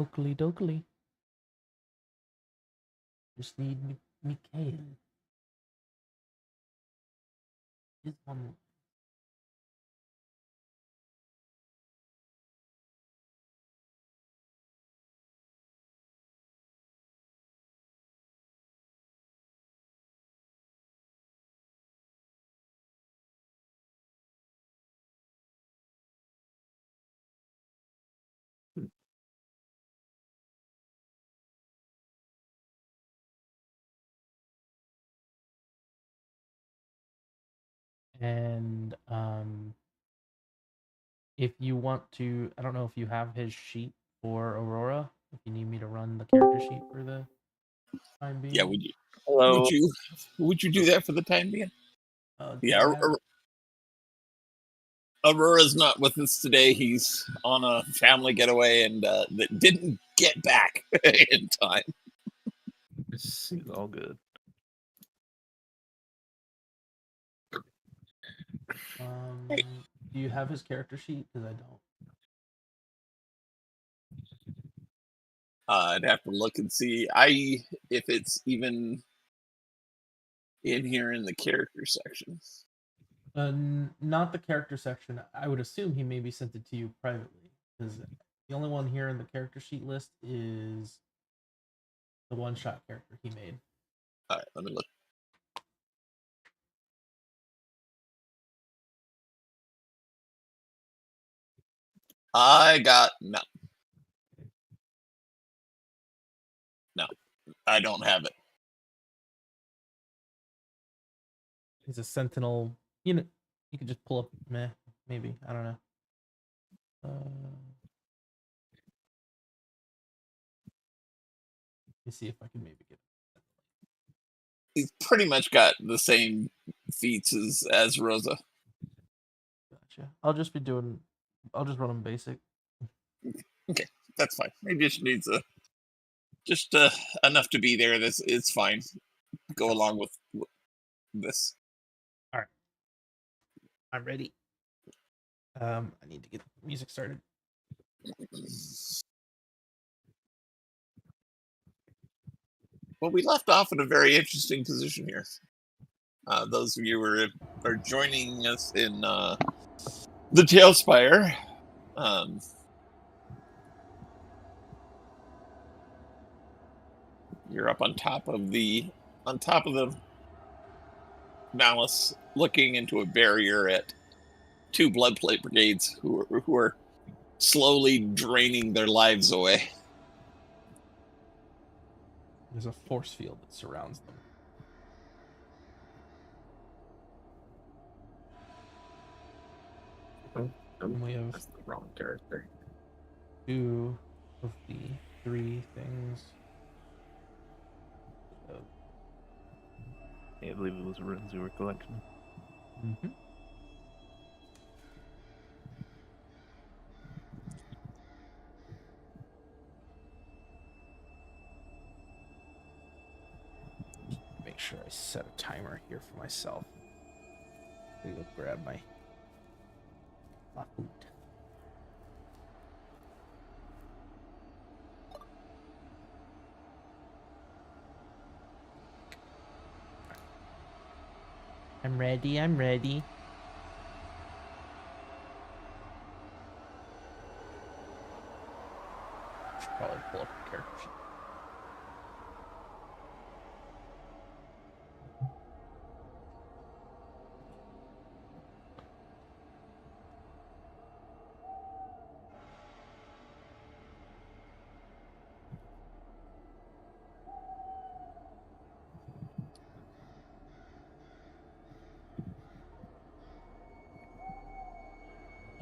Oakley dokley. Just need Mikhail. His one. And if you want to, I don't know if you have his sheet for Aurora. If you need me to run the character sheet for the time being. Yeah, would you? Hello. Would you do that for the time being? Yeah, Dad? Aurora's not with us today. He's on a family getaway and that didn't get back in time. It's all good. Do you have his character sheet? Because I don't. I'd have to look and see if it's even in here in the character section. Not the character section. I would assume he maybe sent it to you privately, because the only one here in the character sheet list is the one-shot character he made. All right, let me look. I got no. I don't have it. He's a sentinel. You know, you could just pull up. Maybe I don't know. Let me see if I can maybe get it. He's pretty much got the same feats as Rosa. Gotcha. I'll just run him basic. Okay, that's fine. He just needs just enough to be there. It's fine. Go along with this. All right, I'm ready. I need to get music started. Well, we left off in a very interesting position here. Those of you who are joining us in the Tailspire, you're up on top of the Malus, looking into a barrier at two bloodplate brigades who are slowly draining their lives away. There's a force field that surrounds them. And we have That's the wrong character. 2 of the 3 things. Yeah, I believe it was runes we were collecting. Mm-hmm. Make sure I set a timer here for myself. Let me go grab my food. I'm ready. Should probably pull up the character sheet.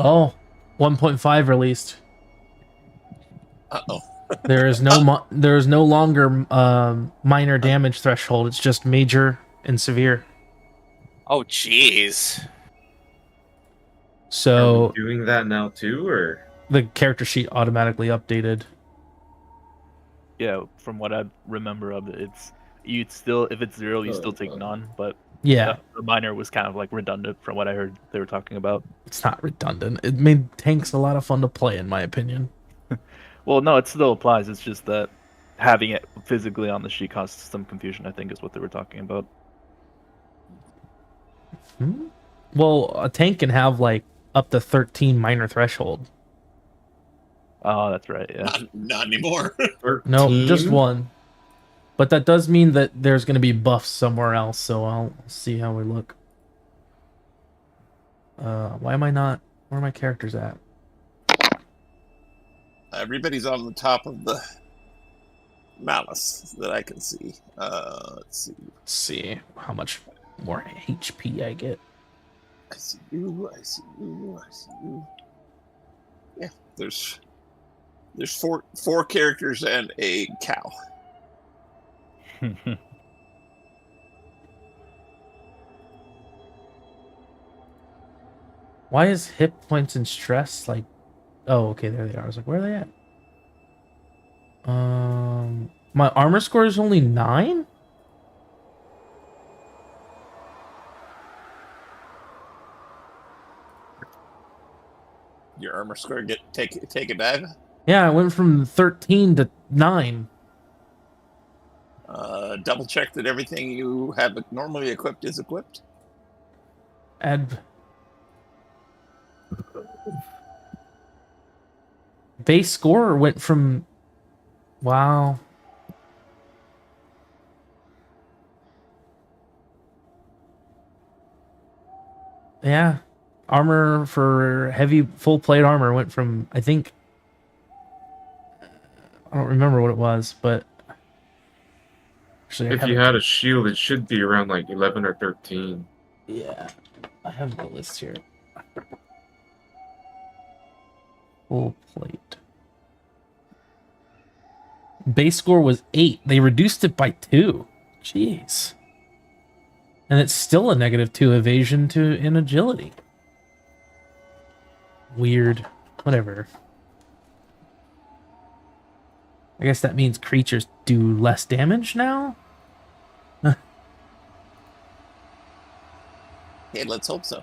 Oh, 1.5 released. Uh-oh. There is no longer minor damage threshold. It's just major and severe. Oh, jeez. So are we doing that now too, or the character sheet automatically updated? Yeah, from what I remember of it, you'd still, if it's 0, you still take none, but Yeah, the minor was kind of like redundant from what I heard they were talking about. it's not redundant. It made tanks a lot of fun to play, in my opinion. Well, no, it still applies. It's just that having it physically on the sheet causes some confusion, I think, is what they were talking about. Well, a tank can have like up to 13 minor threshold. Oh, that's right, yeah. Not anymore. 13? No, just one. But that does mean that there's going to be buffs somewhere else, so I'll see how we look. Why am I not... Where are my characters at? Everybody's on the top of the Malus that I can see. Let's see. Let's see how much more HP I get. I see you. I see you. I see you. Yeah, there's four characters and a cow. Why is hit points and stress like... Oh, okay, there they are. I was like, where are they at? My armor score is only 9? Your armor score take a dive. Yeah, I went from 13 to 9. Double check that everything you have normally equipped is equipped. Add... Base score went from... Wow. Yeah. Armor for heavy full plate armor went from, I think... I don't remember what it was, but... Actually, If you had a shield, it should be around like 11 or 13. Yeah. I have the list here. Full plate. Base score was 8. They reduced it by 2. Jeez. And it's still a -2 evasion to in agility. Weird. Whatever. I guess that means creatures do less damage now? Hey, let's hope so.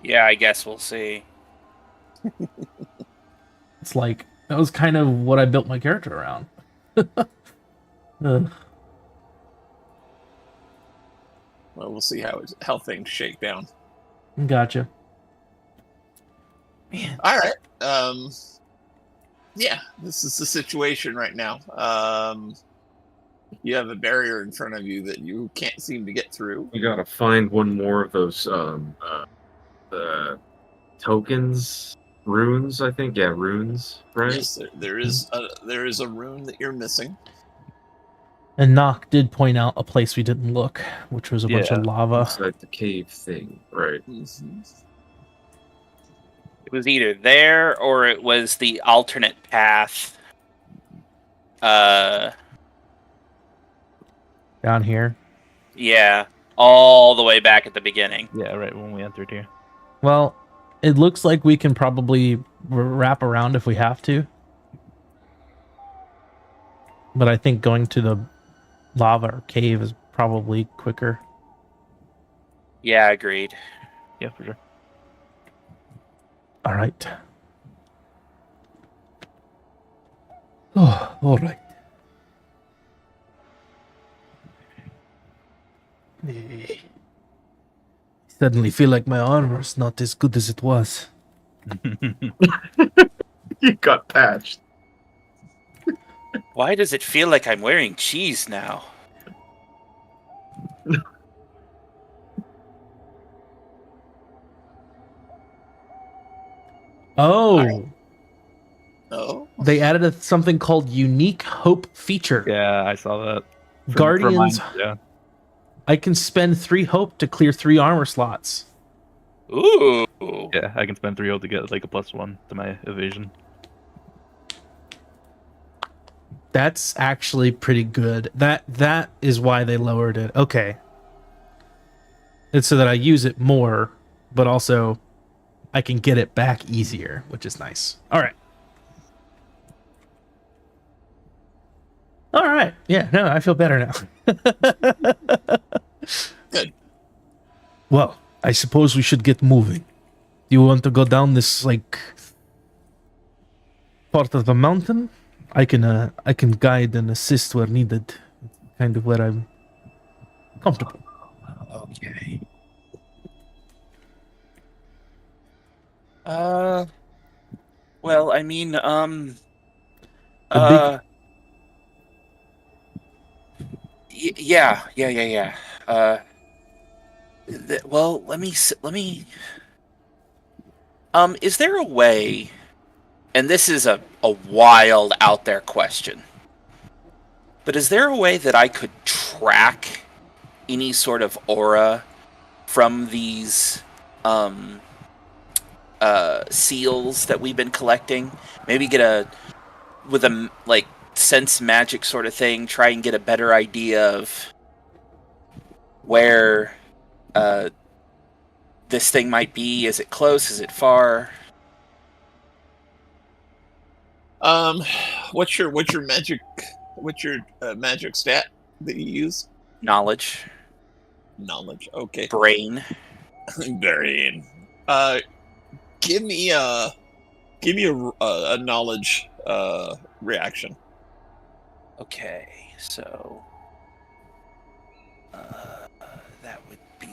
Yeah, I guess we'll see. It's like, that was kind of what I built my character around. Well, we'll see how things shake down. Gotcha. Man. All right. Yeah, this is the situation right now. You have a barrier in front of you that you can't seem to get through. We gotta find one more of those the tokens, runes. I think, yeah, runes. Right? Yes, there is a rune that you're missing. And Nock did point out a place we didn't look, which was a bunch of lava. Inside the cave thing, right? Mm-hmm. It was either there or it was the alternate path. Down here. Yeah, all the way back at the beginning. Yeah, right when we entered here. Well, it looks like we can probably wrap around if we have to. But I think going to the lava or cave is probably quicker. Yeah, agreed. Yeah, for sure. All right. Oh, all right. Suddenly feel like my armor's not as good as it was. You got patched. Why does it feel like I'm wearing cheese now? Oh. Oh. They added something called unique hope feature. Yeah, I saw that. For Guardians. mine, yeah. I can spend 3 hope to clear 3 armor slots. Ooh. Yeah, I can spend 3 to get like a +1 to my evasion. That's actually pretty good. That is why they lowered it. Okay. It's so that I use it more, but also I can get it back easier, which is nice. All right. All right. Yeah, no, I feel better now. Good. Well, I suppose we should get moving. Do you want to go down this, like... part of the mountain. I can guide and assist where needed. It's kind of where I'm comfortable. Okay. Well, I mean, yeah. Well, let me. Is there a way? And this is a wild out there question. But is there a way that I could track any sort of aura from these seals that we've been collecting? Maybe get with a like sense magic sort of thing, try and get a better idea of where this thing might be. Is it close? Is it far? What's your magic magic stat that you use? Knowledge. Okay. Brain. Brain. Give me a knowledge reaction. Okay, so that would be.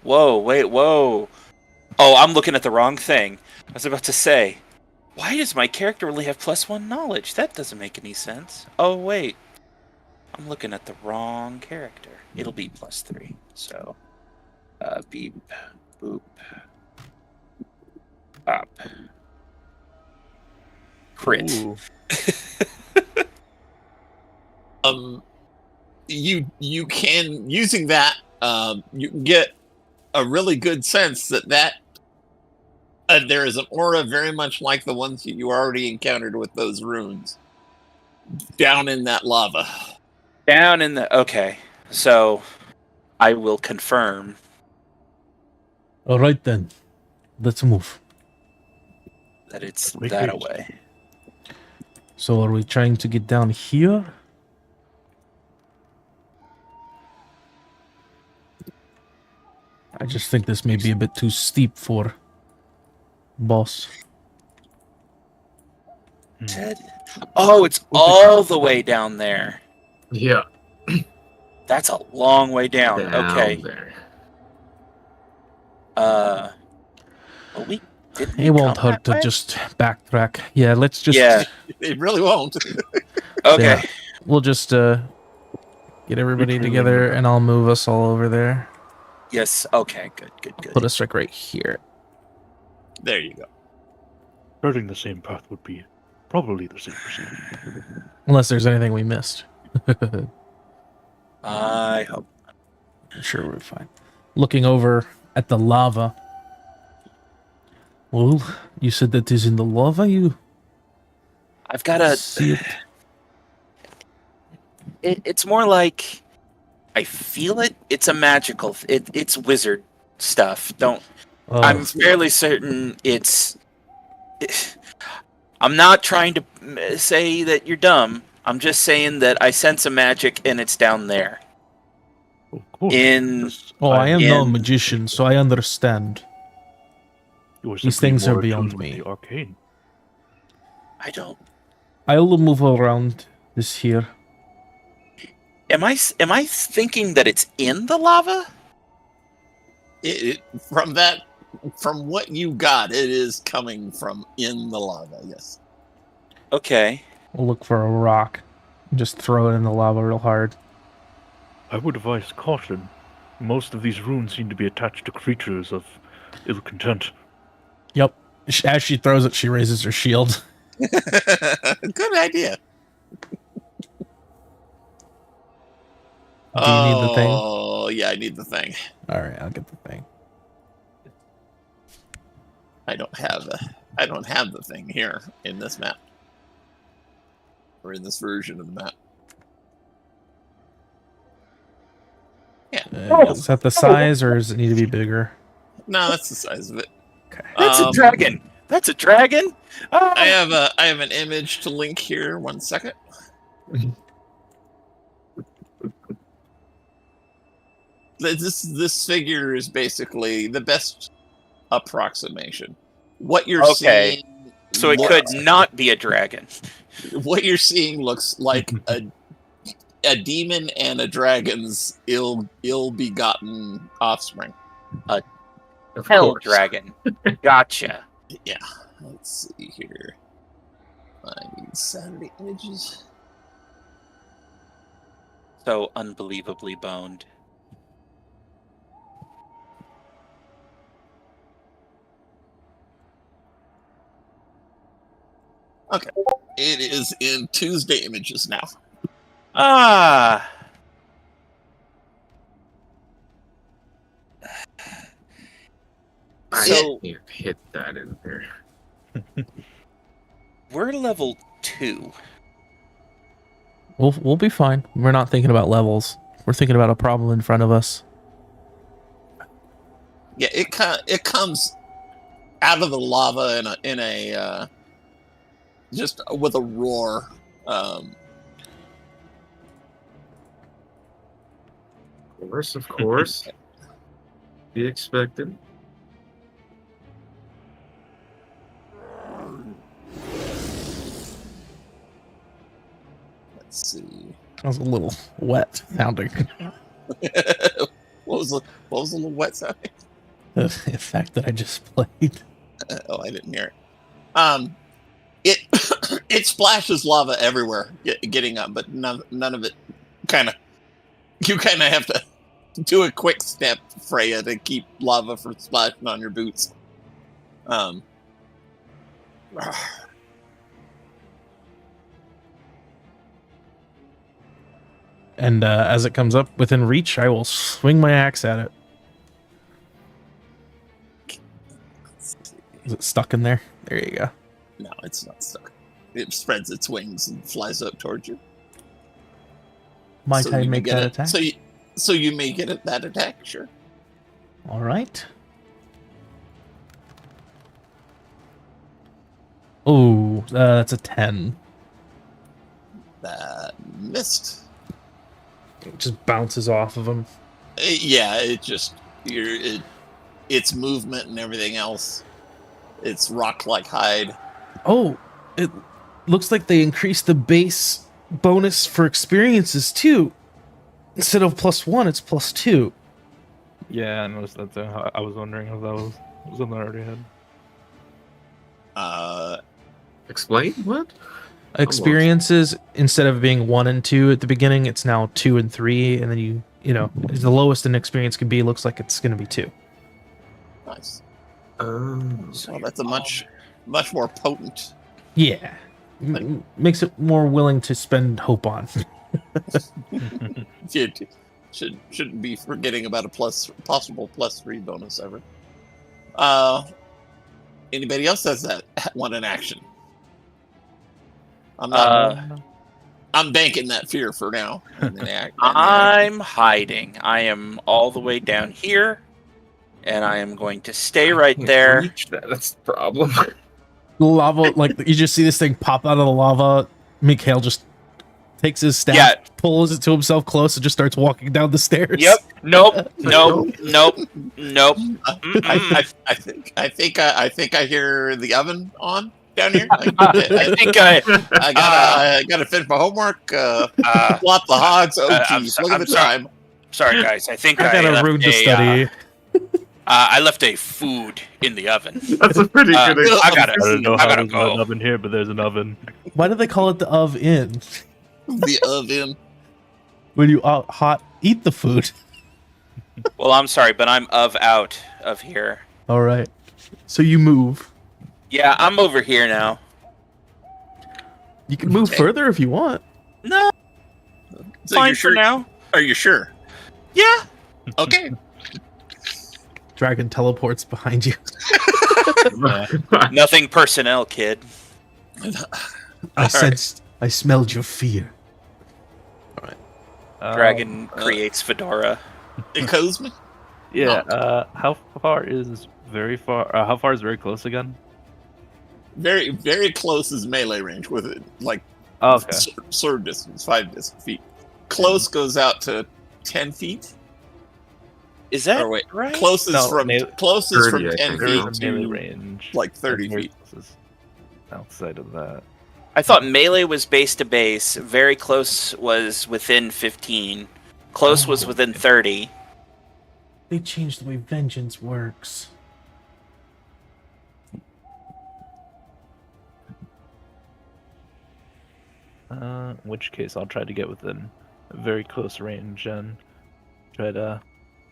Whoa! Oh, I'm looking at the wrong thing. I was about to say, why does my character only have +1 knowledge? That doesn't make any sense. Oh wait, I'm looking at the wrong character. It'll be +3. So, beep, boop, up, crit. You can, using that, you can get a really good sense that there is an aura very much like the ones that you already encountered with those runes down in that lava. Okay, so I will confirm. All right then, let's move. That it's that away. So are we trying to get down here? I just think this may be a bit too steep for boss. Ted? Oh, it's all the way down there. Yeah. That's a long way down. Okay. There. Well, we didn't. It won't hurt to just backtrack. Yeah, let's just. Yeah. It really won't. Okay. Yeah. We'll just get everybody together, and I'll move us all over there. Yes. Okay. Good. Put us like right here. There you go. Starting the same path would be probably the same procedure. Unless there's anything we missed. I hope. I'm sure we're fine. Looking over at the lava. Well, you said that is in the lava. I've got to see it. It's more like I feel it. It's a magical. It's wizard stuff. I'm fairly certain it's. I'm not trying to say that you're dumb. I'm just saying that I sense a magic and it's down there. Of course. I am no magician, so I understand. These things are beyond me. Arcane. I will move around this here. Am I thinking that it's in the lava? From what you got, it is coming from in the lava. Yes. Okay. We'll look for a rock. Just throw it in the lava real hard. I would advise caution. Most of these runes seem to be attached to creatures of ill content. Yep. As she throws it, she raises her shield. Good idea. Do you need the thing? Oh, yeah, I need the thing. All right, I'll get the thing. I don't have the thing here in this map. Or in this version of the map. Yeah. Is that the size, or does it need to be bigger? No, that's the size of it. Okay. That's a dragon. That's a dragon. Oh. I have an image to link here. 1 second. This figure is basically the best approximation. What you're seeing So it could not be a dragon. What you're seeing looks like a demon and a dragon's ill-begotten offspring. Of Hell course. dragon. Gotcha. Yeah. Let's see here. I need Saturday images. So unbelievably boned. Okay. It is in Tuesday images now. Ah. So I can't hit that in there. we're level 2. We'll be fine. We're not thinking about levels. We're thinking about a problem in front of us. Yeah, it comes out of the lava in a just with a roar. Of course. Be expected. Let's see. That was a little wet sounding. what was the little wet sounding? The effect that I just played. Oh, I didn't hear it. It it splashes lava everywhere getting up, but none of it you kind of have to do a quick step, Freya, to keep lava from splashing on your boots. And as it comes up within reach, I will swing my axe at it. Is it stuck in there? There you go. No, it's not stuck. It spreads its wings and flies up towards you. Might So I you may make get that it- attack? So you may get it, that attack, sure. All right. Oh, that's a 10. That missed. It just bounces off of him. Yeah, its movement and everything else. It's rock-like hide. Oh, it looks like they increased the base bonus for experiences too. Instead of +1, it's +2. Yeah, I noticed that too. I was wondering if that was something I already had. Explain what? Experiences, instead of being 1 and 2 at the beginning, it's now 2 and 3, and then you know, the lowest an experience can be looks like it's going to be 2. Nice. So Well, that's a much more potent. Yeah. Makes it more willing to spend hope on. You shouldn't be forgetting about a possible +3 bonus ever. Anybody else has that one in action? I'm banking that fear for now. I'm hiding. I am all the way down here, and I am going to stay right can't there. reach that. That's the problem. The lava, like, you just see this thing pop out of the lava. Mikhail just takes his staff, Yeah. pulls it to himself close, and just starts walking down the stairs. Yep. Nope. Nope. Nope. Nope. Mm-mm. I think I hear the oven on down here. I think I gotta finish my homework. Flop the hogs. Oh, I'm geez, so- look at I'm the sorry. time. Sorry, guys. I think I got a left room to a, study. I left a food in the oven. That's a pretty good I excuse. gotta. I don't know I how gotta there's not an go. oven here, but there's an oven. Why do they call it the oven? The oven. When you hot eat the food. Well, I'm sorry, but I'm out of here. All right. So you move. Yeah, I'm over here now. You can move Okay. further if you want. No, So fine you're for sure? now. Are you sure? Yeah. Okay. Dragon teleports behind you. Nothing personnel, kid. I sensed. I smelled your fear. Dragon creates fedora. It codes me. Yeah. How far is very far? How far is very close again? Very, very close is melee range with it, like Oh, okay. sword distance, 5 feet. Close goes out to 10 feet. Is that Or wait, right? close is No, from melee- close is 30, from I 10 think. There is feet a melee to range. like 30 Very feet. close. outside of that. I thought melee was base to base. Very close was within 15. Close was within 30. They changed the way vengeance works. In which case, I'll try to get within a very close range and try to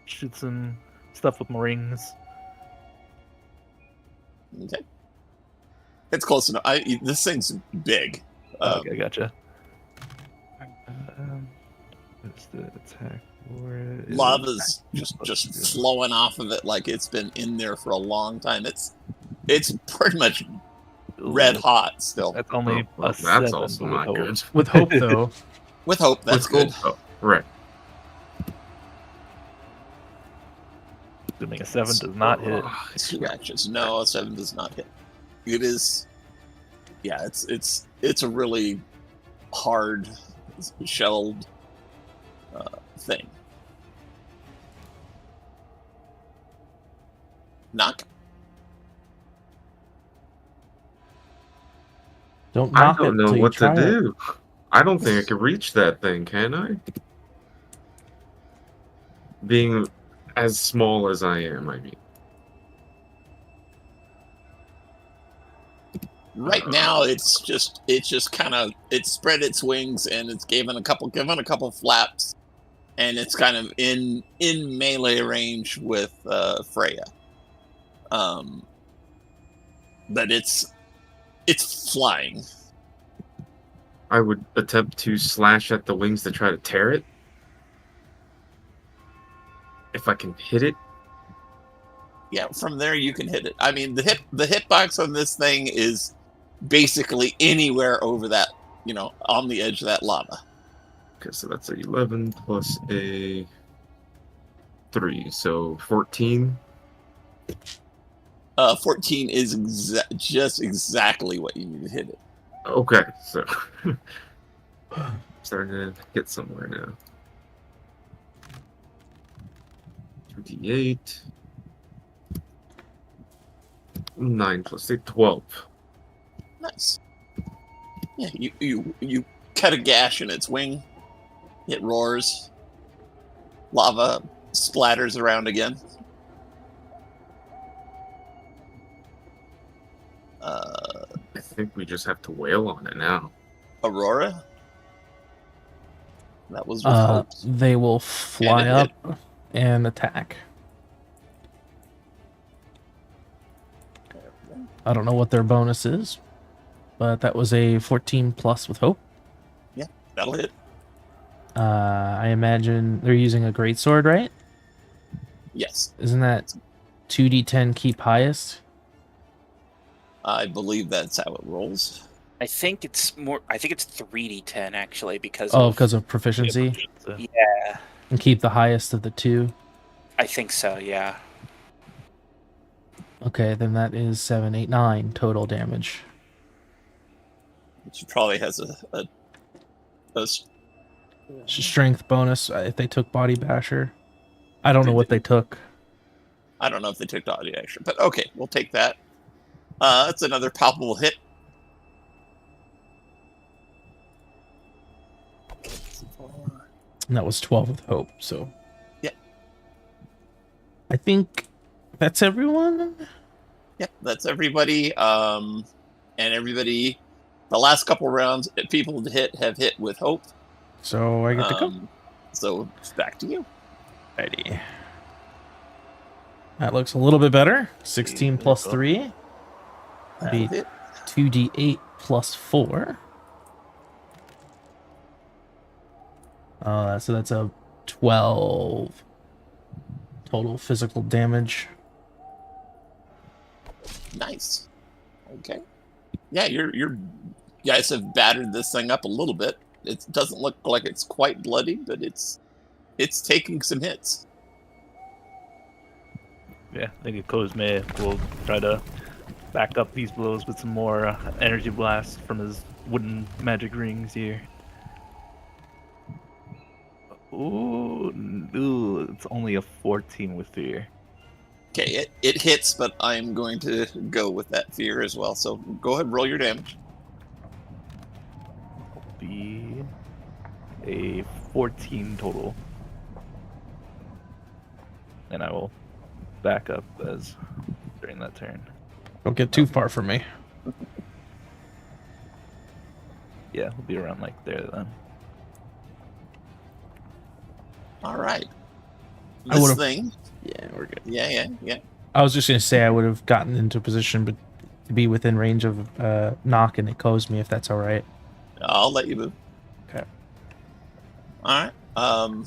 shoot some stuff with my rings. Okay. It's close enough. This thing's big. Okay, gotcha. What's the attack for it? Lava's just flowing off of it like it's been in there for a long time. It's pretty much red hot still. That's only Well, a that's 7 also with not hope. good. With hope, though. With hope, that's good. Oh, right. Assuming a 7 does not hit. Scratches. No, a 7 does not hit. It is. Yeah, it's a really hard shelled thing. Knock. Don't I knock don't it know till you what to try it. do. I don't think I can reach that thing, can I? Being as small as I am, I mean. Right now, it's just kind of spread its wings and it's given a couple flaps, and it's kind of in melee range with Freya. But it's flying. I would attempt to slash at the wings to try to tear it. If I can hit it. Yeah, from there you can hit it. I mean, the hitbox on this thing is basically anywhere over that, on the edge of that lava. Okay, so that's a 11 plus a 3, so 14. 14 is just exactly what you need to hit it. Okay, so starting to get somewhere now. 2d8. 9 plus 8, 12. Nice. Yeah, you cut a gash in its wing. It roars. Lava splatters around again. I think we just have to wail on it now. Aurora. That was with hope. They will fly And up it and attack. I don't know what their bonus is, but that was a 14 plus with hope. Yeah, that'll hit. I imagine they're using a greatsword, right? Yes, Isn't that 2d10 keep highest? I believe that's how it rolls. I think it's 3d10 actually because Oh, of, because of proficiency? yeah, And keep the highest of the two? I think so. Yeah. Okay, then that is 7, 8, 9 total damage. Which probably has a Strength bonus if they took Body Basher. I don't know what they took. I don't know if they took audio extra, but okay, we'll take that. That's another palpable hit. And that was 12 with hope, so. Yeah. I think that's everyone? Yep, that's everybody. And everybody, the last couple rounds, people have hit with hope. So I get to go. So it's back to you. Righty. That looks a little bit better. 16 plus 3. That'll Be hit. 2d8 plus 4. So that's a 12 total physical damage. Nice. Okay. Yeah, you guys have battered this thing up a little bit. It doesn't look like it's quite bloody, but it's taking some hits. Yeah, I think Cosme will try to back up these blows with some more energy blast from his wooden magic rings here. Ooh, it's only a 14 with fear. Okay, it hits, but I'm going to go with that fear as well. So go ahead, roll your damage. Be a 14 total. And I will back up as during that turn. Don't get too far from me. Yeah, we'll be around like there then. All right. I This would've- thing. Yeah, we're good. Yeah. I was just gonna say I would have gotten into a position, but to be within range of knock and it coves me if that's all right. I'll let you move. Okay. All right.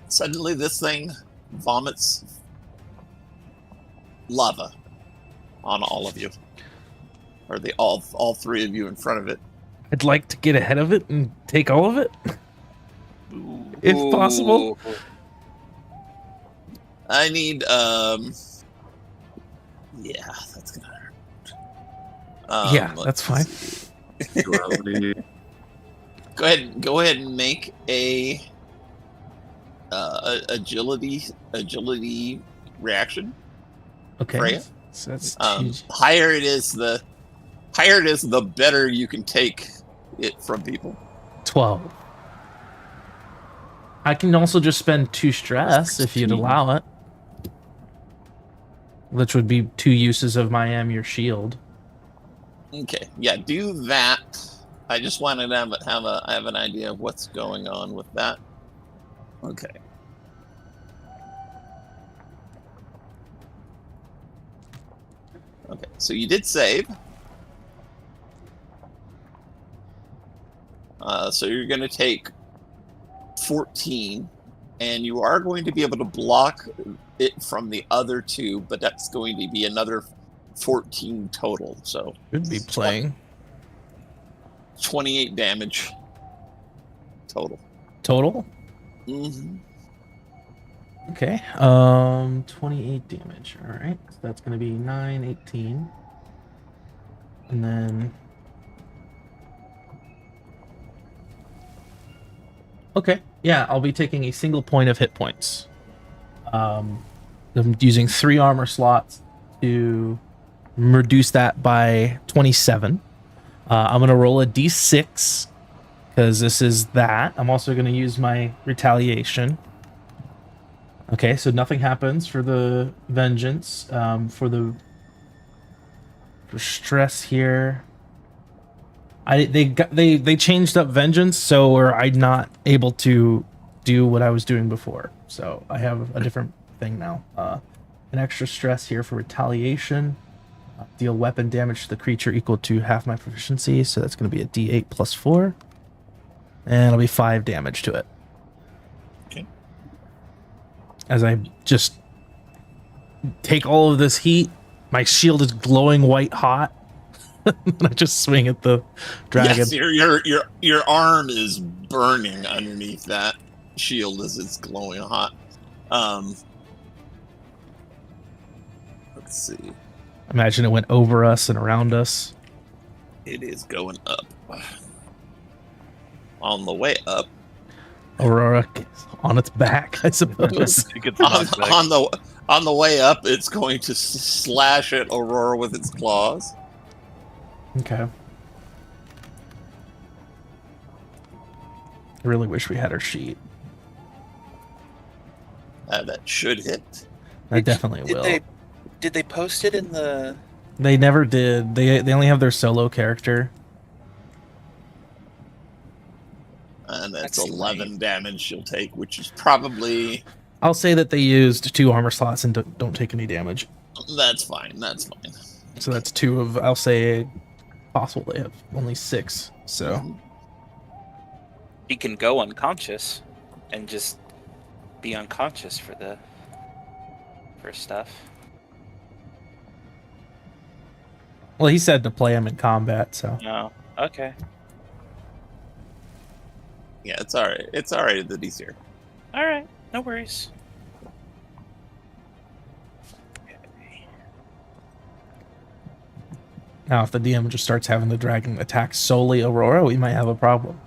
Suddenly, this thing vomits lava on all of you, or all three of you in front of it. I'd like to get ahead of it and take all of it, if possible. Ooh. I need yeah, that's gonna hurt. Yeah, let's that's fine. see. Duality. Go ahead and make a agility reaction. Okay. Freya? So that's Higher it is, the better you can take it from people. 12. I can also just spend 2 stress if you'd 16. allow it. Which would be 2 uses of my your shield. Okay, yeah, do that. I just wanted to have an idea of what's going on with that. Okay. Okay, so you did save. So you're going to take 14, and you are going to be able to block it from the other 2, but that's going to be another 14 total. So Could be playing. 28 damage total. Total? Mm-hmm. Okay. 28 damage. All right. So that's going to be 9, 18. And then... Okay. Yeah, I'll be taking a single point of hit points. I'm using 3 armor slots to reduce that by 27. I'm going to roll a d6 because this is that. I'm also going to use my retaliation. Okay, so nothing happens for the vengeance. For stress here, they changed up vengeance, so I'm not able to do what I was doing before. So I have a different thing now. An extra stress here for retaliation. Deal weapon damage to the creature equal to half my proficiency, so that's going to be a d8 plus 4. And it'll be 5 damage to it. Okay. As I just take all of this heat, my shield is glowing white hot. And I just swing at the dragon. Yes, your arm is burning underneath that shield as it's glowing hot. Let's see. Imagine it went over us and around us. It is going up. On the way up, Aurora gets on its back, I suppose. It gets knocked back. on the way up, it's going to slash at Aurora with its claws. Okay. I really wish we had our sheet. That should hit. I definitely will. Did they post it in the? They never did. They only have their solo character. And that's That's 11 damage she'll take, which is probably... I'll say that they used 2 armor slots and don't take any damage. That's fine. That's fine. So that's 2 of, I'll say, possible they have only 6. So He can go unconscious, and just be unconscious for stuff. well, he said to play him in combat. So No. Okay. Yeah, it's all right. It's all right that he's here. All right. No worries. now, if the DM just starts having the dragon attack solely Aurora, we might have a problem.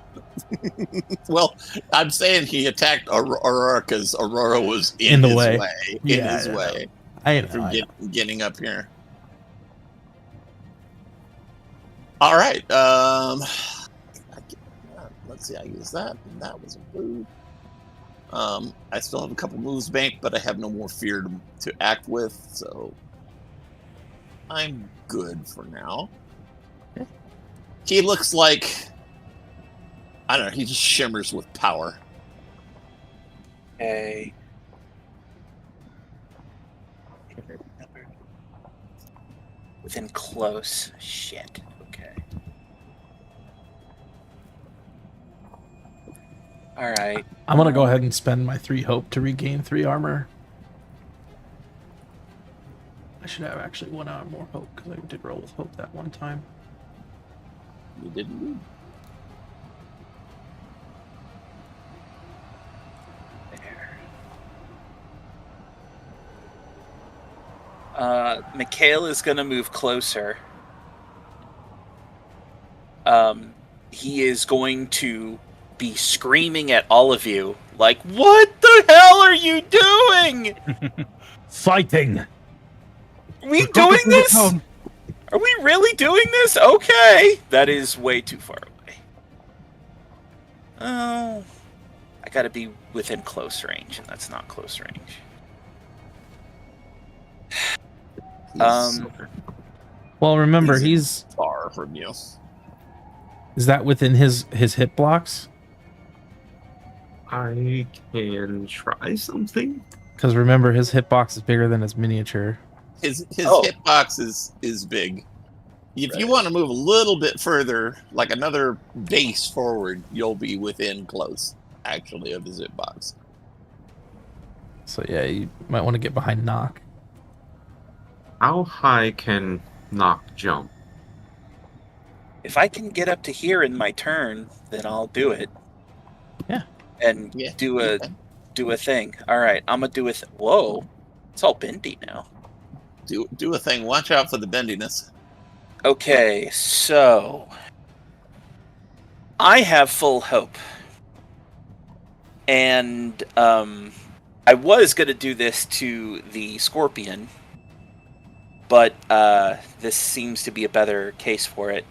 Well, I'm saying he attacked Aurora because Aurora was in the his way. way. Yeah, In his I know. way. I know. From getting up here. All right. Let's see. I use that, and that was approved. I still have a couple moves banked, but I have no more fear to act with, so I'm good for now. Okay. He looks like, I don't know. He just shimmers with power. Okay. Within close. Shit. Okay. All right. I'm gonna go ahead and spend my 3 hope to regain 3 armor. I should have actually 1 hour more hope because I did roll with hope that one time. You didn't. Mikhail is going to move closer. He is going to be screaming at all of you, like, "What the hell are you doing? Fighting! Are we doing this? Are we really doing this? Okay. That is way too far away. Oh. I gotta be within close range, and that's not close range. Well, remember, he's far from you. Is that within his hit blocks? I can try something. Because remember, his hitbox is bigger than his miniature. His hitbox is big. If you want to move a little bit further, like another base forward, you'll be within close, actually, of his hitbox. So yeah, you might want to get behind Knock. How high can Knock jump? If I can get up to here in my turn, then I'll do it. Yeah. And do a thing. All right, I'm gonna do whoa, it's all bendy now. Do a thing. Watch out for the bendiness. Okay, so I have full hope, and I was gonna do this to the scorpion, but this seems to be a better case for it.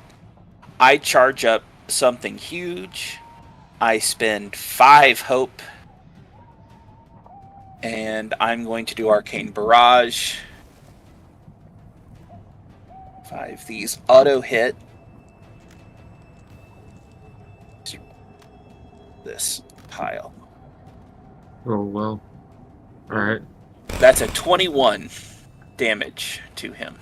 I charge up something huge. I spend 5 hope, and I'm going to do Arcane Barrage. 5. These auto hit. This pile. Oh, well. Alright. That's a 21 damage to him.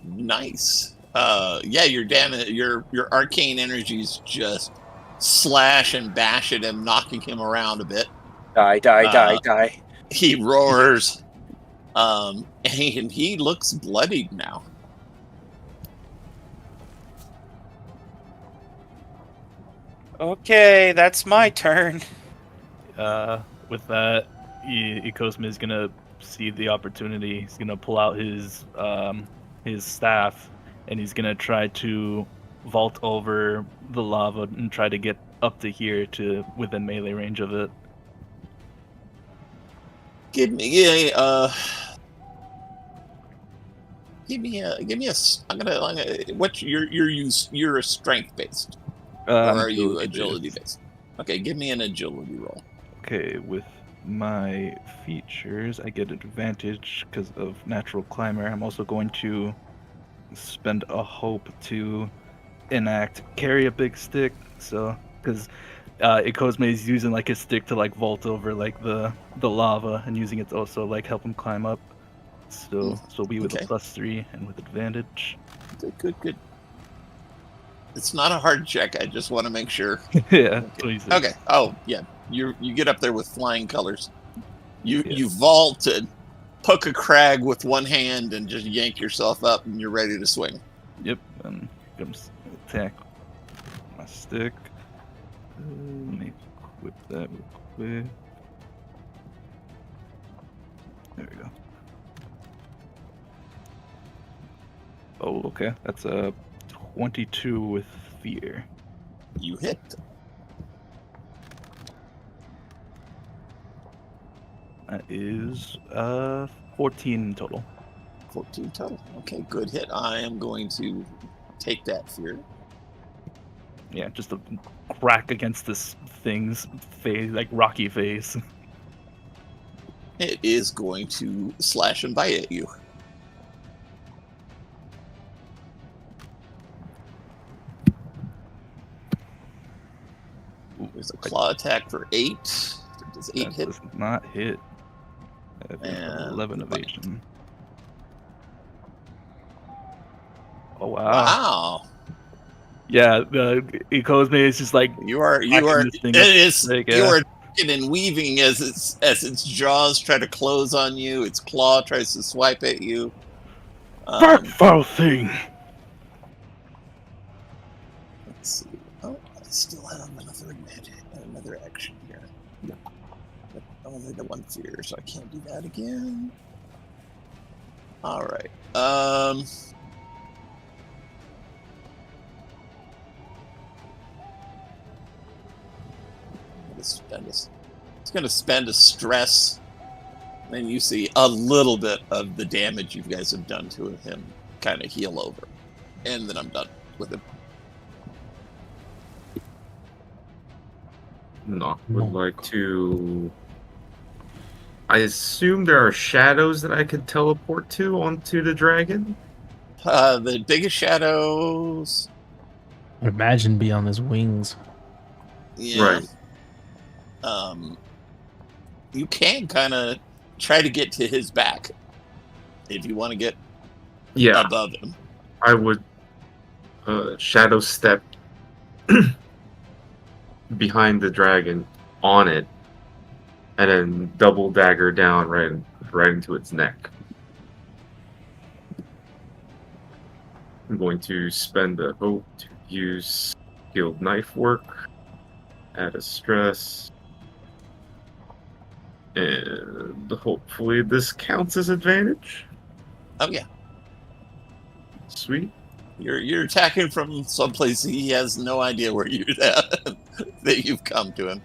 Nice. Yeah, your damage, your arcane energies just slash and bash at him, knocking him around a bit. Die. He roars. And he looks bloodied now. Okay, that's my turn. With that, Ecosma is gonna see the opportunity. He's gonna pull out his staff, and he's gonna try to vault over the lava and try to get up to here to within melee range of it. Give me a. I'm gonna. What's you're a strength based, or are you agility based? Okay, give me an agility roll. Okay, with my features, I get advantage because of natural climber. I'm also going to spend a hope to enact carry a big stick. So, because Ecosma is using like his stick to like vault over like the lava and using it to also like help him climb up. So be with a +3 and with advantage. Good. It's not a hard check. I just want to make sure. Yeah. Please. Okay. Oh yeah. You get up there with flying colors. You vault and poke a crag with one hand and just yank yourself up, and you're ready to swing. Yep. And comes attack my stick. Let me equip that real quick. There we go. Oh, okay. That's a 22 with fear. You hit. That is 14 total. 14 total. Okay, good hit. I am going to take that fear. Yeah, just a crack against this thing's face, like rocky face. It is going to slash and bite at you. There's a claw attack for 8. Does 8 That hit? does not hit. That is And 11 evasion. Oh wow. Wow. Yeah, Cosme is just like You are whacking this thing it up, is like, you yeah. are kicking and weaving as its jaws try to close on you, its claw tries to swipe at you. Fuck foul thing. Let's see. Oh, I still have another action here. But only the one fear, so I can't do that again. Alright. It's gonna spend a stress, and you see a little bit of the damage you guys have done to him kind of heal over, and then I'm done with him. Nock would like to. I assume there are shadows that I could teleport to onto the dragon. The biggest shadows. I'd imagine be on his wings. Yeah. Right. You can kind of try to get to his back if you want to get Yeah, above him. I would shadow step behind the dragon on it, and then double dagger down right into its neck. I'm going to spend a hope to use skilled knife work, add a stress, and hopefully this counts as advantage. Oh yeah, Sweet. you're attacking from someplace he has no idea where you're at, that you've come to him.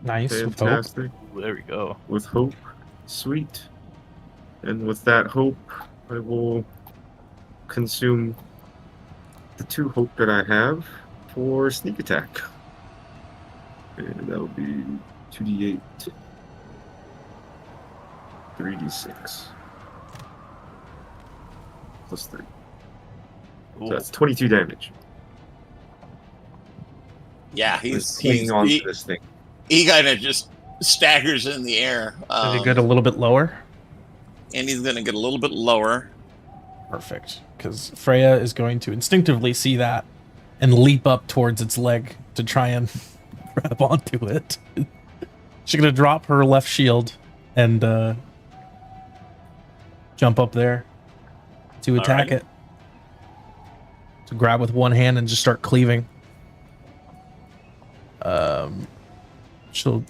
Nice. With hope. Fantastic. There we go. With hope. Sweet. And with that hope, I will consume the 2 hope that I have for sneak attack. And that will be 2d8, 3d6, plus 3. So that's 22 damage. Yeah, Just clinging on to this thing. he kind of just staggers in the air. Did he get a little bit lower? And he's going to get a little bit lower. Perfect. Because Freya is going to instinctively see that and leap up towards its leg to try and grab onto it. She's going to drop her left shield and jump up there to attack Alright. it. To grab with one hand and just start cleaving. She'll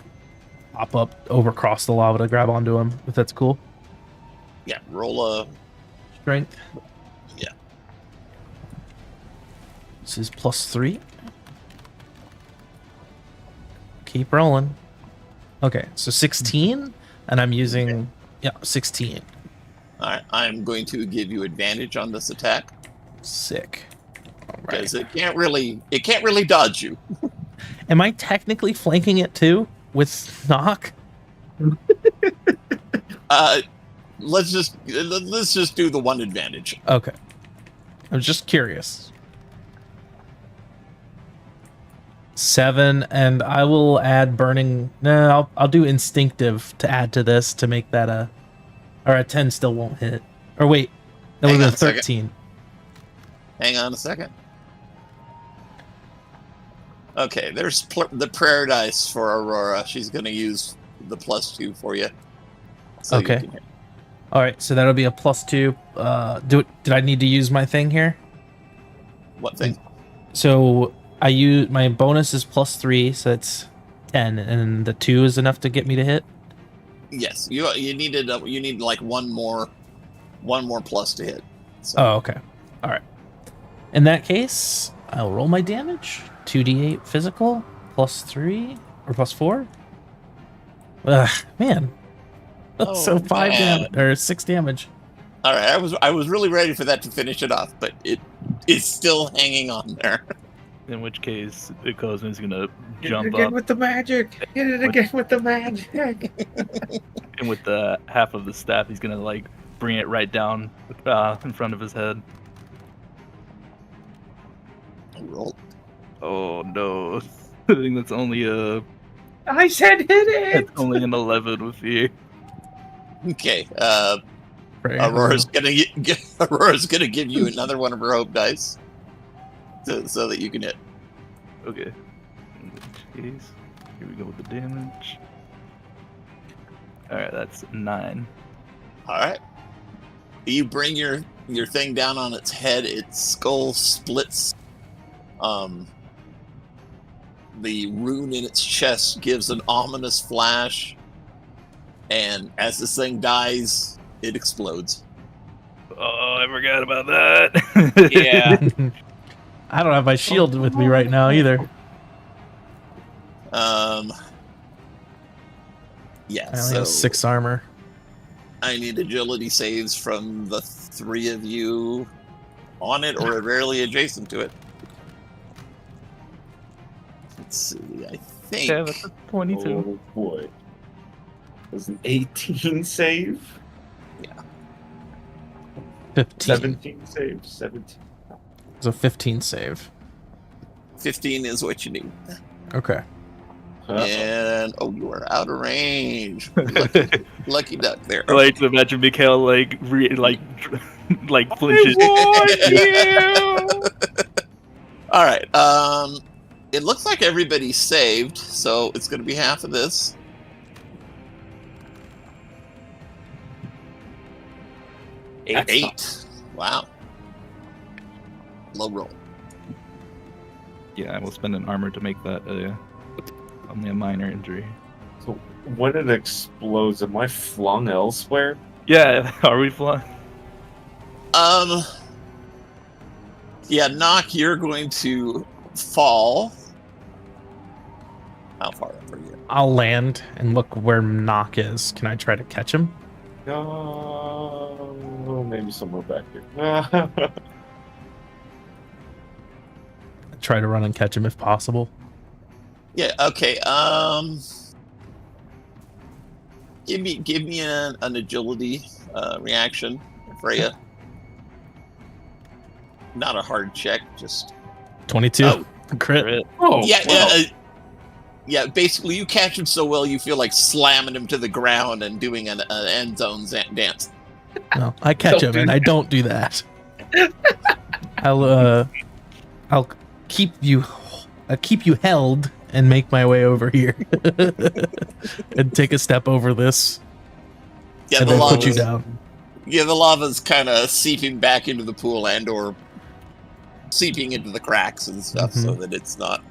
hop up over across the lava to grab onto him, if that's cool. Yeah, roll a... Strength. Yeah. This is +3. Keep rolling. Okay, so 16, and I'm using 16. Alright, I'm going to give you advantage on this attack. Sick. All right. Because it can't really dodge you. Am I technically flanking it too with knock? Let's just do the one advantage. Okay. I'm just curious. 7, and I will add burning. No, I'll do instinctive to add to this to make that a 10 still won't hit. Or wait, that would Hang have on been a second. 13. Hang on a second. Okay, there's the prayer dice for Aurora. She's going to use the +2 for you. So you Okay. can hit. All right, so that'll be a +2. Did I need to use my thing here? What thing? So I use my bonus is +3, so that's 10, and the 2 is enough to get me to hit. Yes, you need like one more plus to hit. So, Oh, okay. All right. In that case, I'll roll my damage. 2d8 physical +3 or +4. Man. Oh, So 5 man. damage or 6 damage. All right, I was really ready for that to finish it off, but it is still hanging on there. In which case, Cosmo's gonna Hit it jump again up with the magic. Hit it again with the magic. and with the half of the staff, he's gonna like bring it right down in front of his head. Roll. Oh no! I think that's only I said hit it. it's only an 11 with you. Okay. Right? Aurora's gonna give you another one of her hope dice, so that you can hit. Okay. In which case, here we go with the damage. All right, that's 9. All right. You bring your thing down on its head. Its skull splits. The rune in its chest gives an ominous flash, and as this thing dies, it explodes. Oh, I forgot about that. Yeah. I don't have my shield with me right now either. Yeah. I only So have 6 armor. I need agility saves from the 3 of you on it or rarely adjacent to it. Let's see. I think. Yeah, that's a 22. Oh boy. Does an 18 save? 15. 17 save. 17. It's a 15 save. 15 is what you need. Okay. And you are out of range. Lucky duck there. I like to imagine Mikhail like flinches. All right. It looks like everybody's saved, so it's going to be half of this. Eight. Wow. Low roll. Yeah, I will spend an armor to make that only a minor injury. So when it explodes, am I flung elsewhere? Yeah, are we flying? Yeah, Knock, you're going to fall. How far up are you? I'll land and look where Knock is. Can I try to catch him? Maybe somewhere back here. Try to run and catch him if possible. Yeah, okay. Give me an agility reaction, Freya. Not a hard check, just 22. Oh. Crit. Oh, yeah, wow. yeah. Basically, you catch him so well, you feel like slamming him to the ground and doing an end zone dance. No, I catch him and I don't do that. I'll keep you held and make my way over here and take a step over this Yeah, and the then put you lava's, down. yeah, the lava's kind of seeping back into the pool and/or seeping into the cracks and stuff, so that it's not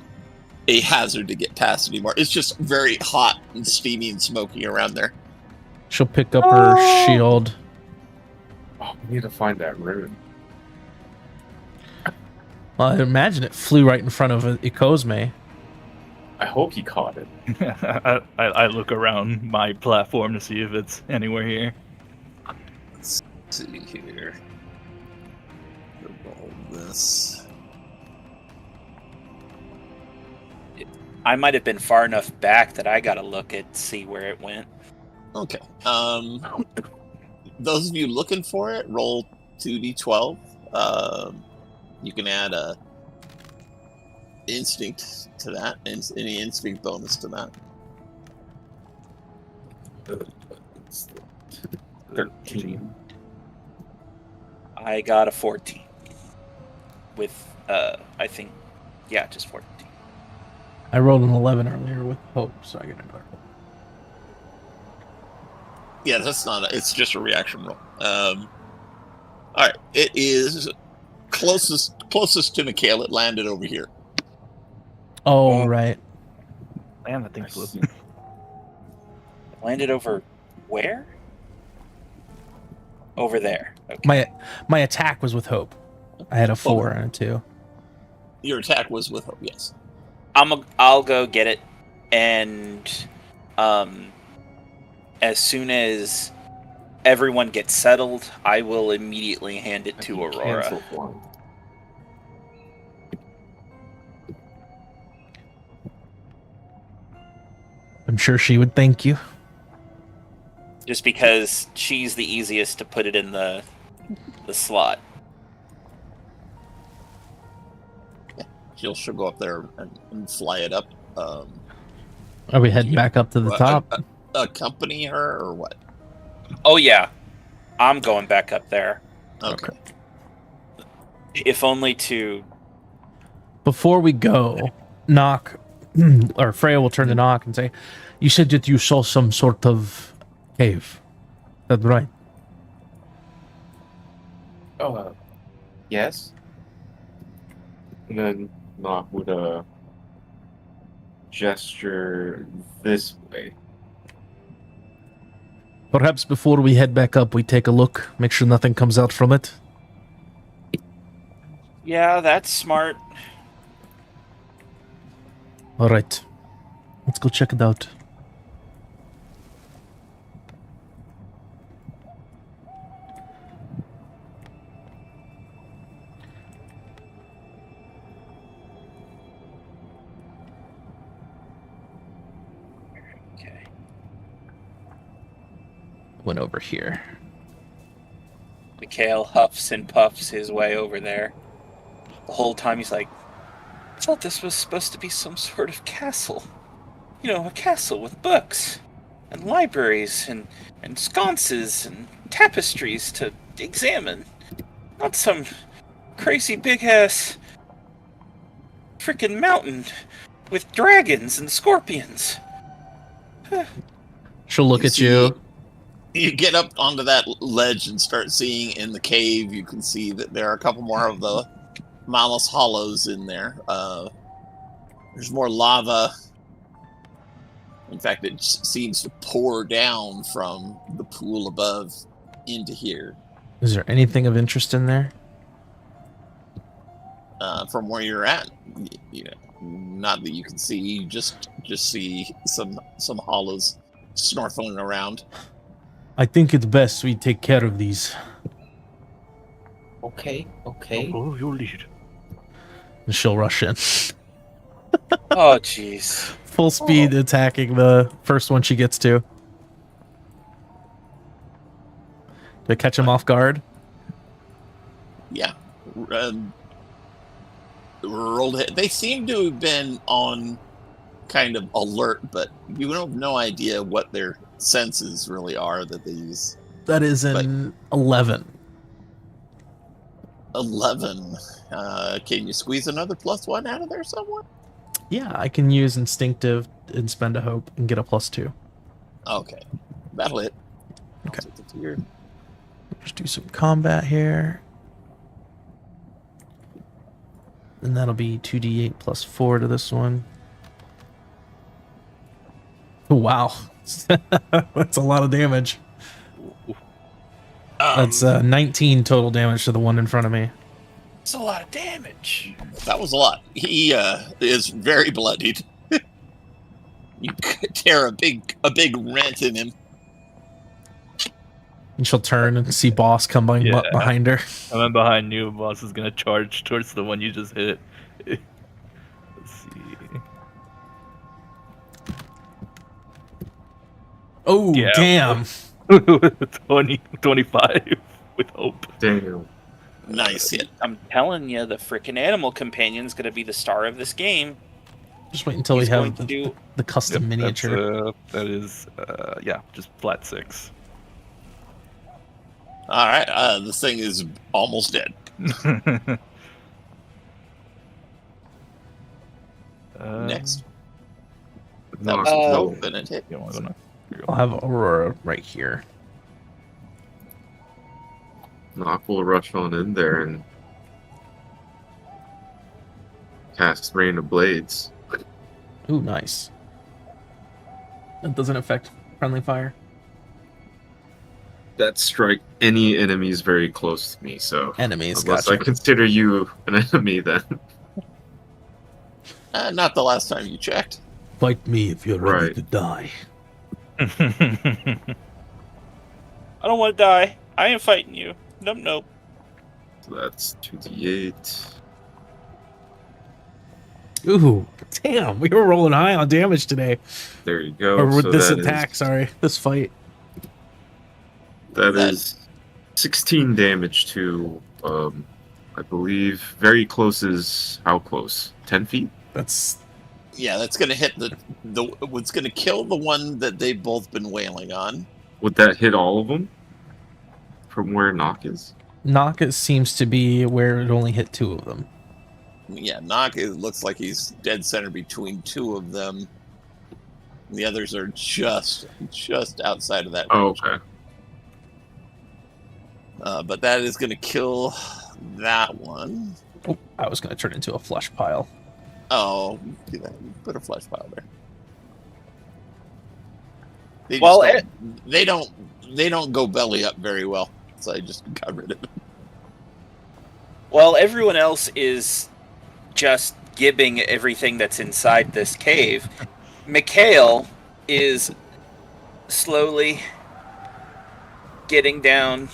a hazard to get past anymore. It's just very hot and steamy and smoky around there. She'll pick up her shield. Oh, we need to find that rune. Well, I imagine it flew right in front of Ikozme. I hope he caught it. I look around my platform to see if it's anywhere here. Let's see here. Roll this. I might have been far enough back that I gotta look at see where it went. Okay. Those of you looking for it, roll 2d12. You can add a instinct to that, and any instinct bonus to that. 13. I got a 14. With I think just 14. I rolled an 11 earlier with hope, so I get another hope. Yeah, that's not. It's just a reaction roll. All right, it is closest to Mikhail. It landed over here. Oh, right. Man, that thing flew. Landed over where? Over there. Okay. My attack was with hope. I had a 4 and a 2. Your attack was with hope. Yes. I'll go get it, and as soon as everyone gets settled, I will immediately hand it to Aurora. Cancel one. I'm sure she would thank you. Just because she's the easiest to put it in the slot. She'll go up there and fly it up. Are we heading back up to the top? Accompany her or what? Oh yeah, I'm going back up there. Okay. If only to... Before we go, Knock, or Freya will turn to Knock and say, you said that you saw some sort of cave. Is that right? Oh, yes. And then Nock would gesture this way. Perhaps before we head back up, we take a look, make sure nothing comes out from it. Yeah, that's smart. All right. Let's go check it out. Okay. Went over here. Mikhail huffs and puffs his way over there. The whole time he's like, I thought this was supposed to be some sort of castle. You know, a castle with books and libraries and sconces and tapestries to examine. Not some crazy big-ass freaking mountain with dragons and scorpions. She'll look at you. You get up onto that ledge and start seeing in the cave. You can see that there are a couple more of the Malus hollows in there. There's more lava. In fact, it seems to pour down from the pool above into here. Is there anything of interest in there? From where you're at, you know, not that you can see. You just see some hollows snorkeling around. I think it's best we take care of these. Okay. Follow your lead. And she'll rush in. Oh, jeez. Full speed attacking the first one she gets to. To catch him off guard. Yeah. Rolled it. They seem to have been on kind of alert, but you have no idea what their senses really are that they use. That is an 11. 11. Can you squeeze another +1 out of there somewhere? Yeah, I can use instinctive and spend a hope and get a +2. Okay. That'll hit. Okay. I'll take it here. Let's do some combat here. And that'll be 2d8 +4 to this one. Oh, wow. That's a lot of damage. That's 19 total damage to the one in front of me. It's a lot of damage. That was a lot. He is very bloodied. You tear a big rent in him. And she'll turn and see Boss coming up behind her. I'm behind you. Boss is gonna charge towards the one you just hit. Let's see. Oh, Yeah. damn. 25 with hope. Damn. Nice hit. I'm telling you, the freaking animal companion's gonna be the star of this game. Just wait until He's we going have to do the custom miniature. That is, just flat 6. All right. This thing is almost dead. Next. That was hope and it hit. You want to go I'll have Aurora right here. Nock will rush on in there and cast Rain of Blades. Ooh, nice. That doesn't affect friendly fire. That strike any enemies very close to me, so Enemies, unless gotcha. I consider you an enemy, then Not the last time you checked. Fight me if you're ready Right. to die. I don't want to die. I ain't fighting you. Nope, nope. So that's 2d8. Ooh, damn, we were rolling high on damage today. There you go. Or with So this that attack, is- sorry. This fight. That is 16 damage to, I believe, very close is how close? 10 feet? That's Yeah, that's gonna hit the what's gonna kill the one that they've both been wailing on. Would that hit all of them? From where Knock is? Knock seems to be where it only hit 2 of them. Yeah, Knock, it looks like he's dead center between 2 of them. The others are just outside of that Oh, range. okay. But that is going to kill that one. Oh, I was going to turn into a flesh pile. Oh, do that. Put a flesh pile there. They just Well, they don't go belly up very well, so I just got rid of it. While everyone else is just gibbing everything that's inside this cave, Mikhail is slowly getting down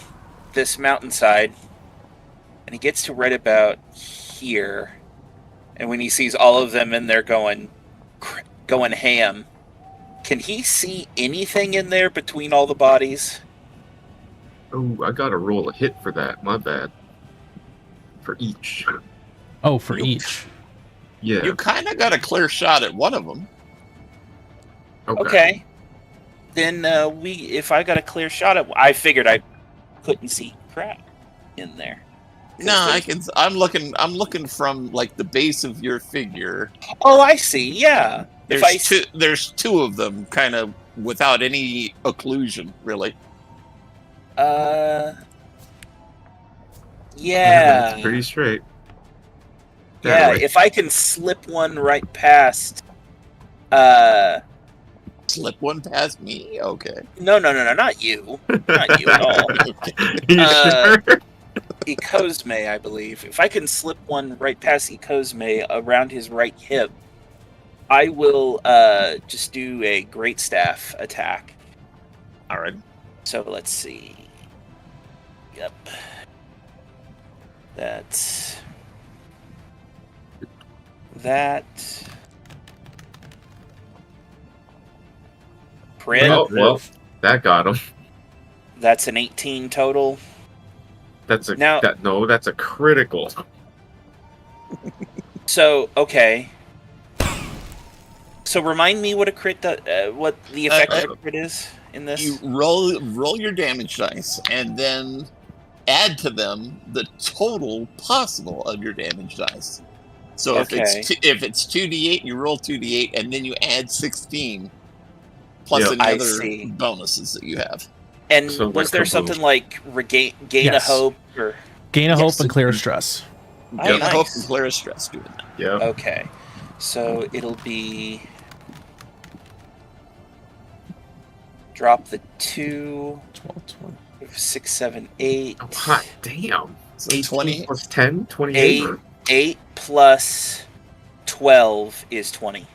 this mountainside, and he gets to right about here. And when he sees all of them in there going ham, can he see anything in there between all the bodies? Oh, I gotta roll a hit for that. My bad. For each. Oh, for Nope. each. Yeah. You kind of got a clear shot at one of them. Okay. Then if I got a clear shot at, I figured I couldn't see crap in there. No, I can. I'm looking from like the base of your figure. Oh, I see. Yeah. There's two of them, kind of without any occlusion, really. Yeah. It's pretty straight. Yeah, That way. if I can slip one right past. Slip one past me, okay. No, not you. Not you at all. You sure? Ecosme, I believe. If I can slip one right past Ecosme around his right hip, I will just do a great staff attack. All right. So let's see. Yep. That's that. Crit. Oh, well, that got him. That's an 18 total. That's a Now- that's a critical. So okay. So remind me what a crit what the effect of a crit is in this. You roll your damage dice, and then add to them the total possible of your damage dice. So Okay. if it's 2d8, you roll 2d8, and then you add 16 plus Yep. any I other see. bonuses that you have. And So was like there a something like gain Yes. a hope or Gain a Yes. hope and clear stress. Oh, Gain nice. hope and clear stress doing that. Yeah. okay. So it'll be drop the 2, 12, 20. 6, 7, 8. Oh, hot damn. So 18 20. plus 10, 28. 8 plus 12 is 20.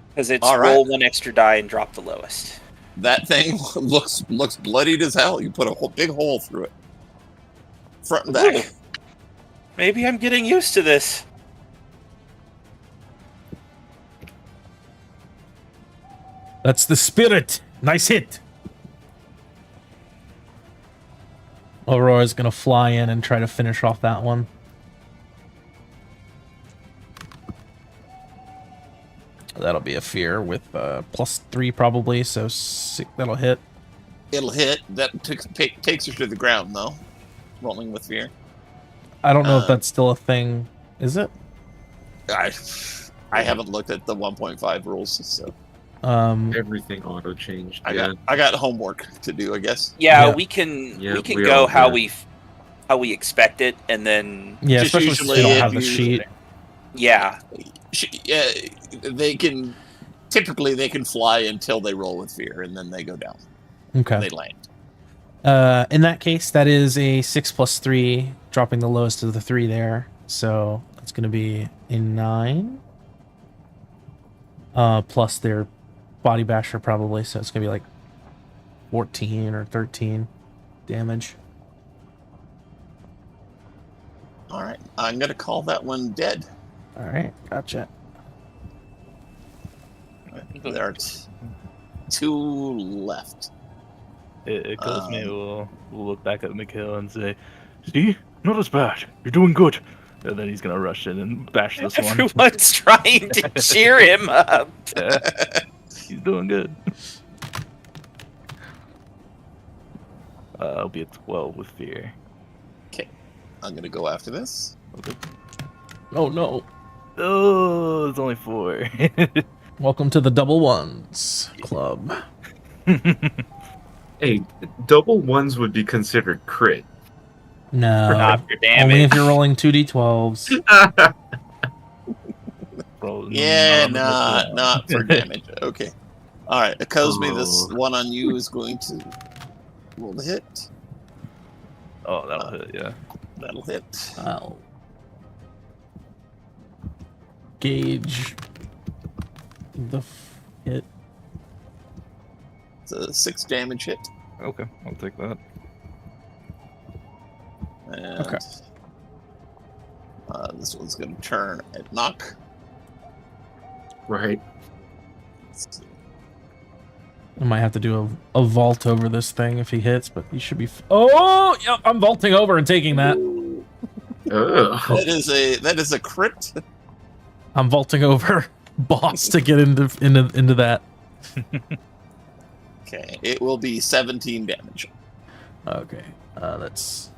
Because it's All right. roll one extra die and drop the lowest. That thing looks bloodied as hell. You put a big hole through it, front and back. Ooh. Maybe I'm getting used to this. That's the spirit. Nice hit. Aurora's going to fly in and try to finish off that one. That'll be a fear with +3 probably, so 6, that'll hit. It'll hit. That takes her to the ground, though. Rolling with fear. I don't know if that's still a thing. Is it? I haven't looked at the 1.5 rules, so Everything auto changed. I got homework to do, I guess. Yeah, Yeah. we can Yeah, we can we go all how did. we expect it, and then yeah, Just especially since we usually don't if have the you- sheet. yeah. They can typically they can fly until they roll with fear, and then they go down. Okay. They land. In that case, that is a 6 plus 3, dropping the lowest of the 3 there. So that's going to be a 9. plus their body basher probably, so it's gonna be like 14 or 13 damage. All right, I'm gonna call that one dead. All right, gotcha. There are two left. It goes me will look back at Mikhail and say, "See, not as bad. You're doing good." And then he's gonna rush in and bash this one. Everyone's trying to cheer him up. Yeah, he's doing good. I'll be at 12 with fear. Okay, I'm gonna go after this. Okay. Oh no! Oh, it's only 4. Welcome to the double ones club. Hey, double ones would be considered crit. No, Not your damage. only if you're rolling 2d12s. Yeah, not for damage. Okay. All right, Cosme, this one on you is going to roll the hit. Oh, that'll hit, yeah. That'll hit. I'll gauge the hit. It's a 6 damage hit. Okay, I'll take that. And, Okay. This one's going to turn at knock. Right. Let's see. I might have to do a vault over this thing if he hits, but he should be. Oh, yep, I'm vaulting over and taking that. Ugh. That is a crit. I'm vaulting over boss to get into that. Okay, it will be 17 damage. Okay, that's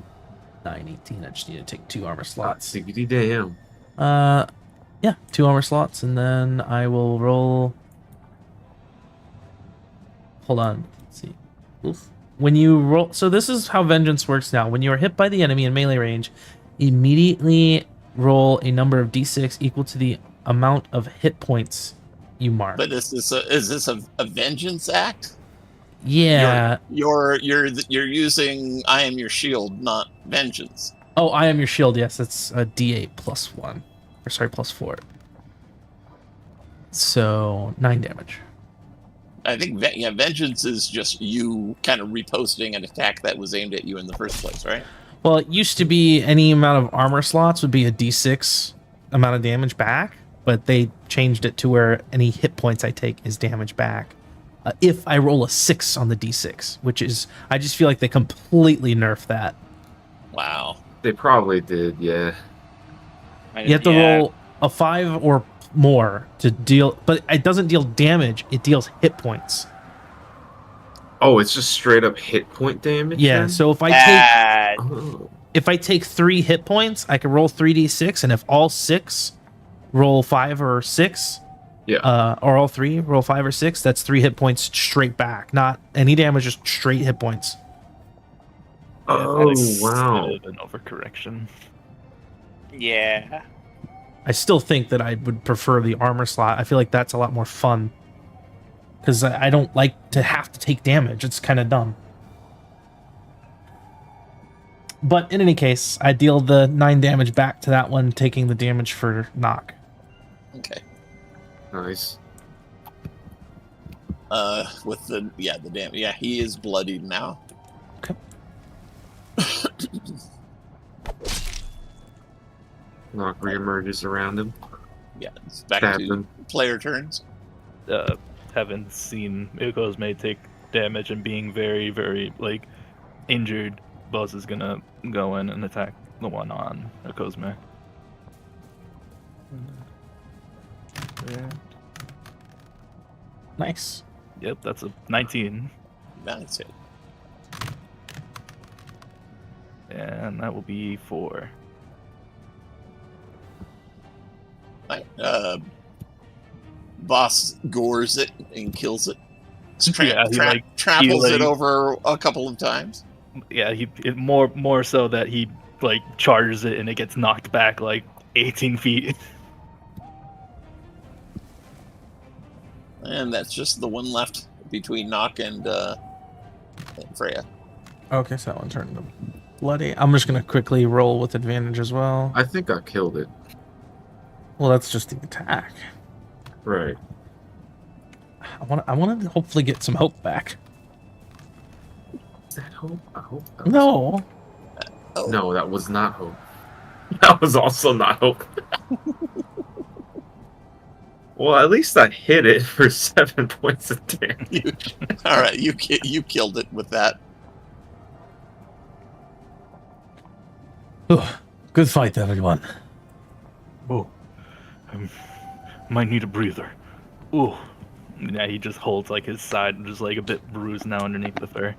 9, 18. I just need to take 2 armor slots. Diggity damn. Yeah, 2 armor slots, and then I will roll. Hold on. Let's see. Oof. When you roll, so this is how vengeance works now. When you are hit by the enemy in melee range, immediately roll a number of d6 equal to the amount of hit points you mark. But is this a vengeance act? Yeah. You're using I am your shield, not vengeance. Oh, I am your shield. Yes, it's a d8 plus 1. Or sorry, plus 4. So 9 damage. I think vengeance is just you kind of reposting an attack that was aimed at you in the first place, right? Well, it used to be any amount of armor slots would be a d6 amount of damage back, but they changed it to where any hit points I take is damage back. If I roll a 6 on the d6, which is, I just feel like they completely nerfed that. Wow. They probably did, yeah. You have to roll a 5 or more to deal, but it doesn't deal damage, it deals hit points. Oh, it's just straight up hit point damage? Yeah, then? so if I Bad. Oh. take 3 hit points, I can roll 3d6, and if all 6 roll 5 or 6, Yeah. or all 3 roll 5 or 6, that's 3 hit points straight back, not any damage, just straight hit points. Oh, wow. An overcorrection. Yeah. I still think that I would prefer the armor slot. I feel like that's a lot more fun, because I don't like to have to take damage. It's kind of dumb. But in any case, I deal the 9 damage back to that one, taking the damage for knock. Okay. Nice. With the damage. Yeah, he is bloodied now. Okay. Knock reemerges around him. Yeah, it's back Stab to him. player turns. Having seen Ukos may take damage and being very, very injured, boss is gonna go in and attack the one on Cosme. Nice. Yep, that's a 19. That's it. And that will be 4. Right. Boss gores it and kills it. Yeah, he, Tramples it over a couple of times. Yeah, more so that he charges it and it gets knocked back 18 feet. And that's just the one left between Nock and Freya. Okay, so that one turned to bloody. I'm just going to quickly roll with advantage as well. I think I killed it. Well, that's just the attack. Right. I want to hopefully get some hope back. Is that hope? I hope. No. No, that was not hope. That was also not hope. Well, at least I hit it for 7 points of damage. All right, you killed it with that. Good fight, everyone. Oh, might need a breather. Oh, yeah. He just holds like his side, just like a bit bruised now underneath the fur.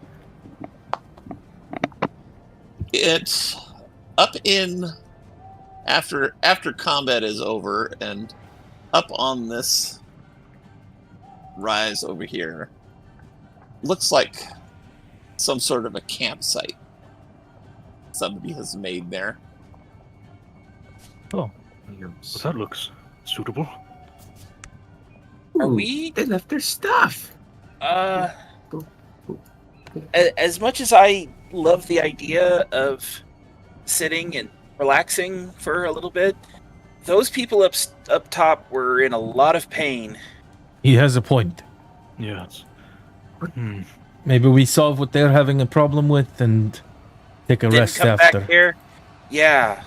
It's up in after combat is over, and up on this rise over here looks like some sort of a campsite somebody has made there. Oh, well, that looks suitable. Are Ooh, we? They left their stuff. As much as I love the idea of sitting and relaxing for a little bit, those people up top were in a lot of pain. He has a point. Yes. Maybe we solve what they're having a problem with and take a Didn't rest come after. back here. Yeah.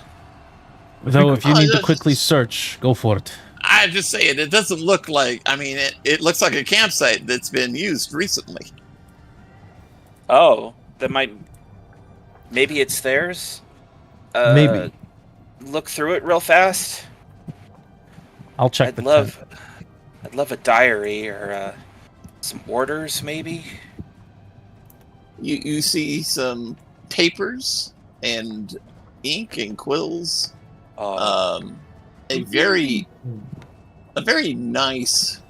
Though, if you need to that's- quickly search, go for it. I'm just saying, it doesn't look like, I mean, it looks like a campsite that's been used recently. Oh, that might. Maybe it's theirs. Maybe. Look through it real fast. I'll check I'd the love tent. a diary or some orders, maybe. You see some papers and ink and quills. A very nice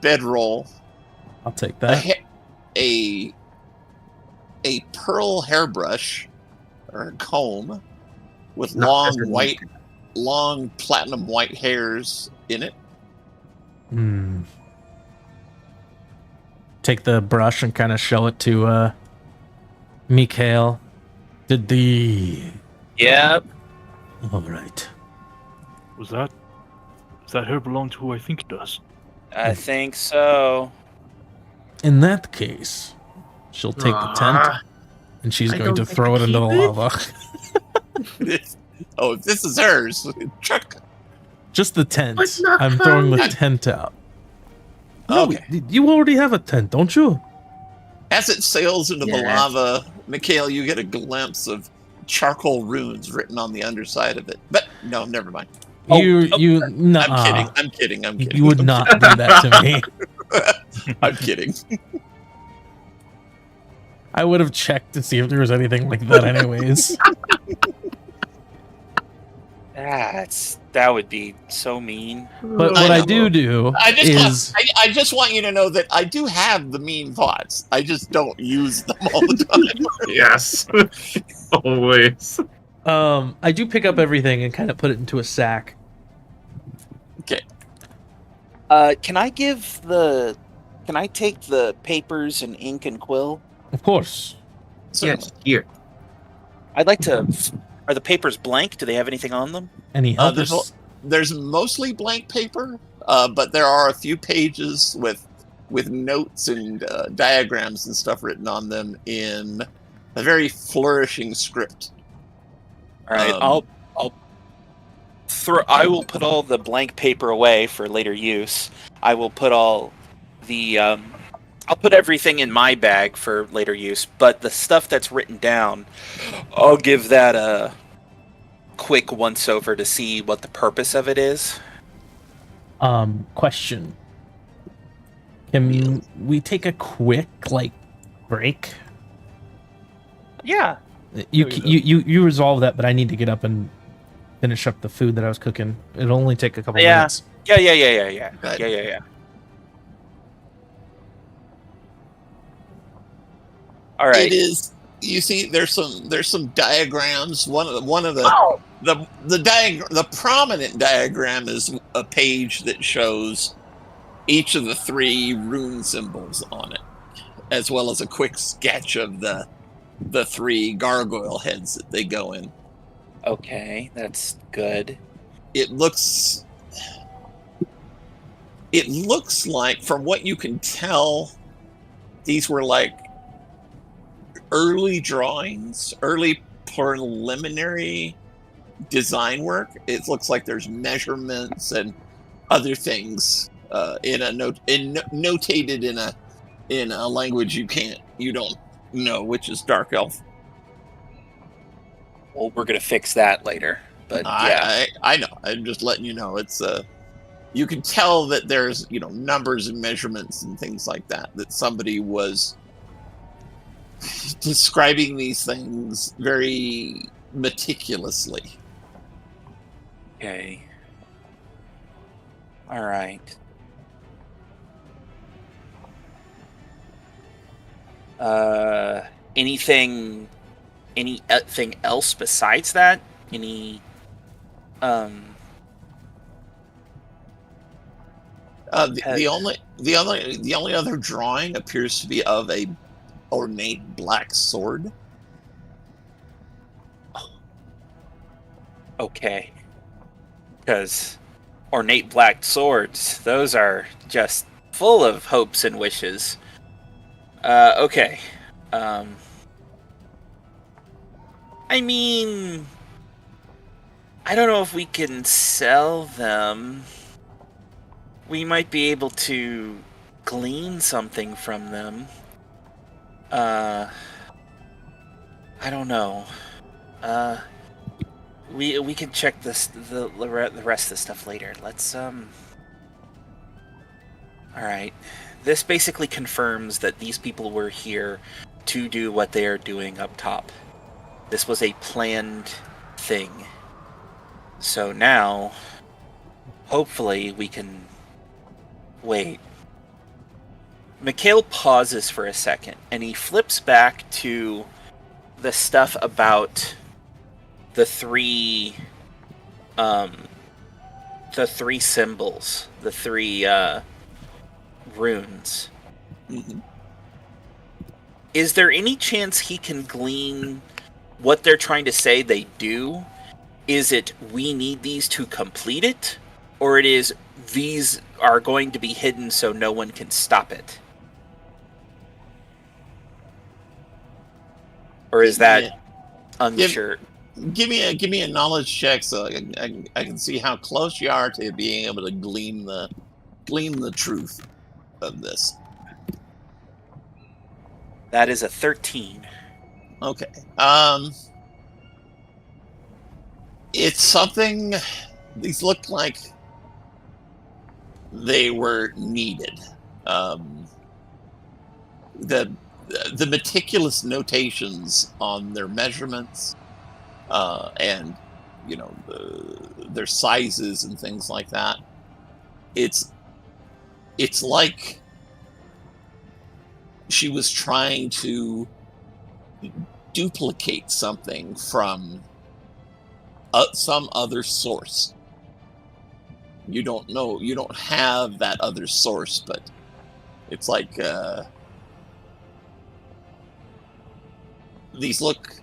bedroll. I'll take A, that. a pearl hairbrush or a comb with Not long platinum white hairs in it. Take the brush and kind of show it to Mikhail. Yep. All right. Does that hair belong to who I think it does? I think so. In that case, she'll take the tent and she's I going to don't throw it think into the I keep it. lava. Oh, this is hers. Chuck. Just the tent. But not I'm throwing the fun. tent out. No, Okay. you already have a tent, don't you? As it sails into the Yeah. lava, Mikhail, you get a glimpse of charcoal runes written on the underside of it. But no, never mind. Nah. I'm kidding. You would not do that to me. I'm kidding. I would have checked to see if there was anything like that anyways. That would be so mean. But I what I know. do is... I just want you to know that I do have the mean thoughts. I just don't use them all the time. Yes. Always. I do pick up everything and kind of put it into a sack. Okay. Can I take the papers and ink and quill? Of course. Certainly. Yes. Here. I'd like to. Are the papers blank? Do they have anything on them? Any others? There's mostly blank paper, but there are a few pages with notes and diagrams and stuff written on them in a very flourishing script. All right, Um, I will put all the blank paper away for later use. I will put all the I'll put everything in my bag for later use, but the stuff that's written down, I'll give that a quick once over to see what the purpose of it is. Question. Can we take a quick, break? Yeah. You resolve that, but I need to get up and finish up the food that I was cooking. It'll only take a couple Yeah. minutes. Yeah. Right. Yeah. All right. It is. You see, there's some diagrams. One of the prominent diagram is a page that shows each of the 3 rune symbols on it, as well as a quick sketch of the 3 gargoyle heads that they go in. Okay, that's good. It looks it looks like, from what you can tell, these were like early drawings, early preliminary design work. It looks like there's measurements and other things notated in a language you don't know, which is Dark Elf. Well, we're gonna fix that later. But yeah, I know. I'm just letting you know. It's you can tell that there's numbers and measurements and things like that. That somebody was describing these things very meticulously. okay. All right. Anything else besides that? Any The only other drawing appears to be of a ornate black sword. Okay. Because ornate black swords, those are just full of hopes and wishes. Okay. I mean, I don't know if we can sell them. We might be able to glean something from them. I don't know. We can check the rest of the stuff later. Let's All right. This basically confirms that these people were here to do what they are doing up top. This was a planned thing. So now, hopefully we can wait. Mikhail pauses for a second, and he flips back to the stuff about the three symbols, the three runes. Mm-hmm. Is there any chance he can glean what they're trying to say they do? Is it we need these to complete it? Or it is these are going to be hidden so no one can stop it? Or is that unsure? Give me a knowledge check so I can see how close you are to being able to glean the truth of this. That is a 13. Okay. It's something. These look like they were needed. The meticulous notations on their measurements, and their sizes and things like that. It's like she was trying to duplicate something from some other source. You don't know, you don't have that other source, but it's like these look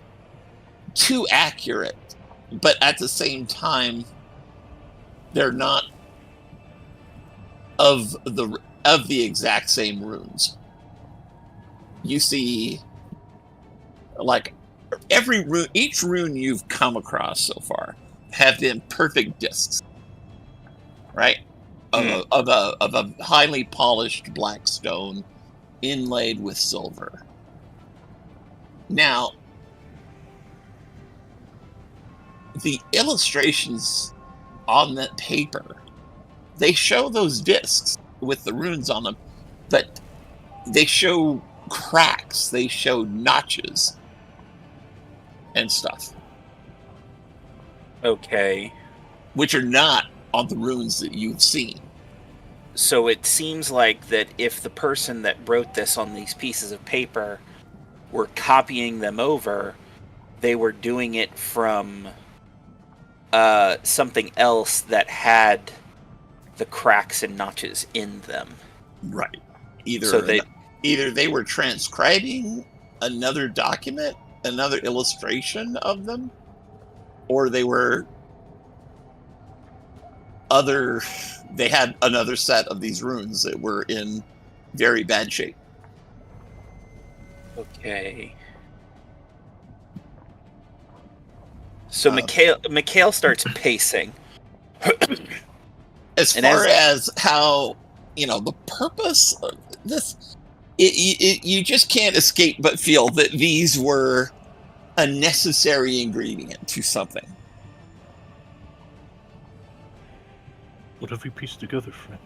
too accurate, but at the same time they're not of the exact same runes. You see, like each rune you've come across so far have been perfect discs, right? Of a highly polished black stone inlaid with silver. Now, the illustrations on that paper, they show those discs with the runes on them, but they show cracks, they show notches and stuff. Okay. Which are not on the runes that you've seen. So it seems like that if the person that wrote this on these pieces of paper were copying them over, they were doing it from something else that had the cracks and notches in them. Right. Either they were transcribing another document, another illustration of them, or they were they had another set of these runes that were in very bad shape. Okay. So Mikhail starts pacing. As And far as how, the purpose of this, you just can't escape but feel that these were a necessary ingredient to something. What have we pieced together, friend?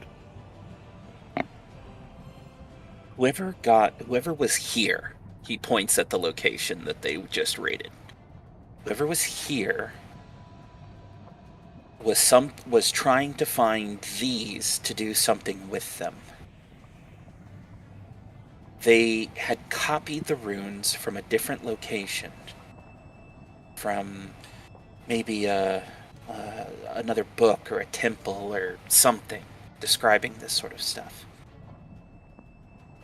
Whoever was here, he points at the location that they just raided. Whoever was here was trying to find these to do something with them. They had copied the runes from a different location, from maybe another book or a temple or something describing this sort of stuff.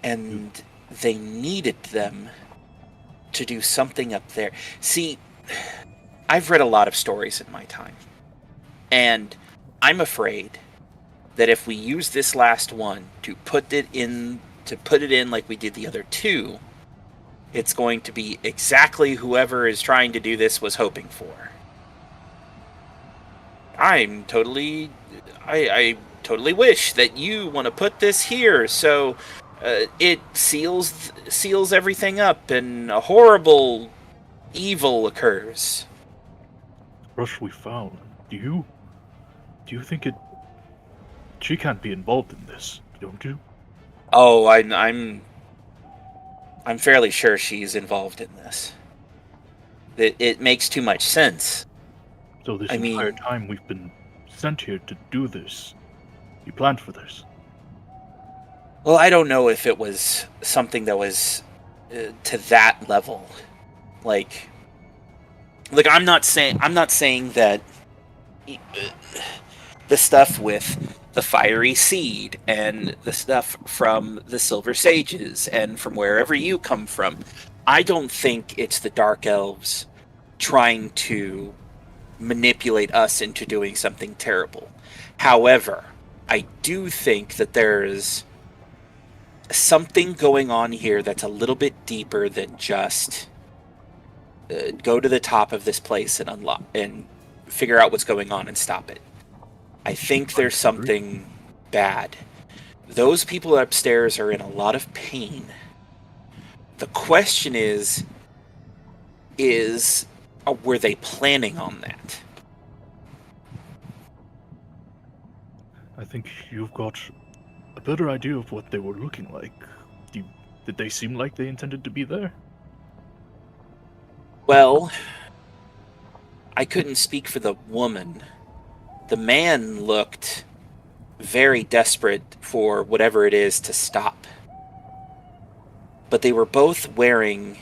And they needed them to do something up there. See, I've read a lot of stories in my time, and I'm afraid that if we use this last one to put it in like we did the other two, it's going to be exactly whoever is trying to do this was hoping for. I totally wish that you want to put this here, so it seals everything up, and a horrible evil occurs. Rush we found. Do you think she can't be involved in this, don't you? Oh, I'm fairly sure she's involved in this. It makes too much sense. So this entire time we've been sent here to do this. You planned for this. Well, I don't know if it was something that was to that level. Like I'm not saying that the stuff with the fiery seed and the stuff from the Silver Sages and from wherever you come from, I don't think it's the Dark Elves trying to manipulate us into doing something terrible. However, I do think that there's something going on here that's a little bit deeper than just go to the top of this place and unlock and figure out what's going on and stop it. I think there's something bad. Those people upstairs are in a lot of pain. The question is were they planning on that? I think you've got a better idea of what they were looking like. Did they seem like they intended to be there? Well, I couldn't speak for the woman. The man looked very desperate for whatever it is to stop. But they were both wearing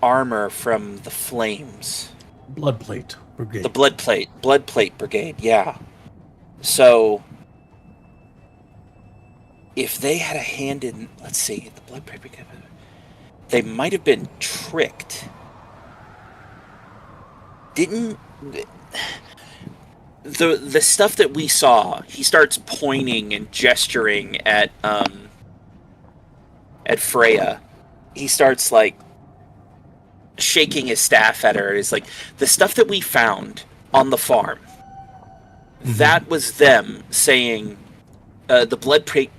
armor from the flames. Bloodplate Brigade. The Bloodplate Brigade, yeah. So, if they had a hand in, let's see, the Bloodplate Brigade, they might have been tricked. Didn't the stuff that we saw? He starts pointing and gesturing at Freya. He starts like shaking his staff at her. It's like the stuff that we found on the farm. Mm-hmm. That was them saying, the Bloodplate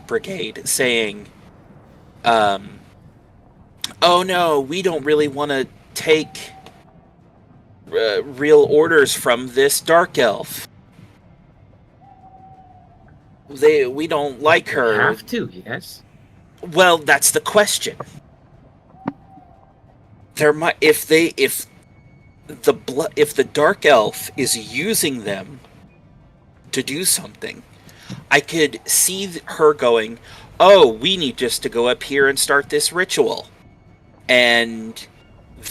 Brigade saying, "Oh no, we don't really want to take real orders from this dark elf. We don't like her." You have to, yes. Well, that's the question. There might if the dark elf is using them to do something, I could see her going, "Oh, we need just to go up here and start this ritual." And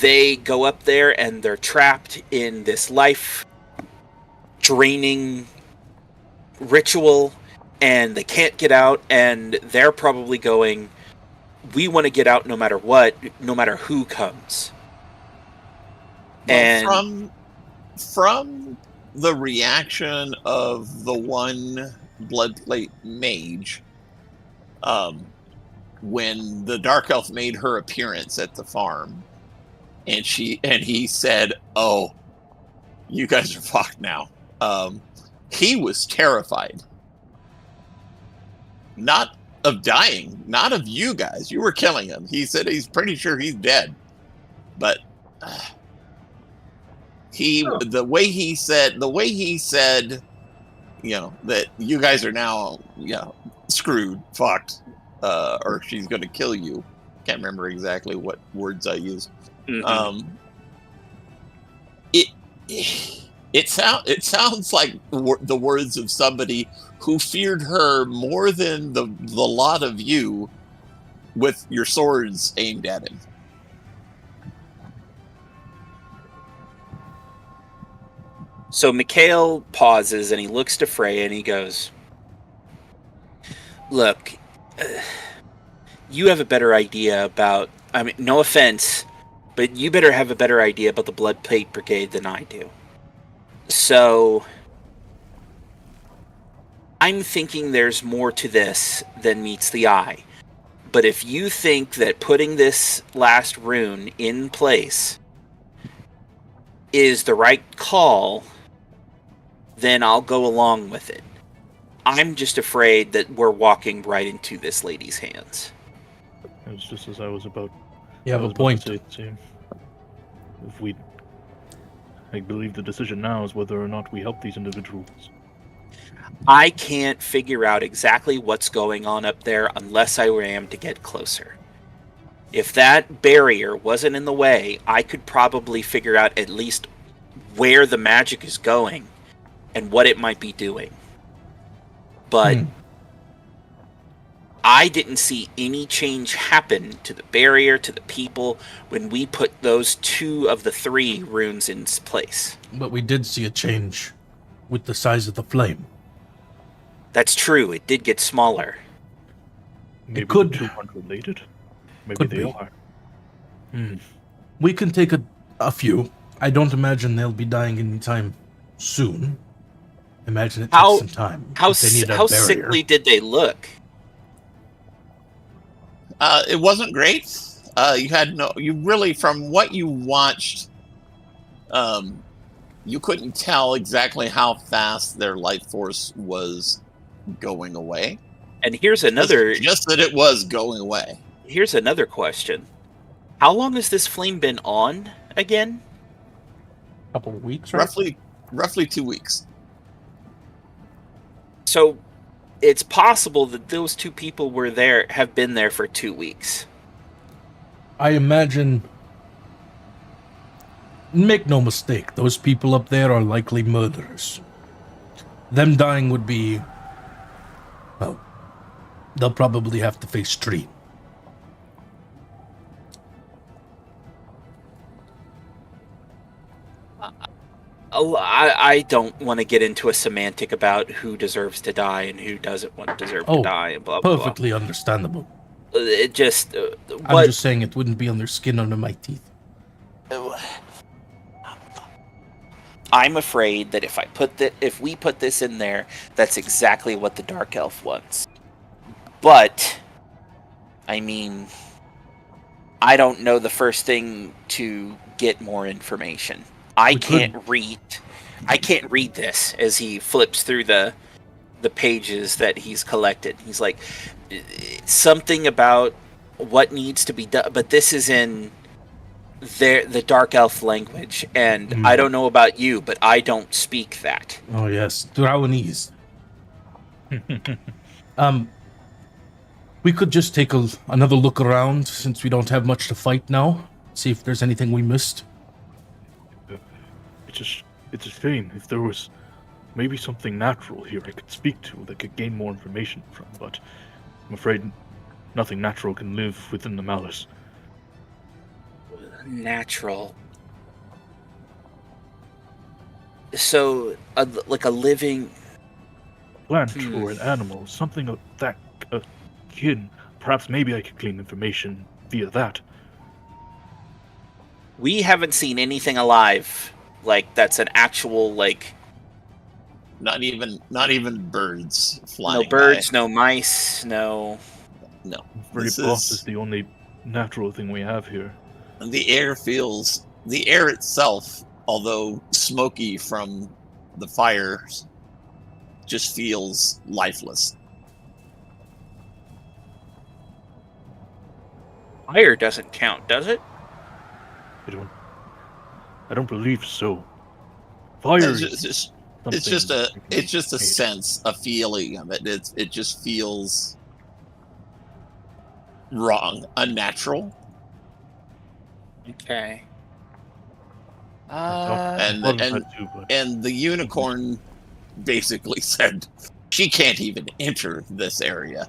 they go up there and they're trapped in this life-draining ritual, and they can't get out, and they're probably going, "We want to get out no matter what, no matter who comes." Well, And from the reaction of the one Bloodplate mage when the Dark Elf made her appearance at the farm, and he said, "Oh, you guys are fucked now." He was terrified. Not of dying, not of you guys. You were killing him. He said he's pretty sure he's dead. But the way he said, you know, that you guys are now, screwed, fucked, or she's going to kill you. Can't remember exactly what words I used. Mhm. It sounds like the words of somebody who feared her more than the lot of you, with your swords aimed at him. So Mikhail pauses and he looks to Freya and he goes, "Look, you have a better idea about, I mean, no offense, but you better have a better idea about the Bloodplate Brigade than I do. So I'm thinking there's more to this than meets the eye. But if you think that putting this last rune in place is the right call, then I'll go along with it. I'm just afraid that we're walking right into this lady's hands." It's just as I was about. You have I a was about point. to say the same. I believe the decision now is whether or not we help these individuals. I can't figure out exactly what's going on up there unless I am to get closer. If that barrier wasn't in the way, I could probably figure out at least where the magic is going and what it might be doing. But I didn't see any change happen to the barrier, to the people, when we put those 2 of the 3 runes in place. But we did see a change with the size of the flame. That's true, it did get smaller. Maybe could- the two aren't related. Maybe could they be. are. We can take a few. I don't imagine they'll be dying anytime soon. Imagine it takes How- some time. How, if they need a how barrier. sickly did they look? It wasn't great. You really, from what you watched, you couldn't tell exactly how fast their life force was going away. And here's another Just that it was going away. here's another question. How long has this flame been on again? Couple of weeks, right? Roughly 2 weeks. So it's possible that those 2 people have been there for 2 weeks. I imagine. Make no mistake, those people up there are likely murderers. Them dying would be. Well, they'll probably have to face Tree. I don't want to get into a semantic about who deserves to die and who doesn't want to deserve to die and blah, blah, blah. Perfectly understandable. It just... I'm just saying it wouldn't be on their skin under my teeth. I'm afraid that if we put this in there, that's exactly what the Dark Elf wants. But, I mean, I don't know the first thing to get more information. I can't read this as he flips through the pages that he's collected. He's like, something about what needs to be done, but this is in the Dark Elf language, and I don't know about you, but I don't speak that. Oh yes, Drowanese. We could just take another look around since we don't have much to fight now. See if there's anything we missed. It's a shame. If there was maybe something natural here I could speak to that could gain more information from, but I'm afraid nothing natural can live within the Malus. Natural. So, like a living... Plant or an animal, something of that kin. Perhaps maybe I could glean information via that. We haven't seen anything alive, like, that's an actual, like, Not even birds flying. No birds, no mice, no. Very This boss is is the only natural thing we have here. the air itself, although smoky from the fires, just feels lifeless. Fire doesn't count, does it? I don't believe so. Fire is It's just something a made. sense, a feeling of it. It just feels wrong, unnatural, Okay. I thought of and that too, but and the unicorn basically said she can't even enter this area.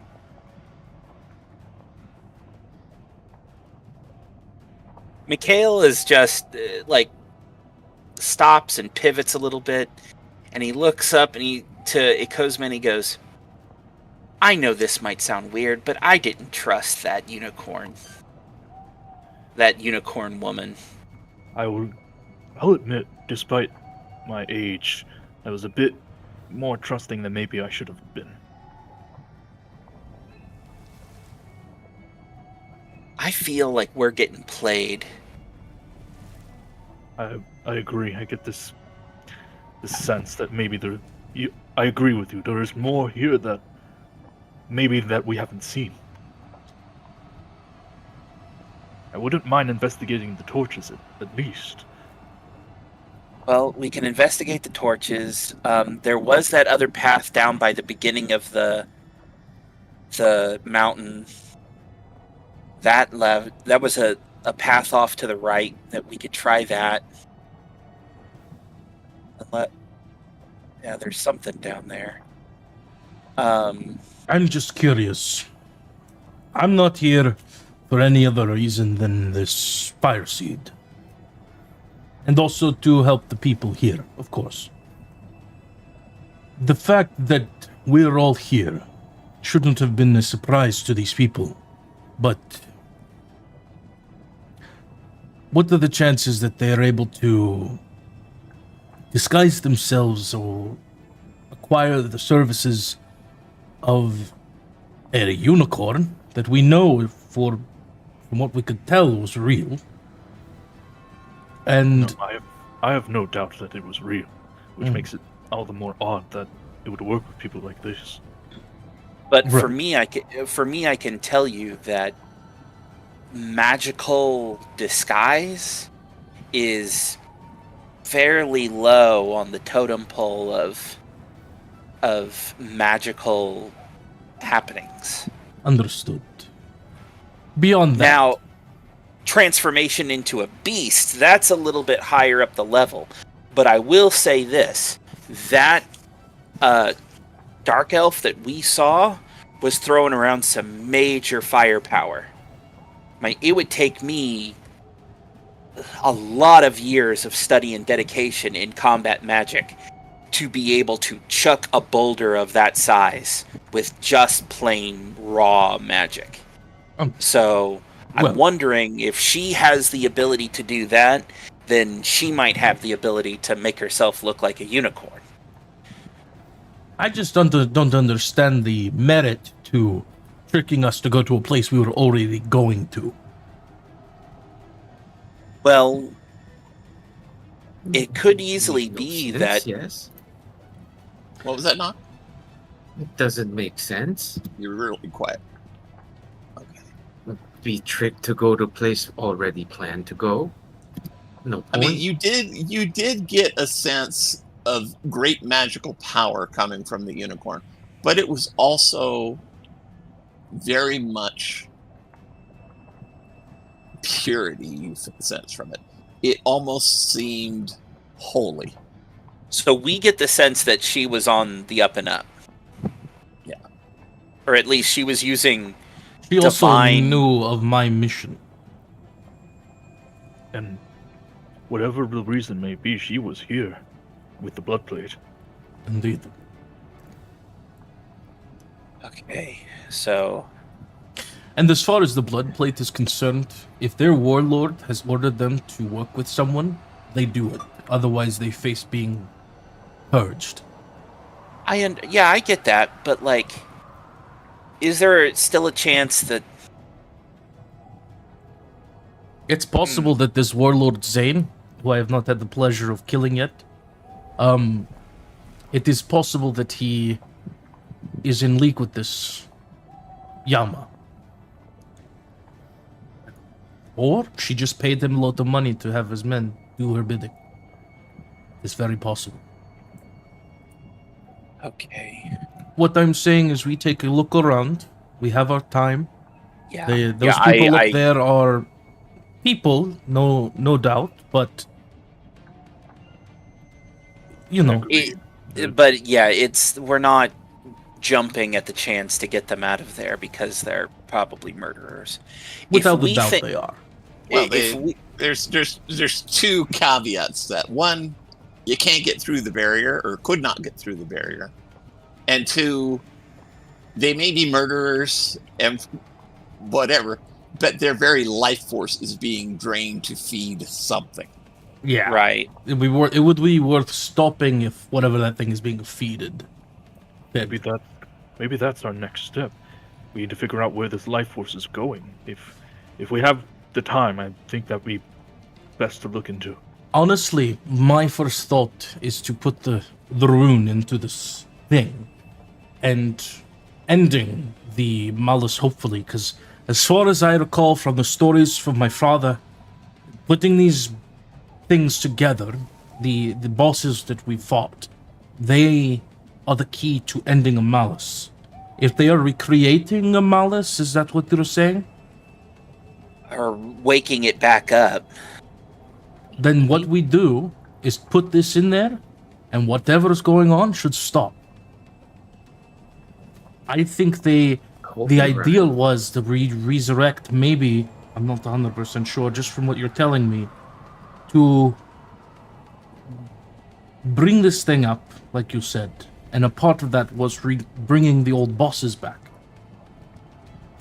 Mikhail is just stops and pivots a little bit, and he looks up and to Ikozma and he goes, "I know this might sound weird, but I didn't trust that unicorn woman." I'll admit, despite my age, I was a bit more trusting than maybe I should have been. I feel like we're getting played. I agree. I get this sense that maybe I agree with you. There is more here that we haven't seen. I wouldn't mind investigating the torches at least. Well, we can investigate the torches. There was that other path down by the beginning of the mountain. That was a path off to the right that we could try that. Yeah, there's something down there. I'm just curious. I'm not here for any other reason than this fire seed. And also to help the people here, of course. The fact that we're all here shouldn't have been a surprise to these people. But what are the chances that they are able to disguise themselves or acquire the services of a unicorn that we know from what we could tell was real? And No, I have no doubt that it was real, which makes it all the more odd that it would work with people like this. But Right. for me, I can tell you that magical disguise is fairly low on the totem pole of magical happenings. understood. Beyond that, Now, transformation into a beast, that's a little bit higher up the level. But I will say this, that dark elf that we saw was throwing around some major firepower. It would take me a lot of years of study and dedication in combat magic to be able to chuck a boulder of that size with just plain raw magic. So I'm wondering if she has the ability to do that, then she might have the ability to make herself look like a unicorn. I just don't understand the merit to tricking us to go to a place we were already going to. Well, it could easily be that... Yes. What was that, Knock? It doesn't make sense. You're really quiet. Okay. Be tricked to go to a place already planned to go. No point. I mean, you did get a sense of great magical power coming from the unicorn, but it was also very much purity you sense from it. It almost seemed holy. So we get the sense that she was on the up and up. Yeah. Or at least she was using She also divine... knew of my mission. And whatever the reason may be, she was here with the blood plate. Indeed. Okay, so... And as far as the blood plate is concerned, if their warlord has ordered them to work with someone, they do it. Otherwise, they face being purged. I get that, but like, is there still a chance that It's possible that this warlord Zane, who I have not had the pleasure of killing yet, it is possible that he is in league with this Yama. Or she just paid him a lot of money to have his men do her bidding. It's very possible. Okay. What I'm saying is we take a look around. We have our time. Yeah. Those people up there are people, no doubt, but you know. But yeah, we're not jumping at the chance to get them out of there because they're probably murderers. Without a doubt they are. Well, there's two caveats to that. One, you can't get through the barrier, or could not get through the barrier. And two, they may be murderers and whatever, but their very life force is being drained to feed something. Yeah. Right. It would be worth stopping if whatever that thing is being feeded. Maybe that's our next step. We need to figure out where this life force is going. If we have the time, I think that'd be best to look into. Honestly, my first thought is to put the rune into this thing and ending the Malus, hopefully, because as far as I recall from the stories from my father, putting these things together, the bosses that we fought, they are the key to ending a Malus. If they are recreating a Malus, is that what you're saying? Or waking it back up. Then what we do is put this in there, and whatever is going on should stop. I think the ideal was to resurrect, maybe, I'm not 100% sure, just from what you're telling me, to bring this thing up, like you said, and a part of that was bringing the old bosses back.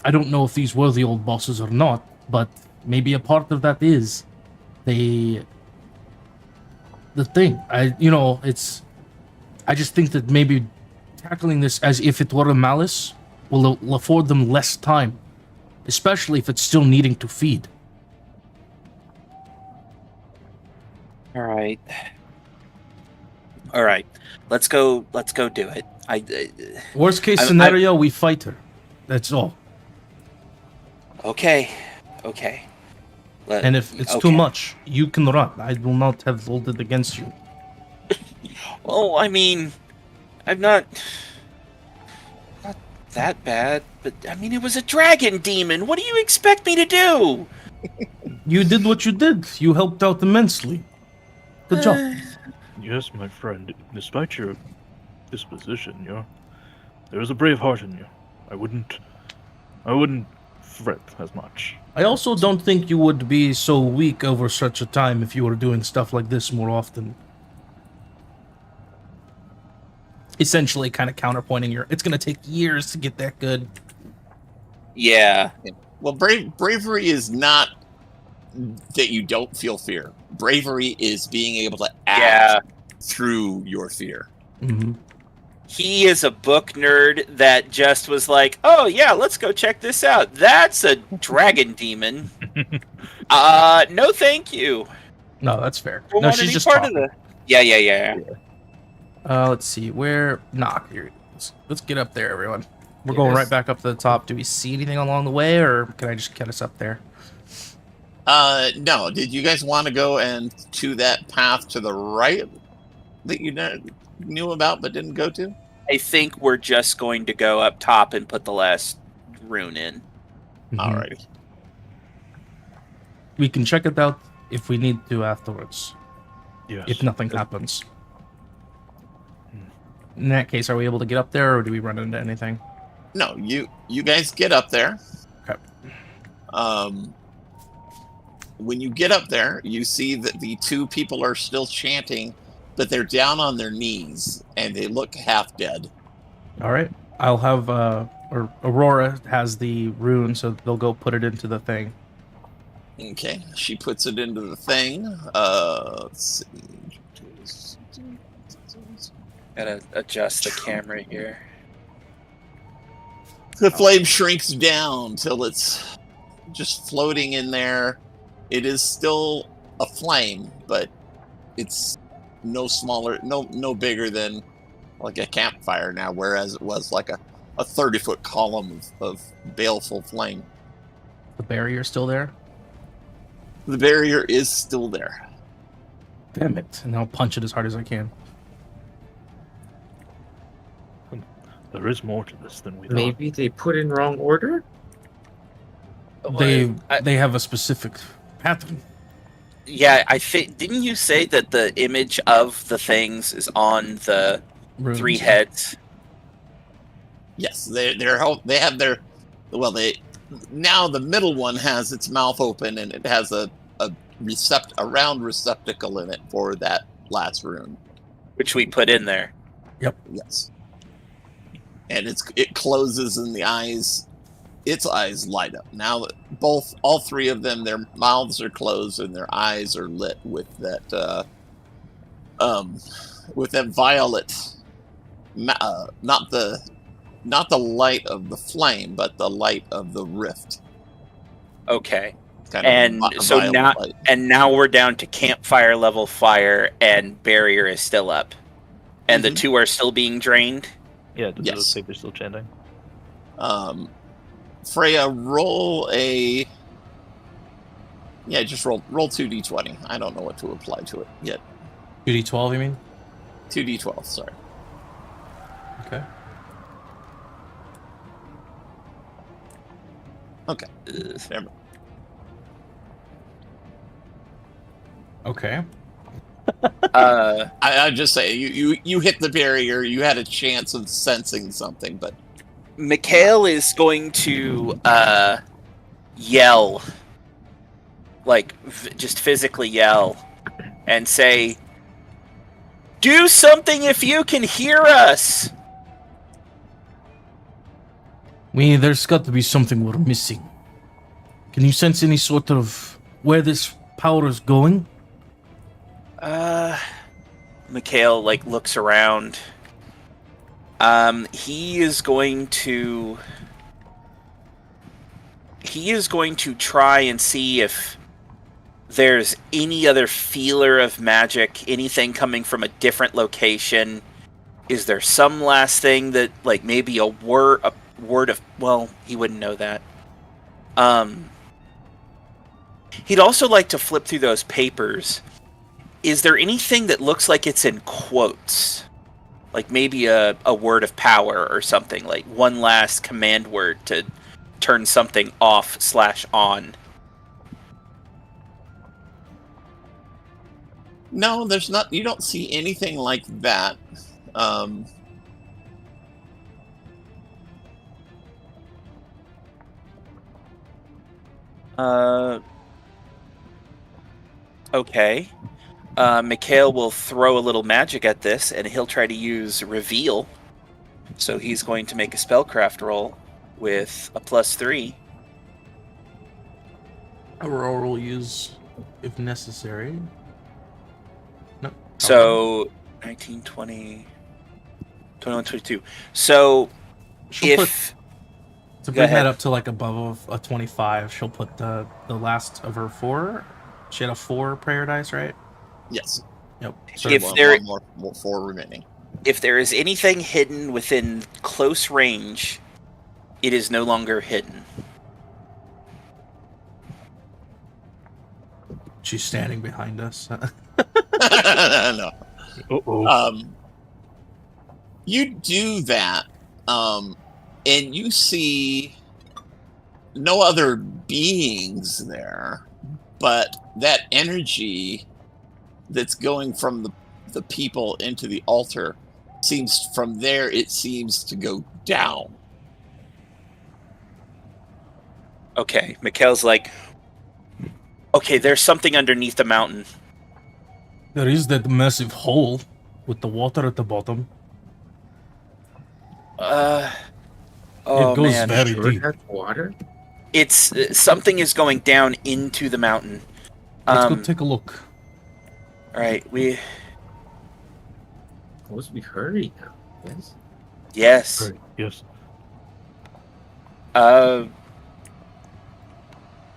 I don't know if these were the old bosses or not, but maybe a part of that is the thing. I just think that maybe tackling this as if it were a Malus will afford them less time, especially if it's still needing to feed. All right. Let's go do it. Worst case scenario, we fight her. That's all. Okay. And if it's too much, you can run. I will not have hold it against you. Well, I mean, I'm not that bad, but I mean, it was a dragon demon. What do you expect me to do? You did what you did. You helped out immensely. Good job. Yes, my friend. Despite your disposition, there is a brave heart in you. I wouldn't fret as much. I also don't think you would be so weak over such a time if you were doing stuff like this more often. Essentially kind of counterpointing it's going to take years to get that good. Yeah. Well, bravery is not that you don't feel fear. Bravery is being able to act through your fear. Mm-hmm. He is a book nerd that just was like, oh yeah, let's go check this out. That's a dragon demon. No thank you. No, that's fair. Don't No, want she's any just part talking. of the... Yeah. Let's see. Where... Nah, here. Let's get up there, everyone. We're going right back up to the top. Do we see anything along the way, or can I just get us up there? No. Did you guys want to go and to that path to the right that you knew about but didn't go to? I think we're just going to go up top and put the last rune in. Mm-hmm. Alrighty. We can check it out if we need to afterwards. Yes. If nothing happens. In that case, are we able to get up there, or do we run into anything? No, you guys get up there. Okay. When you get up there, you see that the two people are still chanting, but they're down on their knees and they look half dead. All right. I'll have Aurora has the rune, so they'll go put it into the thing. Okay, she puts it into the thing. Let's see. Gotta adjust the camera here. The flame shrinks down till it's just floating in there. It is still a flame, but it's no smaller, no bigger than like a campfire now, whereas it was like a 30-foot column of baleful flame. The barrier's still there? The barrier is still there. Damn it. And I'll punch it as hard as I can. There is more to this than we thought. Maybe they put in wrong order? They have a specific pattern. Yeah, I think. Didn't you say that the image of the things is on the Runes. 3 heads? Yes, they have their, well, now the middle one has its mouth open and it has a round receptacle in it for that last rune, Which we put in there. yes, and it closes and its eyes light up. Now all 3 of them, their mouths are closed and their eyes are lit with that violet, not the light of the flame, but the light of the rift. Okay. Kind of And a so violet now, light. and now we're down to campfire level fire, and barrier is still up, and the Mhm. 2 are still being drained. Yeah, does it Yes. look like they're still chanting? Freya, roll a. Yeah, just roll 2d20. I don't know what to apply to it yet. 2d12, you mean? 2d12, sorry. Okay. Okay. Never mind. Okay. I just say you hit the barrier. You had a chance of sensing something, but Mikhail is going to yell, like just physically yell, and say, "Do something if you can hear us!" There's got to be something we're missing. Can you sense any sort of where this power is going? Mikhail looks around. He is going to try and see if there's any other feeler of magic, anything coming from a different location. Is there some last thing that, maybe a word of, well, he wouldn't know that. He'd also like to flip through those papers. Is there anything that looks like it's in quotes? Like maybe a word of power or something, like one last command word to turn something off/on. no, there's not. You don't see anything like that. Okay. Mikhail will throw a little magic at this, and he'll try to use Reveal. So he's going to make a spellcraft roll with a +3. Aurora will use if necessary. No. So 19, 20, 21, 22. So She'll if... to Go bring ahead. that up to above a 25, she'll put the last of her 4. She had a 4 prayer dice, right? Yes. Yep. If one there- more 4 remaining. If there is anything hidden within close range, it is no longer hidden. She's standing behind us. No. Uh-oh. You do that, and you see no other beings there, but that energy that's going from the people into the altar seems to go down. Okay, Mikhail's like, okay, there's something underneath the mountain. There is that massive hole with the water at the bottom. Oh it goes man, very Sure, deep. that's water. it's something is going down into the mountain. Let's go take a look. All right, suppose we hurry now. Yes. Yes. Right, yes.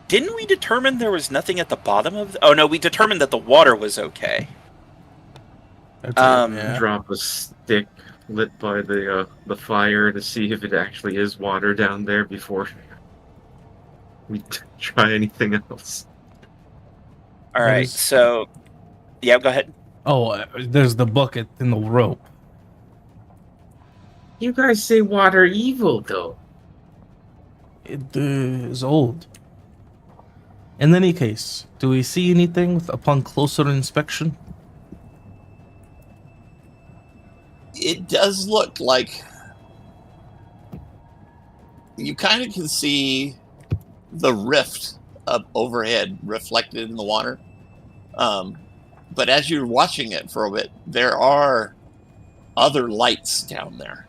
Didn't we determine there was nothing at the bottom of? Oh no, we determined that the water was okay. That's Yeah. Drop a stick lit by the fire to see if it actually is water down there before we try anything else. All That right. is- So, yeah, go ahead. Oh, there's the bucket and the rope. You guys say water evil, though. It is old. In any case, do we see anything upon closer inspection? It does look like you kind of can see the rift up overhead reflected in the water. But as you're watching it for a bit, there are other lights down there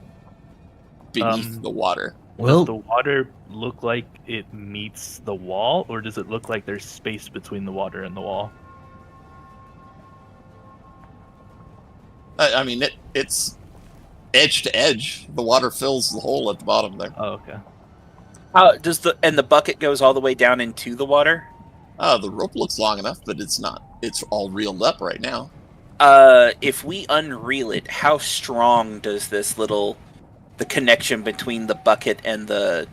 beneath the water. Does the water look like it meets the wall, or does it look like there's space between the water and the wall? I mean, it's edge to edge. The water fills the hole at the bottom there. Oh, okay. How does the bucket goes all the way down into the water? The rope looks long enough, but it's not. It's all reeled up right now. If we unreel it, how strong does the connection between the bucket and the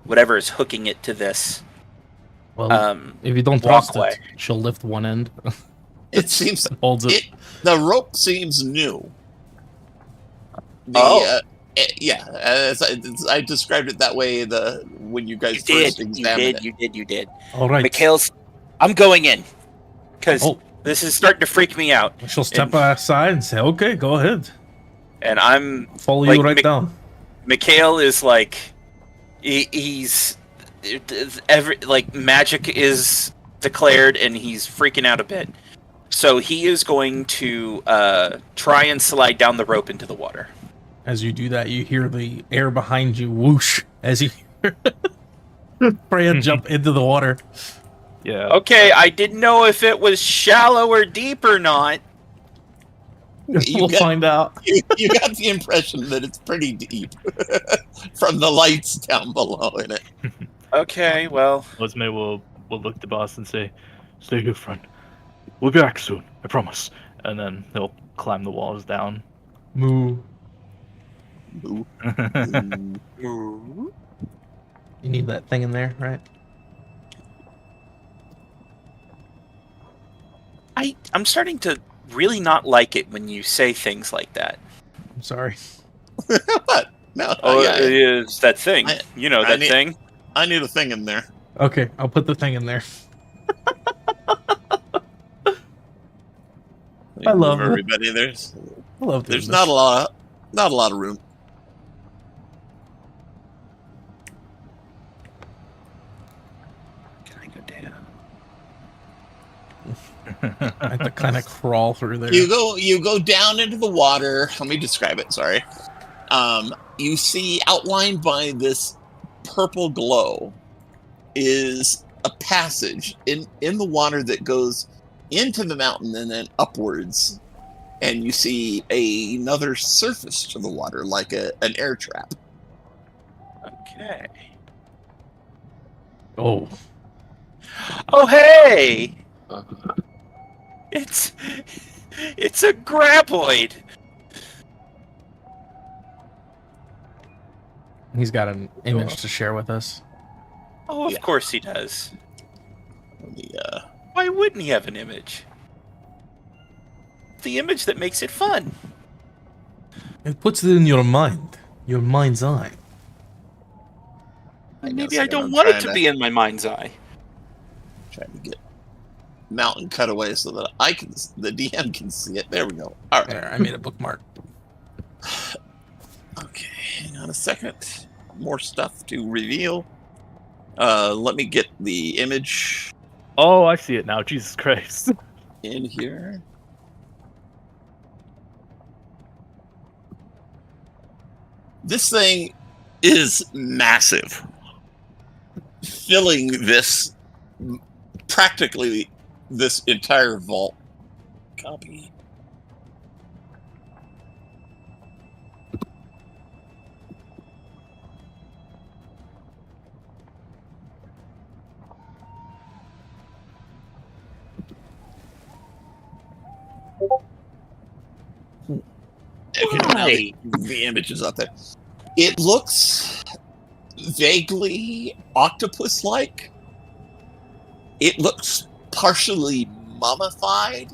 whatever is hooking it to this? Well, if you don't trust walkway. it, she'll lift one end. It seems Holds it. the rope seems new. Yeah, as I described it that way. When you guys first examined it. You did. All right. Mikhail's, I'm going in because Oh. this is starting to freak me out, She'll step aside and say, "Okay, go ahead." and I'm Follow Like, you right down. Mikhail is like he's magic is declared and he's freaking out a bit. So he is going to try and slide down the rope into the water. As you do that, you hear the air behind you whoosh as you hear Freya jump into the water. Yeah. Okay, I didn't know if it was shallow or deep or not. We'll find out. You got the impression that it's pretty deep from the lights down below in it. Okay, well, Esme will look to boss and say, "Stay here, friend. We'll be back soon. I promise." And then he'll climb the walls down. Moo. Ooh. You need that thing in there, right? I'm starting to really not like it when you say things like that. I'm sorry. What? No. Oh, yeah, it is that thing. I Thing. I need a thing in there. Okay, I'll put the thing in there. I love Move it. everybody. There's I love doing there's this. not a lot of room. Can I go down? I have to kind of crawl through there. You go down into the water. Let me describe it. Sorry. You see outlined by this purple glow is a passage in the water that goes into the mountain and then upwards, and you see another surface to the water like an air trap. Okay. Oh, Oh, hey! It's a graboid. he's got an image to share with us. Oh, of Yeah. course he does. The, Why wouldn't he have an image? The image that makes it fun. It puts it in your mind, your mind's eye. Maybe guess I I'm don't want it trying to be in my mind's eye. trying to get mountain cut away so that the DM can see it. There we go. All right. There, I made a bookmark. Okay, hang on a second. More stuff to reveal. Let me get the image Oh, I see it now. Jesus Christ. in here. This thing is massive, filling practically this entire vault. Copy. Okay, now the image is up there. It looks vaguely octopus-like. It looks partially mummified.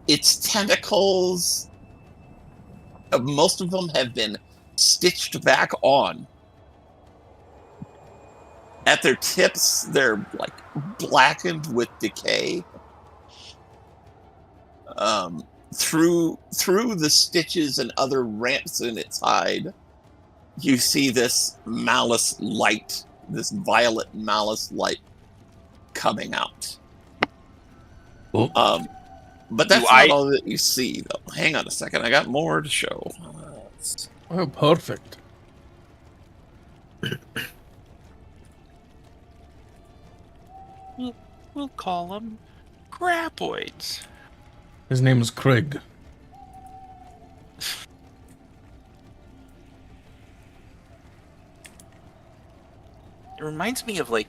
Its tentacles, most of them have been stitched back on. At their tips, they're like blackened with decay. Through the stitches and other rents in its hide, you see this malus light, this violet malus light coming out. Oh. But that's not all that you see, though. Hang on a second, I got more to show. Oh, perfect. We'll call them graboids. His name is Craig. It reminds me of, like,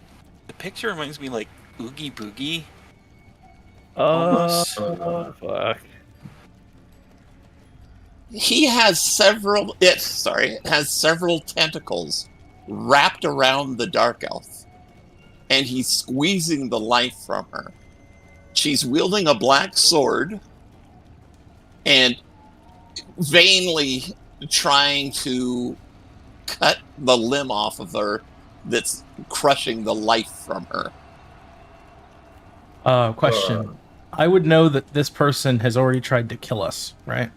the picture reminds me like Oogie Boogie. Oh, Almost. fuck. He has several. It has several tentacles wrapped around the dark elf, and he's squeezing the life from her. She's wielding a black sword and vainly trying to cut the limb off of her that's crushing the life from her. Question. I would know that this person has already tried to kill us, right?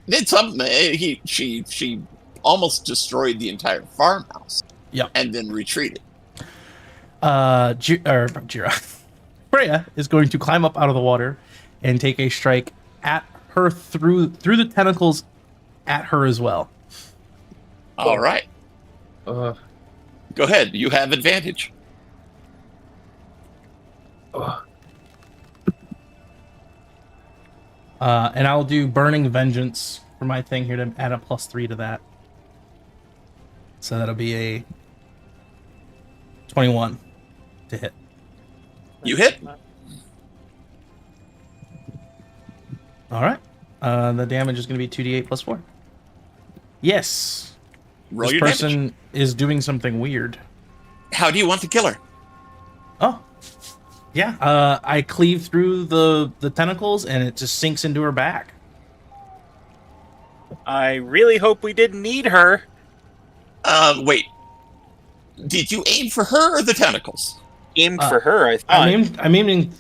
It's something. She almost destroyed the entire farmhouse. Yep. And then retreated. Jira. Freya is going to climb up out of the water and take a strike at her through the tentacles at her as well. All right. Go ahead. You have advantage. And I'll do Burning Vengeance for my thing here to add a +3 to that. So that'll be a 21 to hit. You hit. All right. The damage is going to be 2d8 + 4. Yes. Roll this your person damage. is doing something weird. How do you want to kill her? Oh. Yeah. I cleave through the tentacles and it just sinks into her back. I really hope we didn't need her. Wait. Did you aim for her or the tentacles? Aimed for her, I thought. I'm aiming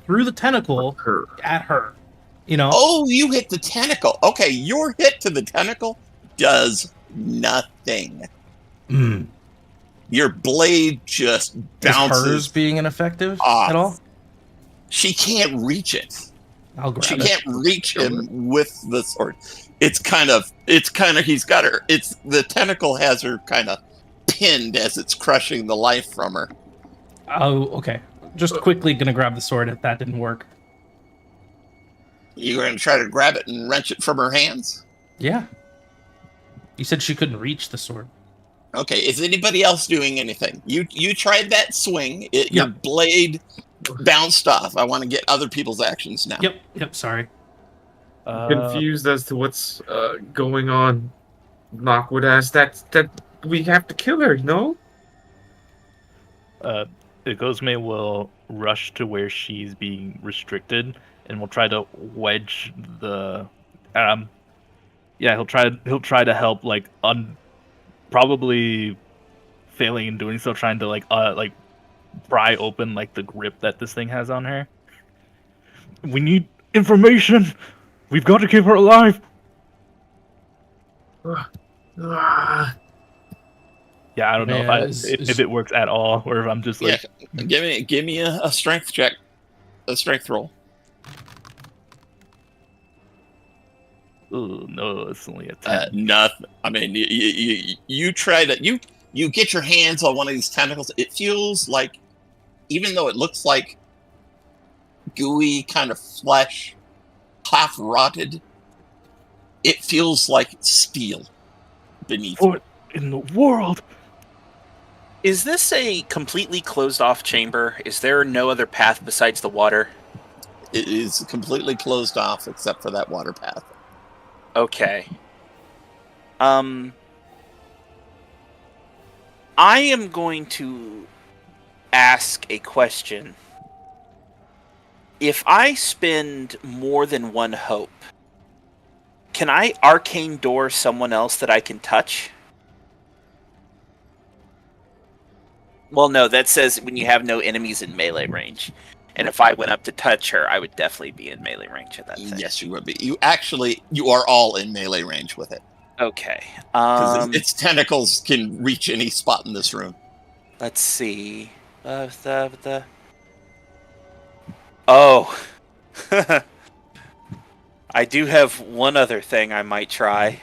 through the tentacle at her. You know? Oh, you hit the tentacle. Okay, your hit to the tentacle does nothing. Mm. Your blade just bounces. Is hers being ineffective off. at all? She can't reach it. I'll grab She it. can't reach him with the sword. He's got her. The tentacle has her kind of pinned as it's crushing the life from her. Oh, okay. Just quickly gonna grab the sword if that didn't work. You're going to try to grab it and wrench it from her hands? Yeah. You said she couldn't reach the sword. Okay, is anybody else doing anything? You tried that swing. Your blade bounced off. I want to get other people's actions now. Yep, sorry. Confused as to what's going on. Knockwood asked that we have to kill her, no? Igosme will rush to where she's being restricted, and will try to wedge the. He'll try to help, like probably failing in doing so, trying to pry open like the grip that this thing has on her. We need information. We've got to keep her alive. Yeah, I don't know if it works at all, or if I'm just like. Yeah, give me a strength check, a strength roll. Oh no, it's only a 10. Nothing. I mean, you try to you get your hands on one of these tentacles. It feels like, even though it looks like gooey kind of flesh, half rotted, it feels like steel beneath. What in the world? Is this a completely closed off chamber? Is there no other path besides the water? It is completely closed off except for that water path. Okay. I am going to ask a question. If I spend more than one hope, can I arcane door someone else that I can touch? Well, no, that says when you have no enemies in melee range. And if I went up to touch her, I would definitely be in melee range of that thing. Yes, you would be. You are all in melee range with it. Okay. Because its tentacles can reach any spot in this room. Let's see. Oh. I do have one other thing I might try.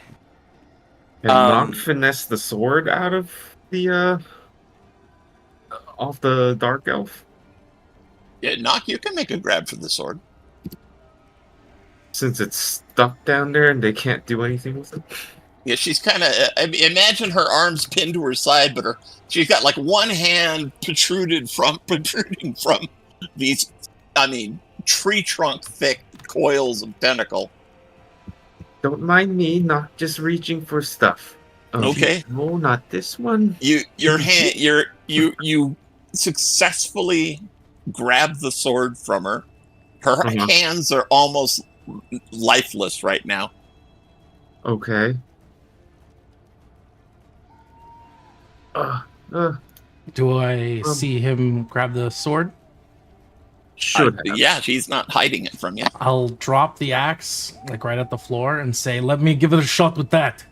And not finesse the sword out of the off the dark elf. Yeah, Knock, you can make a grab for the sword. Since it's stuck down there and they can't do anything with it. Yeah, she's kind of. Imagine her arms pinned to her side, but she's got like one hand protruding from these, tree trunk thick coils of tentacle. Don't mind me, not just reaching for stuff. Okay. No, not this one. You successfully grab the sword from her. Her hands are almost lifeless right now. Okay. Do I see him grab the sword? Should have. Yeah, she's not hiding it from you. I'll drop the axe like right at the floor and say, "Let me give it a shot with that."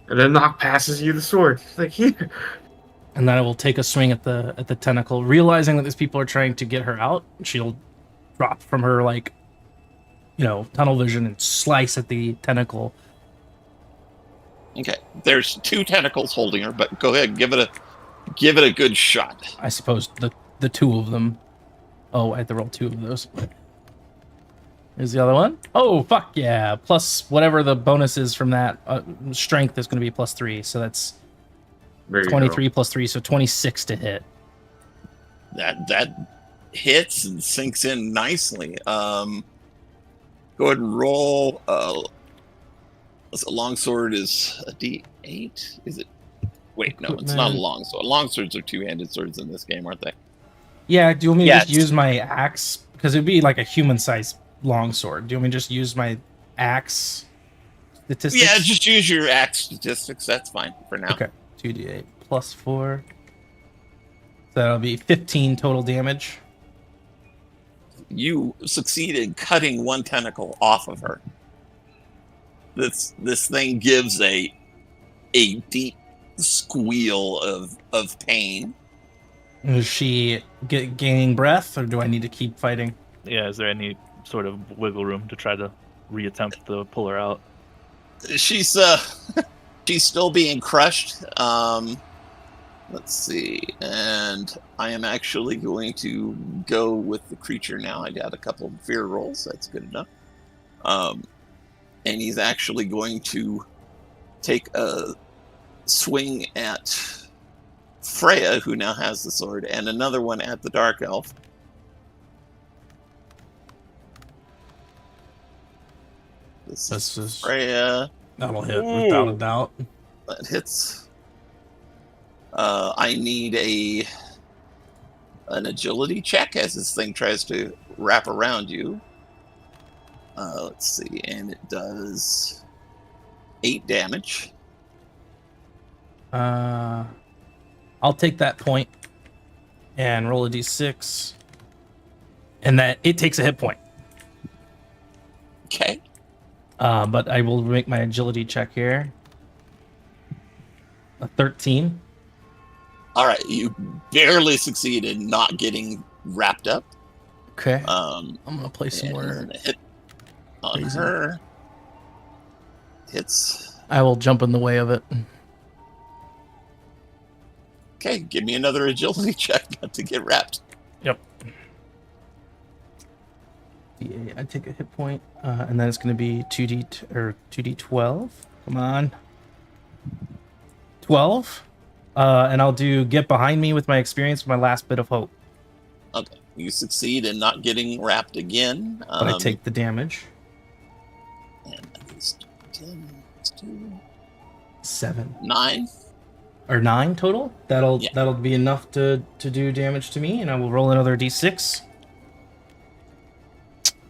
And then Knock passes you the sword. It's like, here. And then I will take a swing at the tentacle, realizing that these people are trying to get her out. She'll drop from her tunnel vision and slice at the tentacle. Okay, there's two tentacles holding her, but go ahead, give it a good shot. I suppose the two of them. Oh, I had to roll two of those. Here's the other one. Oh, fuck yeah. Plus whatever the bonus is from that. Strength is going to be +3. So that's 23 plus 3. So 26 to hit. That hits and sinks in nicely. Go ahead and roll. A longsword is a D8. Is it? Wait, no, it's not a longsword. Longswords are two-handed swords in this game, aren't they? Yeah, do you want me to just use my axe? Because it'd be like a human-sized longsword. Do you want me to just use my axe statistics? Yeah, just use your axe statistics. That's fine for now. Okay, 2d8 plus 4. So that'll be 15 total damage. You succeed in cutting one tentacle off of her. This thing gives a deep squeal of pain. Is she gaining breath, or do I need to keep fighting? Yeah, is there any sort of wiggle room to try to reattempt to pull her out? She's still being crushed. Let's see, and I am actually going to go with the creature now. I got a couple of fear rolls. That's good enough. And he's actually going to take a swing at Freya, who now has the sword, and another one at the Dark Elf. This is Freya. That'll hit without a doubt. That hits. I need an agility check as this thing tries to wrap around you. Let's see, and it does 8 damage. I'll take that point and roll a d6, and that it takes a hit point. Okay. But I will make my agility check here. A 13. All right, you barely succeed in not getting wrapped up. Okay. I'm gonna play some more. Hit on her. Hits. I will jump in the way of it. Okay, give me another agility check not to get wrapped. Yep. I take a hit point, and then it's going to be 2d12. Come on. 12. And I'll do get behind me with my experience for my last bit of hope. Okay, you succeed in not getting wrapped again. But I take the damage. And that is 10, 2, 7 9. or 9 total. That'll be enough to do damage to me, and I will roll another d6.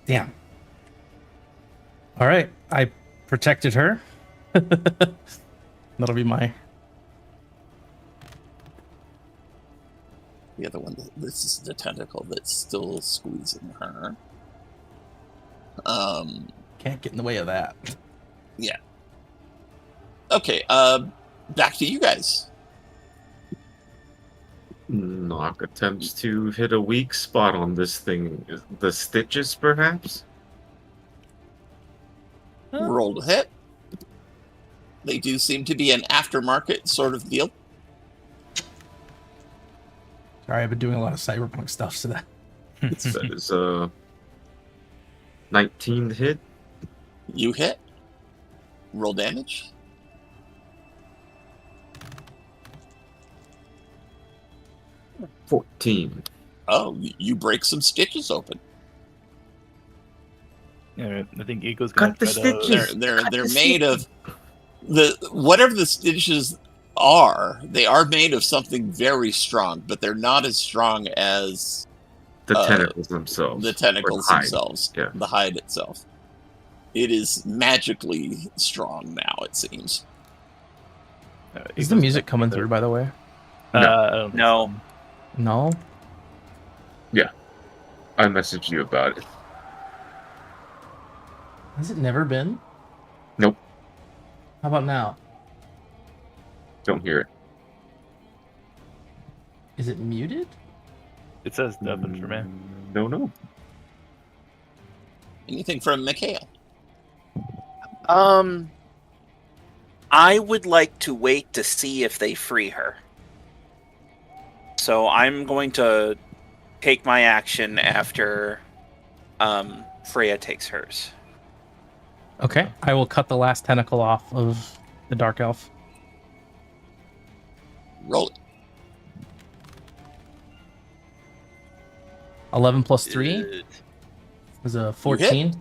Damn. All right, I protected her. That'll be my. The other one, this is the tentacle that's still squeezing her. Can't get in the way of that. Yeah. Okay, back to you guys. Nock attempts to hit a weak spot on this thing. The stitches, perhaps? Roll to hit. They do seem to be an aftermarket sort of deal. Sorry, I've been doing a lot of cyberpunk stuff, so that. That is a 19 hit. You hit. Roll damage. Uh, 14. Oh, you break some stitches open. Yeah, I think Ego's gonna Cut the try to- stitches. They're made of whatever the stitches are. They are made of something very strong, but they're not as strong as The tentacles themselves. the tentacles Or hide. themselves. Yeah. The hide itself. It is magically strong now. It seems. Is the Ego's music gonna coming try to- through, by the way? I don't think No. No? I messaged you about it. Has it never been? Nope. How about now? Don't hear it. Is it muted? It says nothing for me. No. Anything from Mikhail? I would like to wait to see if they free her. So I'm going to take my action after Freya takes hers. Okay. I will cut the last tentacle off of the dark elf. Roll it. 11 plus 3 Good. is a 14.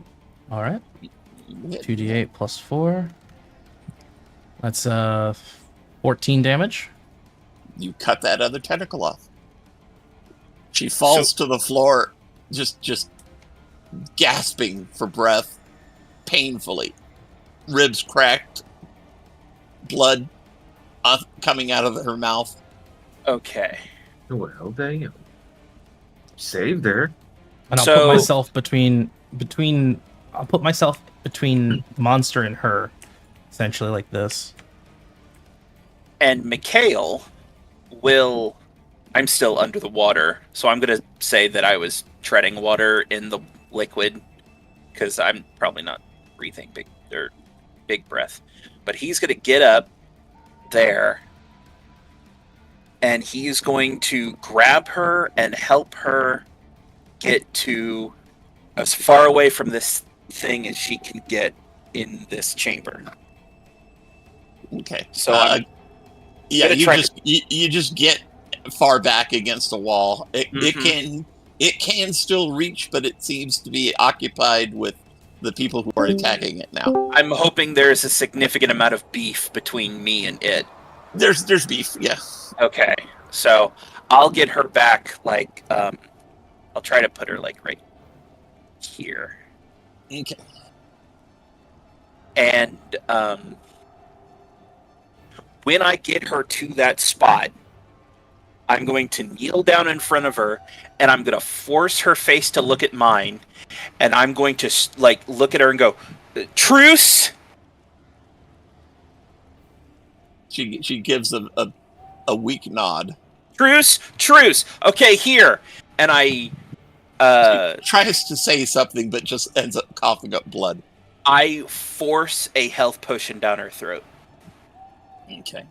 All right. You hit. 2d8 plus 4. That's 14 damage. You cut that other tentacle off. She falls to the floor, just gasping for breath, painfully. Ribs cracked, blood coming out of her mouth. Okay. Well, damn. Saved her. And I'll So- put myself between I'll put myself between the monster and her, essentially like this. And Mikhail will... I'm still under the water, so I'm going to say that I was treading water in the liquid, because I'm probably not breathing big breath. But he's going to get up there, and he's going to grab her and help her get to as far away from this thing as she can get in this chamber. Okay. So I'm yeah, gonna you try you just get far back against a wall. It Mhm. it can still reach, but it seems to be occupied with the people who are attacking it now. I'm hoping there's a significant amount of beef between me and it. There's beef, yeah. Okay, so I'll get her back, like, I'll try to put her, like, right here. Okay. And, when I get her to that spot, I'm going to kneel down in front of her, and I'm going to force her face to look at mine, and I'm going to, like, look at her and go, "Truce!" She gives a weak nod. Truce! Truce! Okay, here! And I, Tries to say something, but just ends up coughing up blood. I force a health potion down her throat. Okay.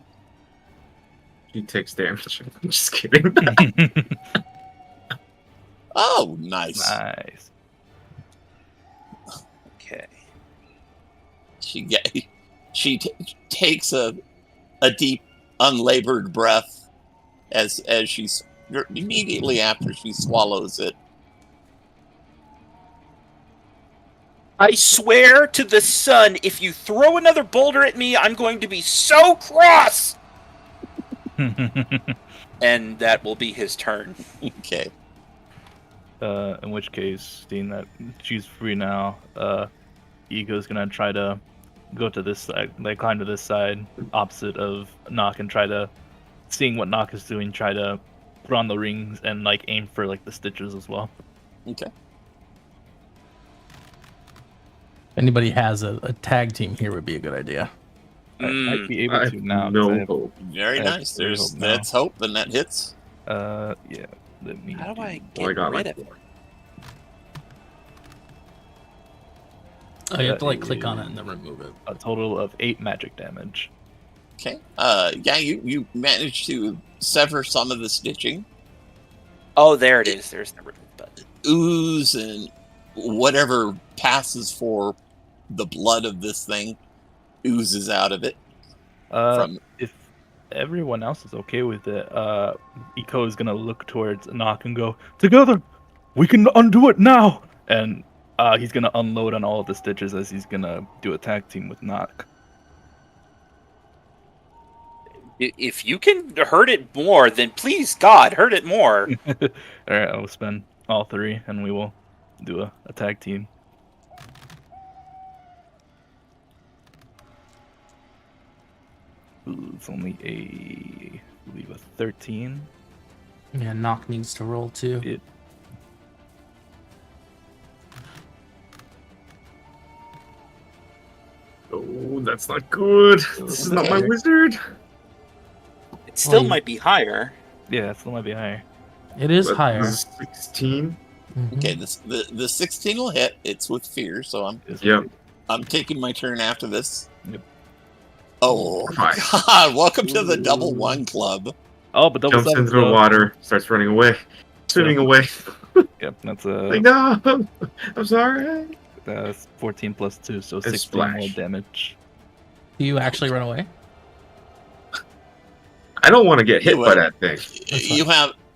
He takes damage. I'm just kidding. Oh, nice. Nice. Okay. She takes a deep unlabored breath as she's immediately after she swallows it. I swear to the sun, if you throw another boulder at me, I'm going to be so cross! And that will be his turn. Okay. In which case, seeing that she's free now, Ego's gonna try to go to this side, like climb to this side, opposite of Nock, and try to, seeing what Nock is doing, try to put on the rings and like aim for like the stitches as well. Okay. If anybody has a tag team here, would be a good idea. I might be able I to have now. 'cause no I have- hope. Very I have nice. zero There's hope now. that's hope, and that hits. Yeah. Let me. How do I Oh, get I got rid my of it? 4. Oh, you have to like That click on it is and then remove it. a total of 8 magic damage. Okay. Yeah, you managed to sever some of the stitching. Oh, there it is. There's the remove button. Ooze and whatever passes for the blood of this thing oozes out of it. From If everyone else is okay with it, Iko is gonna look towards Nock and go, "Together, we can undo it now!" And he's gonna unload on all of the stitches as he's gonna do a tag team with Nock. If you can hurt it more, then please, God, hurt it more. Alright, I will spend all 3 and we will do a tag team. Ooh, it's only I believe a 13. Yeah, Knock needs to roll too. It Oh, that's not good. This is not my wizard. It still you- might be higher. Yeah, it still might be higher. It is But higher. this is 16. Mhm. okay, the 16 will hit. It's with fear, so Yep. I'm taking my turn after this. Yep. Oh Hi. God! Welcome to the double one club. Oh, but double Jumps seven. into the water, starts running away, swimming away. Yep, that's Like, no, I'm sorry. 14 plus 2, so And 16 more splash. damage. Do you actually run away? I don't want to get hit You, by that thing.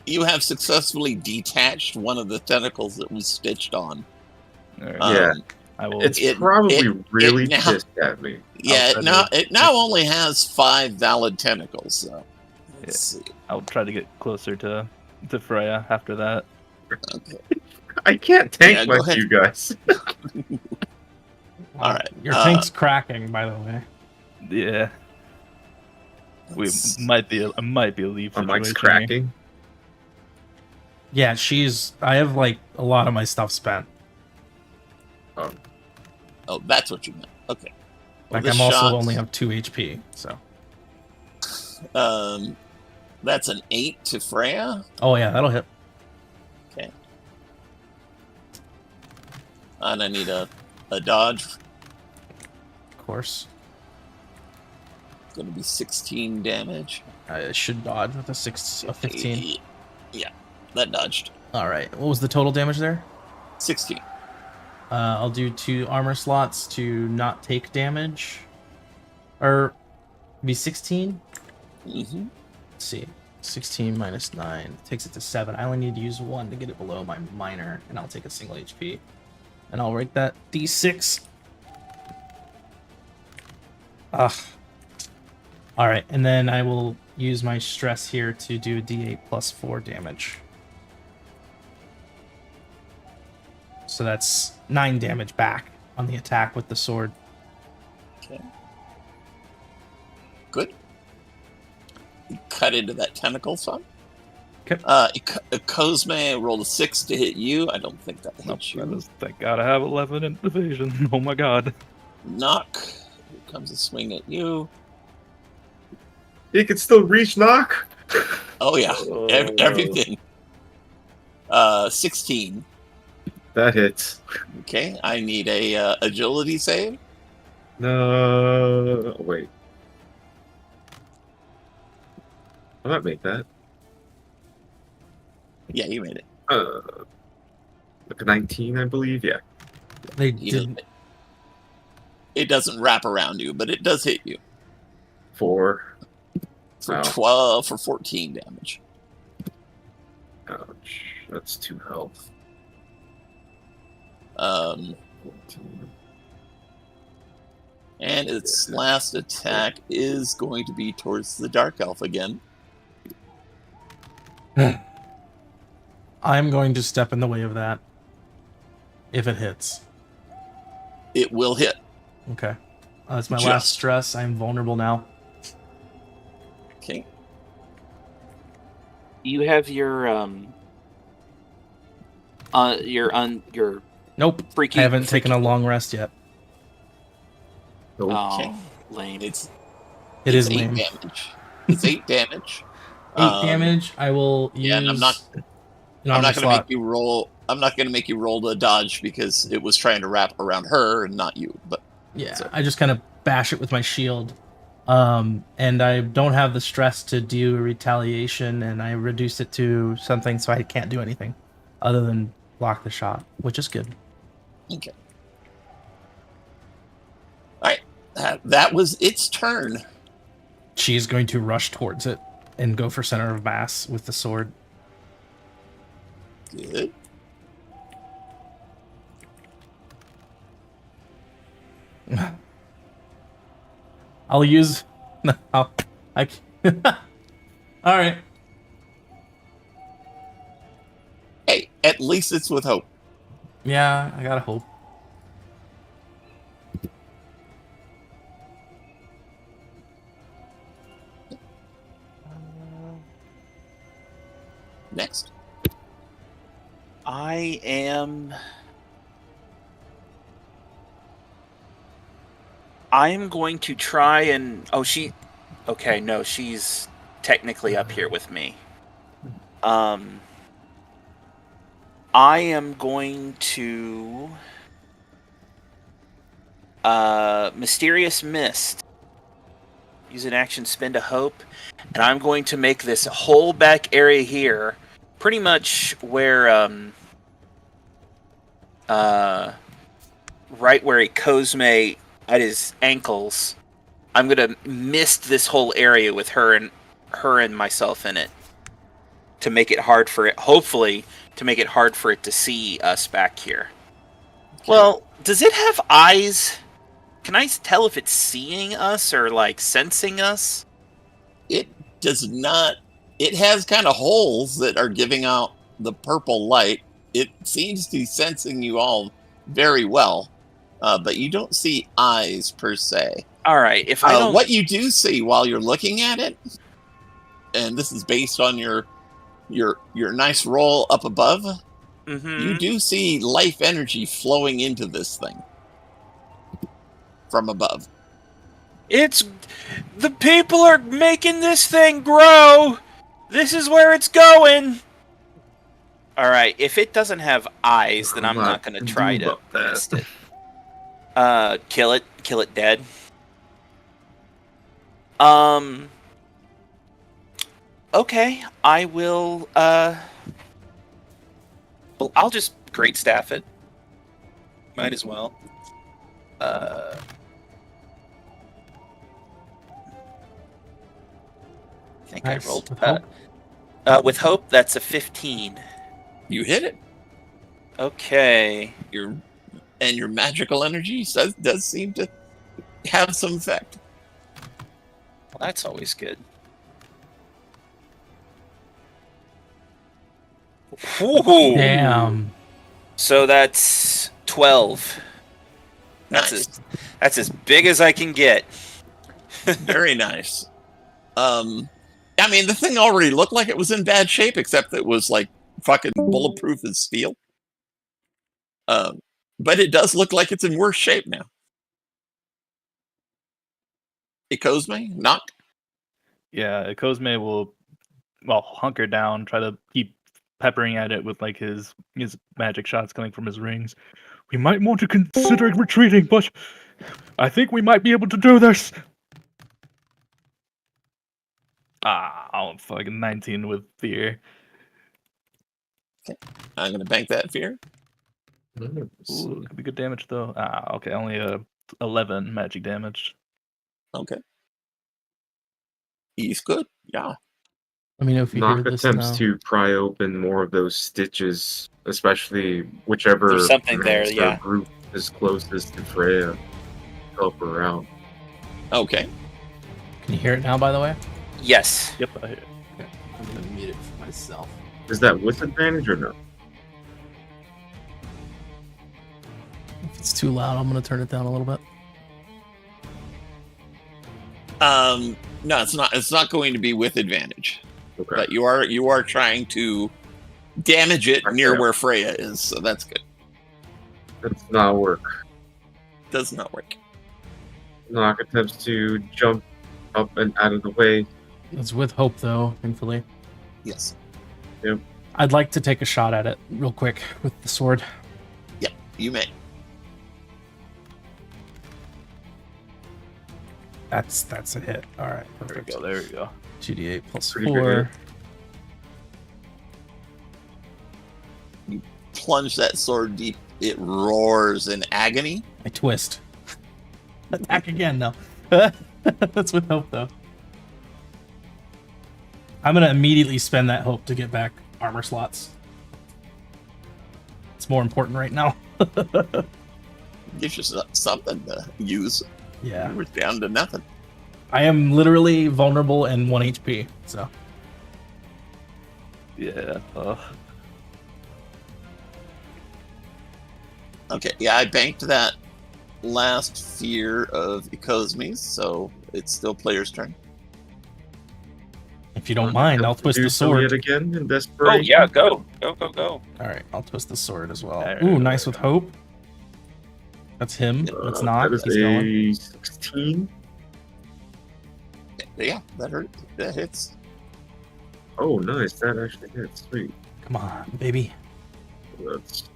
You have successfully detached one of the tentacles that was stitched on. Alright, Yeah. I will. It's It- probably it really now- pissed at me. Yeah, try it now only has 5 valid tentacles. So let's see. I'll try to get closer to Freya after that. Okay. I can't tank Yeah, go like ahead. you guys. All right. Your tank's cracking, by the way. Yeah, we let's- might be a leave My situation. mic's here. cracking. Yeah, I have like a lot of my stuff spent. Oh, that's what you meant. Okay. Well, Like this I'm also shot, only have 2 HP. So. That's an 8 to Freya. Oh yeah, that'll hit. Okay. And I need a dodge. Of course. It's going to be 16 damage. I should dodge with a 15. Yeah, that dodged. All right. What was the total damage there? 16. I'll do 2 armor slots to not take damage. Or be 16? Mm-hmm. Let's see. 16 minus 9 takes it to 7. I only need to use 1 to get it below my minor, and I'll take a single HP. And I'll rate that D6. Ugh. Alright, and then I will use my stress here to do a D8 plus 4 damage. So that's 9 damage back on the attack with the sword. Okay. Good. You cut into that tentacle some. Okay. Cosme rolled a 6 to hit you. I don't think that Nope, hits that you. is, thank God I have 11 in evasion. Oh my God. Knock. Here comes a swing at you. He can still reach knock. Oh yeah, Oh. everything. 16. That hits. Okay, I need a agility save. No, wait. I'll not make that. Yeah, you made it. Like a 19, I believe. Yeah. They You didn't. did- It doesn't wrap around you, but it does hit you. 4. for Ow. 12 for 14 damage. Ouch. That's 2 health. 14. And its last attack is going to be towards the Dark Elf again. I'm going to step in the way of that. If it hits. It will hit. Okay. That's my Just. last stress. I'm vulnerable now. Okay. You have your Nope. freaky. I haven't taken a long rest yet. Nope. Okay. Lame. It's It is 8 lame. damage. It's 8 damage. 8 damage. I will use. Yeah, and I'm not an going armor to slot. make you roll. I'm not going to make you roll to dodge because it was trying to wrap around her and not you. But Yeah, so. I just kind of bash it with my shield. And I don't have the stress to do retaliation, and I reduce it to something so I can't do anything other than block the shot, which is good. Okay. All right. That was its turn. She is going to rush towards it and go for center of mass with the sword. Good. I'll use. No, all right. Hey, at least it's with hope. Yeah, I gotta hope. Next. I am going to try and... Oh, she... Okay, no, she's technically up here with me. I am going to... Mysterious Mist. Use an action, spend a hope. And I'm going to make this whole back area here pretty much where... right where Cosme at his ankles, I'm gonna mist this whole area with her and myself in it to make it hard for it. Hopefully, to make it hard for it to see us back here. Well, does it have eyes? Can I tell if it's seeing us or like sensing us? It does not. It has kind of holes that are giving out the purple light. It seems to be sensing you all very well, but you don't see eyes per se. All right, if I don't... What you do see while you're looking at it, and this is based on your nice roll up above, you do see life energy flowing into this thing from above. It's... The people are making this thing grow! This is where it's going! Alright, if it doesn't have eyes, then I'm not going to try to mist it. Kill it. Kill it dead. Okay, I will, well, I'll just Great Staff it. Might as well. I think Nice. I rolled... With hope? With hope, that's a 15. You hit it. Okay. Your magical energy does seem to have some effect. Well, that's always good. Ooh. Damn. So that's 12. Nice. That's as big as I can get. Very nice. I mean, the thing already looked like it was in bad shape, except it was like fucking bulletproof as steel. But it does look like it's in worse shape now. It Cosme? Knock? Yeah, Cosme will, hunker down, try to keep peppering at it with like his magic shots coming from his rings. We might want to consider retreating, but I think we might be able to do this. Fucking 19 with fear. I'm going to bank that fear. Ooh, could be good damage though. Okay, only 11 magic damage. Okay. He's good. Yeah. Let me know if you hear Knock this attempts now. to pry open more of those stitches, especially whichever There's something there, monster yeah. group is closest to Freya. Help her out. Okay. Can you hear it now, by the way? Yes. Yep, I hear it. Okay. I'm going to mute it for myself. Is that with advantage or no? If it's too loud, I'm going to turn it down a little bit. No, it's not. It's not going to be with advantage. Okay. But you are trying to damage it near Okay. where Freya is, so that's good. That does not work. Does not work. Knock attempts to jump up and out of the way. It's with hope, though, thankfully. Yes. I'd like to take a shot at it real quick with the sword. You may. That's a hit. All right, There we perfect. go. There we go. 2d8 plus Pretty good 4. Plunge that sword deep. It roars in agony. I twist. Attack again, though. That's with hope, though. I'm going to immediately spend that hope to get back armor slots. It's more important right now. Gives you something to use. Yeah. We're down to nothing. I am literally vulnerable and 1 HP, so. Yeah. Okay, yeah, I banked that last fear of Ecosmes, so it's still player's turn. If you don't mind, I'll twist Do the so yet sword. again in Oh desperation. yeah, go. Go. Alright, I'll twist the sword as well. Alright. Ooh, nice with hope. That's him. That's not. That He's is going. a 16. Yeah, that hurt. That hits. Oh, nice. That actually hits. Sweet. Come on, baby. That's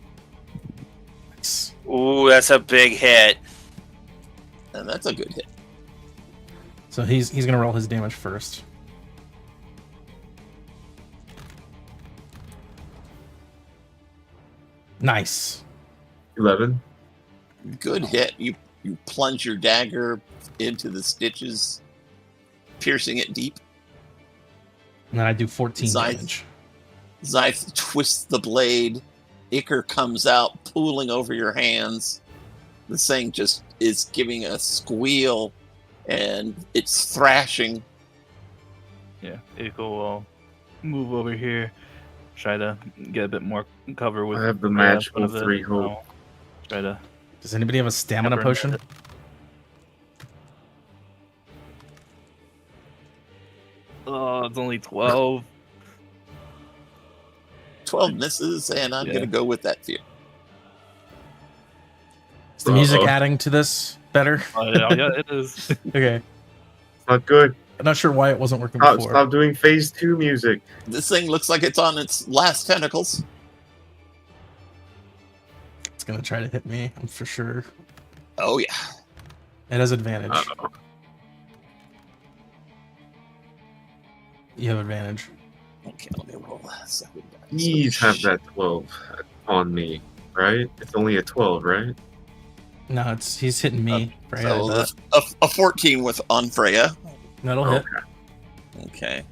Nice. Ooh, that's a big hit. And that's a good hit. So he's gonna roll his damage first. Nice. 11. Good hit. You plunge your dagger into the stitches, piercing it deep. And then I do 14 Scythe. damage. Zyth twists the blade. Ichor comes out, pooling over your hands. The thing just is giving a squeal, and it's thrashing. Yeah. Eiko will move over here. Try to get a bit more cover with. I have the Freya match out of with it. 3 hope. I'll Try to. Does anybody have a stamina Never potion? met Oh, it's only 12. 12 misses, and I'm Yeah. going to go with that fear. Is the music Uh-oh. adding to this better? Yeah, it is. Okay. It's not good. I'm not sure why it wasn't working Stop, before. stop doing phase 2 music. This thing looks like it's on its last tentacles. It's gonna try to hit me, I'm for sure. Oh, yeah. It has advantage. Uh-oh. You have advantage. Okay, let me roll a second. Please have that 12 on me, right? It's only a 12, right? No, he's hitting me. Freya, So I bet. a 14 with on Freya. That'll hit. Okay.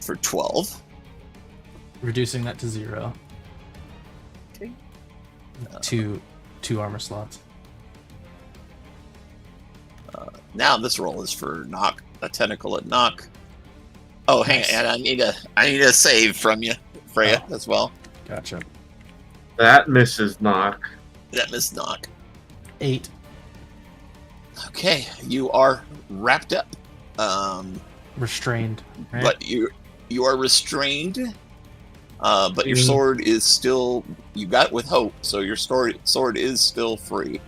For 12. Reducing that to 0. Okay. Two armor slots. Now this roll is for knock. A tentacle at knock. Oh, hang Nice. on. I need a save from you, Freya, as well. Gotcha. That misses knock. That missed knock. 8. Okay, you are wrapped up. Restrained. Right? But you are restrained. But your Mm. sword is still, you got with hope, so your sword is still free.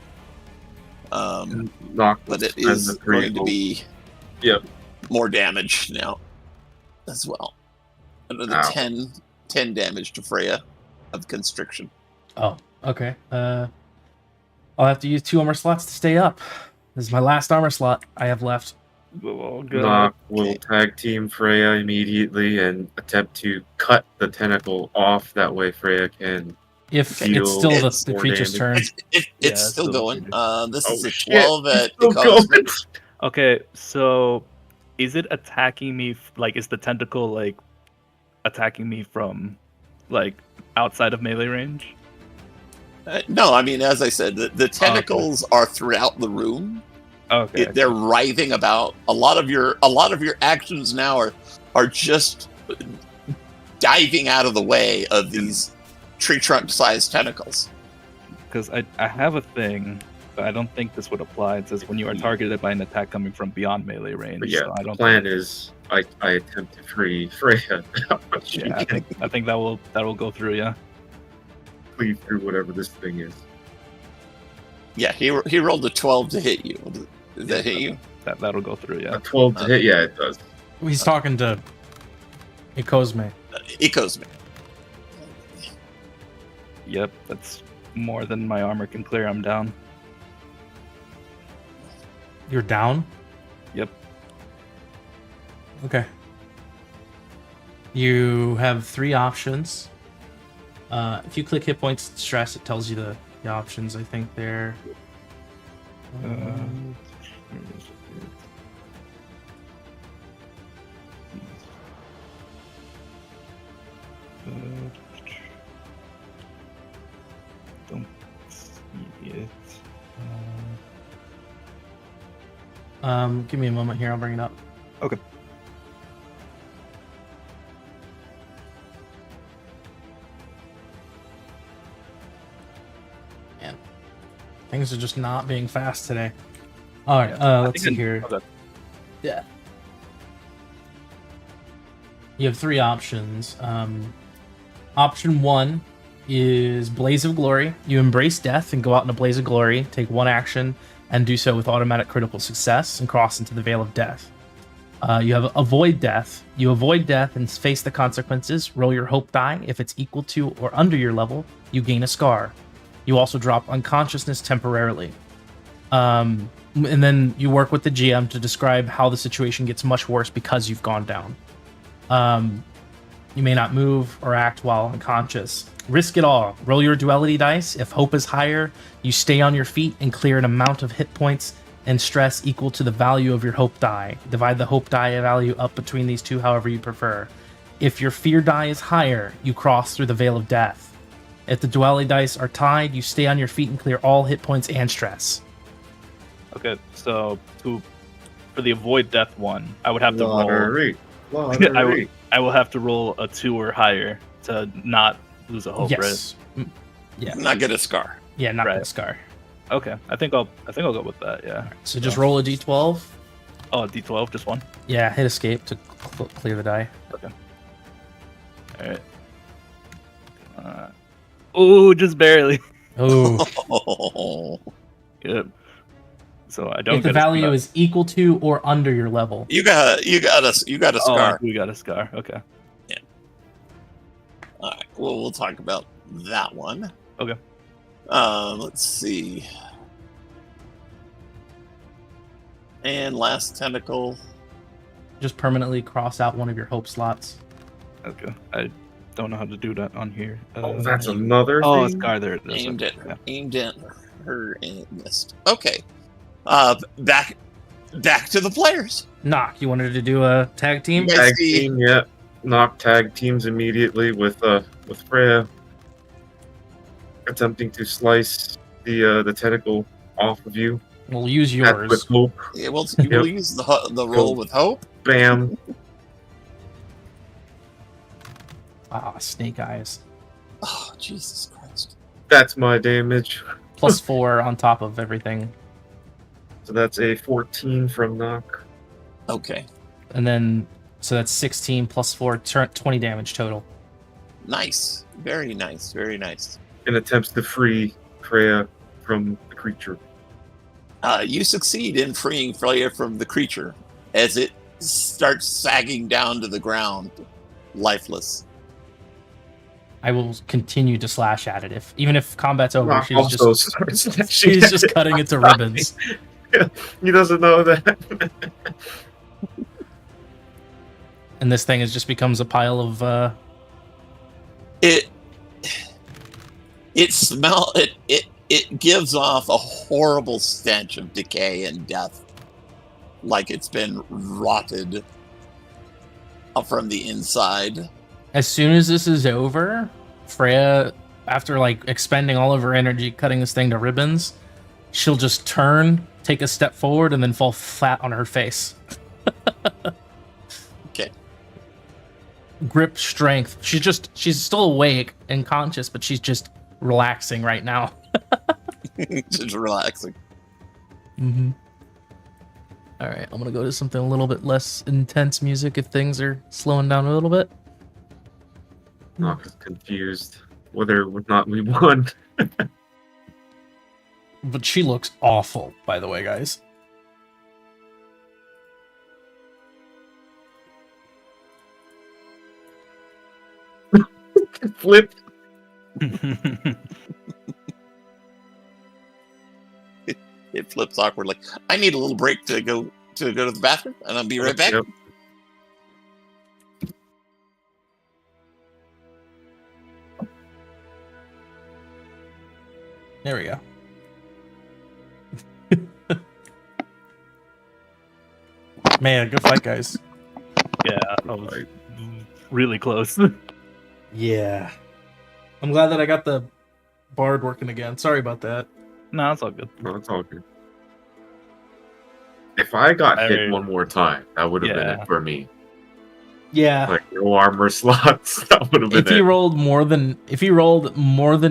Knock. But it and is the 3 going to hope. be Yep. more damage now as well. Another Ow. 10 damage to Freya of constriction. Oh, okay. I'll have to use 2 armor slots to stay up. This is my last armor slot I have left. We'll all go. Knock will tag team Freya immediately and attempt to cut the tentacle off. That way Freya can If Deal it's still It's the more creature's damage. turn. It's Yeah, still still going. pretty This Oh, is a shit. 12 It's at still Ecos. going. Okay, so is it attacking me? Like, is the tentacle like attacking me from like outside of melee range? No, I mean, as I said, the tentacles are throughout the room. Okay. They're writhing about. A lot of your actions now are just diving out of the way of these tree trunk sized tentacles. Because I have a thing, but I don't think this would apply. It says when you are targeted by an attack coming from beyond melee range. But yeah, so I the don't plan think, is I attempt to free Freya. Yeah, I think that will go through. Yeah. Cleave through whatever this thing is. Yeah, he rolled a 12 to hit you. Does that hit you? That'll go through. A Yeah. 12 to hit, yeah, it does. He's talking to Ecosme. Ecos me. Yep. That's more than my armor can clear. I'm down. You're down? Yep. Okay. You have 3 options. If you click hit points stress, it tells you the options. I think they're. Don't see it. Give me a moment here. I'll bring it up. Okay. Man, things are just not being fast today. All right. I Let's think see here. Okay. Yeah. You have 3 options. Option 1 is Blaze of Glory. You embrace death and go out in a blaze of glory. Take 1 action and do so with automatic critical success and cross into the Veil of Death. You have Avoid Death. You avoid death and face the consequences. Roll your hope die. If it's equal to or under your level, you gain a scar. You also drop unconsciousness temporarily. And then you work with the GM to describe how the situation gets much worse because you've gone down. You may not move or act while unconscious. Risk it all. Roll your duality dice. If hope is higher, you stay on your feet and clear an amount of hit points and stress equal to the value of your hope die. Divide the hope die value up between these two however you prefer. If your fear die is higher, you cross through the Veil of Death. If the duality dice are tied, you stay on your feet and clear all hit points and stress. Okay. So for the avoid death one, I would have to roll. Lottery. Lottery. I will have to roll a 2 or higher to not lose a hope, Yes. Yeah. Not get a scar. Yeah, not Right. the scar. right? Okay. I think I'll go with that. Yeah. So just roll a d12. Oh, D12, just one. Yeah, hit escape to clear the die. All right. Oh, just barely. Oh, Oh, Yep. So I don't. if the get a value scar. is equal to or under your level. you got a Oh, scar. we got a scar. Okay. All right. Well, we'll talk about that one. Okay. Let's see. And last tentacle. Just permanently cross out one of your hope slots. Okay. I don't know how to do that on here. Oh, that's another Oh, a thing? scar there. It is. Aimed at Okay. aimed at her and it missed. Okay. Back to the players. Knock, you wanted to do a tag team? Yeah. Tag see- team, yeah. Knock tag teams immediately with Freya attempting to slice the tentacle off of you. We'll use That's with yours. hope. Yeah, we'll use the roll with hope. Bam. Ah, snake eyes. Oh, Jesus Christ. That's my damage. Plus 4 on top of everything. So that's a 14 from knock. Okay. And then, so that's 16 plus 4, 20 damage total. Nice. Very nice. Very nice. And attempts to free Freya from the creature. You succeed in freeing Freya from the creature as it starts sagging down to the ground, lifeless. I will continue to slash at it. Even if combat's over, Knock she's also just starts slashing she's at just it. cutting it to ribbons. He doesn't know that. And this thing just becomes a pile of It it gives off a horrible stench of decay and death, like it's been rotted from the inside. As soon as this is over, Freya, after like expending all of her energy cutting this thing to ribbons, she'll just turn, take a step forward, and then fall flat on her face. Okay. Grip strength. She's still awake and conscious, but she's just relaxing right now. Just relaxing. Mm-hmm. All right, I'm gonna go to something a little bit less intense music if things are slowing down a little bit. Not confused whether or not we won. But she looks awful, by the way, guys. Flip. It flips awkwardly. I need a little break to go to the bathroom, and I'll be right back. Yep. There we go. Man, good fight, guys. Yeah, I was really close. Yeah. I'm glad that I got the bard working again. Sorry about that. No, it's all good. No, it's all good. If I got hit I- one more time, that would have been Yeah. it for me. Yeah. Like no armor slots, that would have been If he it. rolled more than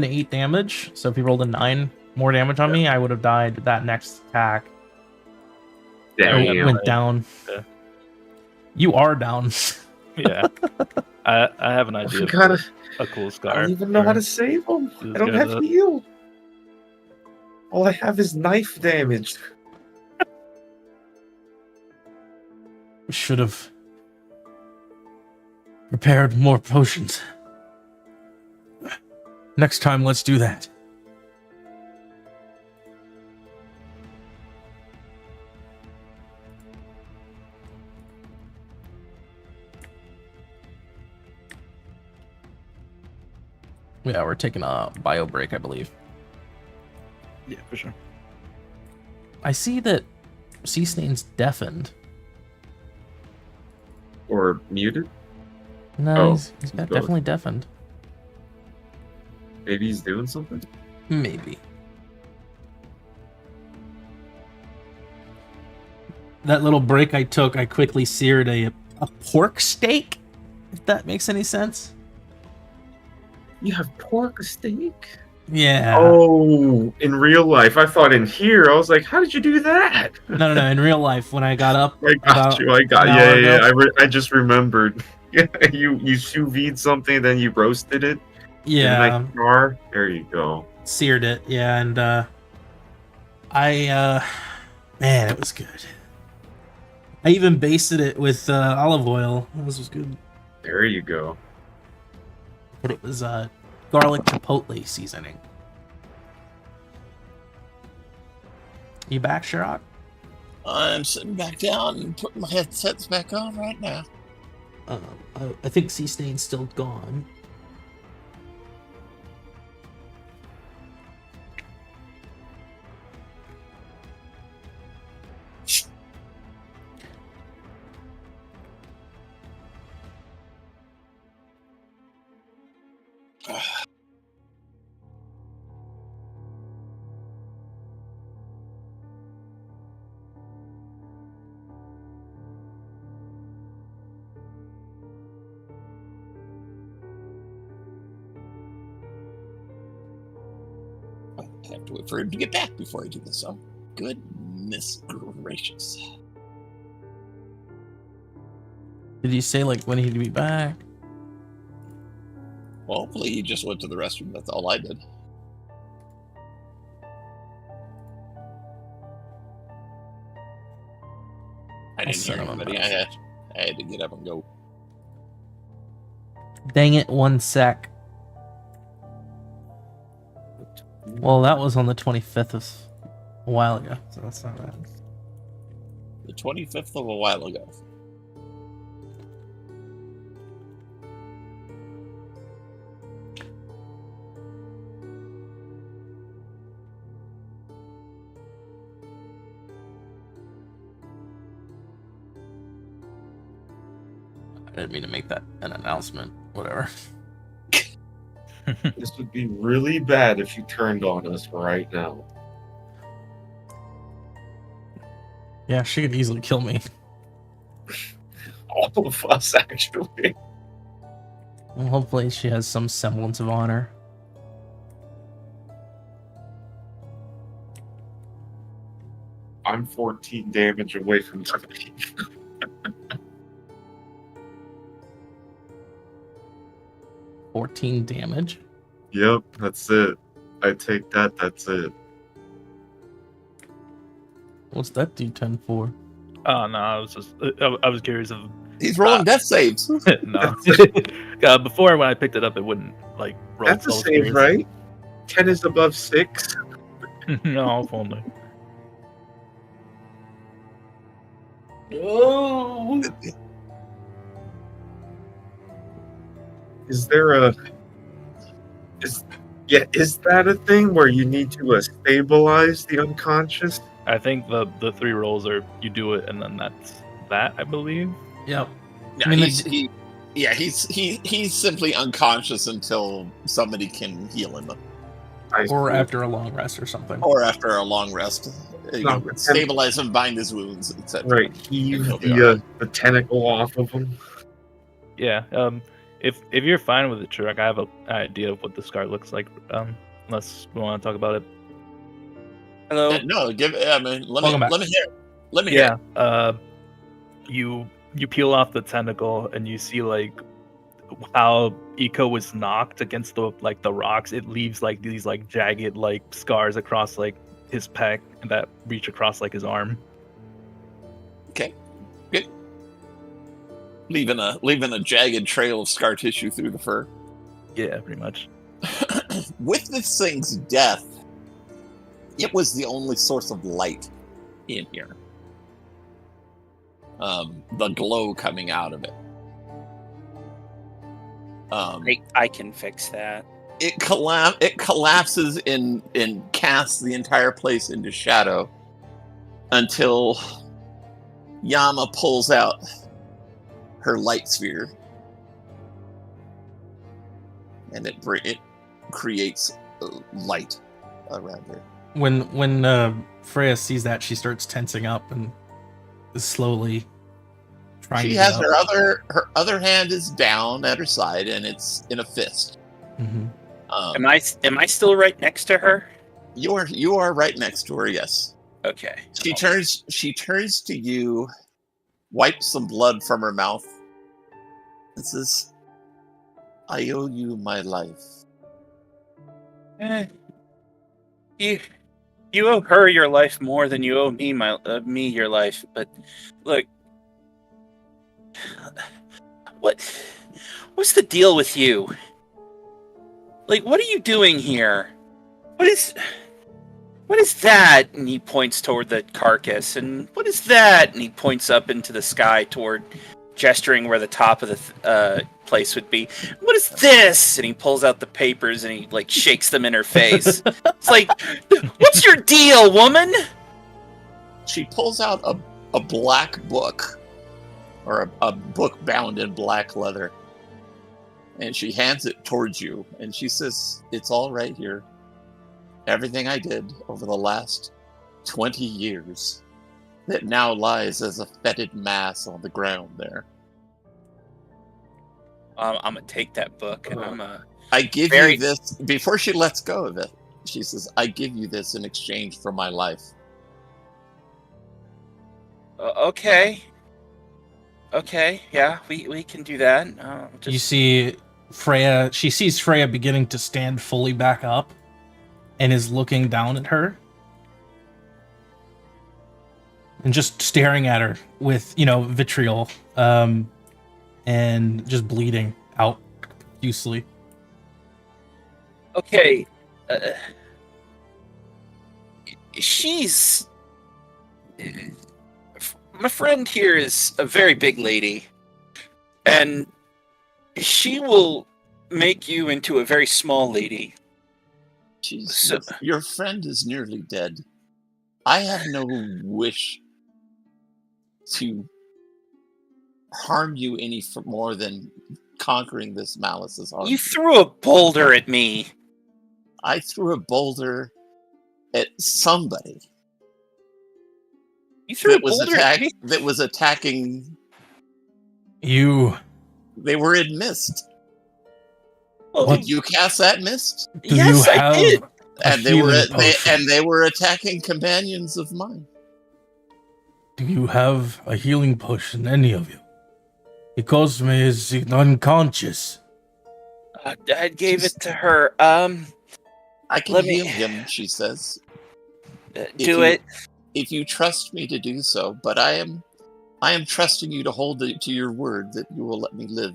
8 damage, so if he rolled a 9 more damage on me, I would have died that next attack. Or Damn. went down. Yeah. You are down. Yeah. I have an idea gotta- of a cool scar. I don't even know how or- to save him. Just I don't have gotta- heal. All I have is knife damage. Should have prepared more potions. Next time, let's do that. Yeah, we're taking a bio break, I believe. Yeah, for sure. I see that Sea Stain's deafened. Or muted. No, Oh, he's got both. definitely deafened. Maybe he's doing something. Maybe. That little break I took, I quickly seared a pork steak, if that makes any sense. You have pork steak? Yeah. Oh, in real life. I thought in here. I was like, how did you do that? No. In real life, when I got up, I got about you. I got an yeah, hour yeah. ago. I just remembered. Yeah, you sous vide something, then you roasted it. yeah, In that jar. There you go. seared it. Yeah, and man, it was good. I even basted it with olive oil. This was good. There you go. But it was garlic chipotle seasoning. You back, Sherrock? I'm sitting back down and putting my headsets back on right now. I think Sea Stain's still gone. I have to wait for him to get back before I do this. Oh, goodness gracious. Did he say like when he'd be back? Well, hopefully he just went to the restroom. That's all I did. I didn't hear send him a anybody. I had to get up and go. Dang it, 1 sec. Well, that was on the 25th of a while ago, so that's not bad. The 25th of a while ago. I didn't mean to make that an announcement. Whatever. This would be really bad if you turned on us right now. Yeah, she could easily kill me. All of us, actually. Well, hopefully she has some semblance of honor. I'm 14 damage away from dying. 14 damage. Yep, that's it. I take that, that's it. What's that D10 for? Oh no, I was just I was curious of He's rolling death saves. no. Before when I picked it up, it wouldn't like roll. That's a so I was save, curious. right? 10 is above 6. No, if only. Oh! Is there a... Is that a thing where you need to stabilize the unconscious? I think the 3 rolls are you do it and then that's that, I believe. Yep. No, I mean, he's simply unconscious until somebody can heal him, Or after a long rest or something. or after a long rest, but stabilize him, bind his wounds, etc. Right, heave He'll be alright. the tentacle off of him. Yeah. If you're fine with it, Chuck, I have an idea of what the scar looks like. Unless we want to talk about it. Hello. No, give. I mean, let Welcome me back. hear. It. Let me hear. Yeah. You peel off the tentacle and you see like how Eco was knocked against the rocks. It leaves like these like jagged like scars across like his pec that reach across like his arm. Okay, good. Leaving a jagged trail of scar tissue through the fur. Yeah, pretty much. With this thing's death, it was the only source of light in here. The glow coming out of it. I can fix that. It collapses and casts the entire place into shadow until Yama pulls out her light sphere, and it creates light around her. When Freya sees that, she starts tensing up and is slowly trying. She to has get up. her other hand is down at her side, and it's in a fist. Mhm. Am I still right next to her? You are right next to her. Yes. Okay. She turns to you, wipes some blood from her mouth, and says, "I owe you my life." You owe her your life more than you owe me your life. But look, what's the deal with you? Like, what are you doing here? What is that? And he points toward the carcass. And what is that? And he points up into the sky toward, gesturing where the top of the place would be. What is this? And he pulls out the papers and he like shakes them in her face. It's like, what's your deal, woman? She pulls out a black book, or a book bound in black leather, and she hands it towards you, and she says, "It's all right here. Everything I did over the last 20 years that now lies as a fetid mass on the ground there." I'm gonna take that book and I give you this, before she lets go of it, she says, "I give you this in exchange for my life." Okay. Okay, yeah, we can do that. You see Freya. She sees Freya beginning to stand fully back up, and is looking down at her, and just staring at her with vitriol, and just bleeding out profusely. Okay. She's... My friend here is a very big lady, and she will make you into a very small lady. Your friend is nearly dead. I have no wish to harm you any more than conquering this malice has harmed You threw a boulder at me. I threw a boulder at somebody You threw a that was boulder at me. attacking. You. They were in mist. Well, What? Did you cast that mist? Do yes, you I have did. a And they were healing potion? they were attacking companions of mine. Do you have a healing potion, any of you? Because me is unconscious. I gave it to her. I can Let me- heal him, she says, Do it. if you trust me to do so. But I am trusting you to hold it to your word that you will let me live.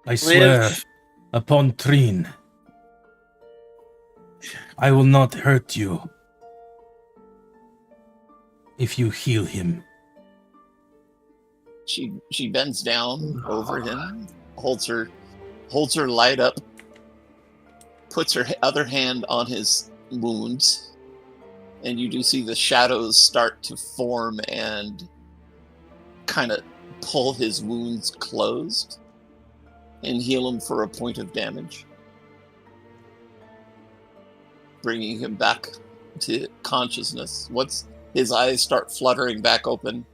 I swear upon Trine, I will not hurt you if you heal him. She bends down over him, holds her light up, puts her other hand on his wounds, and you do see the shadows start to form and kind of pull his wounds closed and heal him for a point of damage, bringing him back to consciousness. Once his eyes start fluttering back open,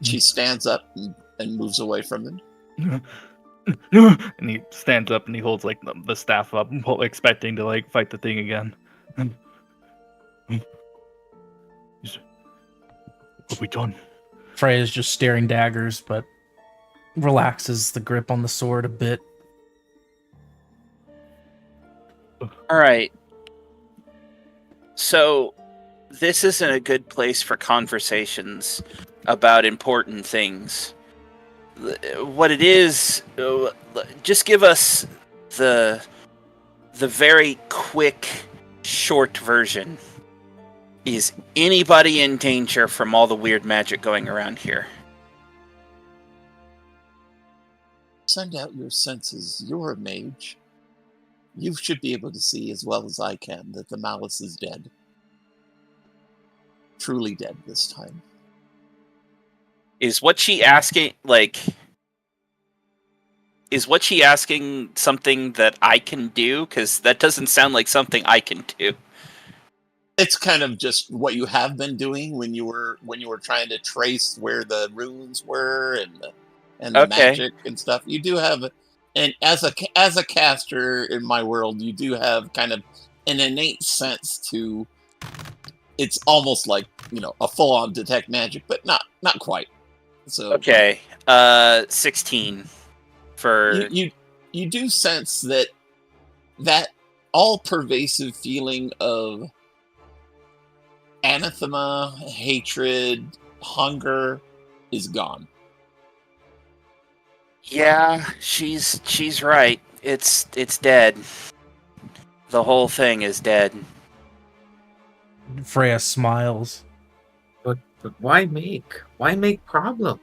she stands up and moves away from him. And he stands up and he holds like the staff up, expecting to like fight the thing again. What have we done? Freya's just staring daggers, but relaxes the grip on the sword a bit. All right. So, this isn't a good place for conversations about important things. What it is, just give us the very quick, short version. Is anybody in danger from all the weird magic going around here? Send out your senses. You're a mage. You should be able to see as well as I can that the malice is dead. Truly dead this time. Is what she asking, like... Is what she asking something that I can do? Because that doesn't sound like something I can do. It's kind of just what you have been doing when you were trying to trace where the runes were and the Okay. magic and stuff. You do have, and as a caster in my world, you do have kind of an innate sense to. It's almost like a full-on detect magic, but not quite. So Okay. 16 for you do sense that all-pervasive feeling of anathema, hatred, hunger is gone. Yeah, she's right. It's dead. The whole thing is dead. Freya smiles. But why make problem?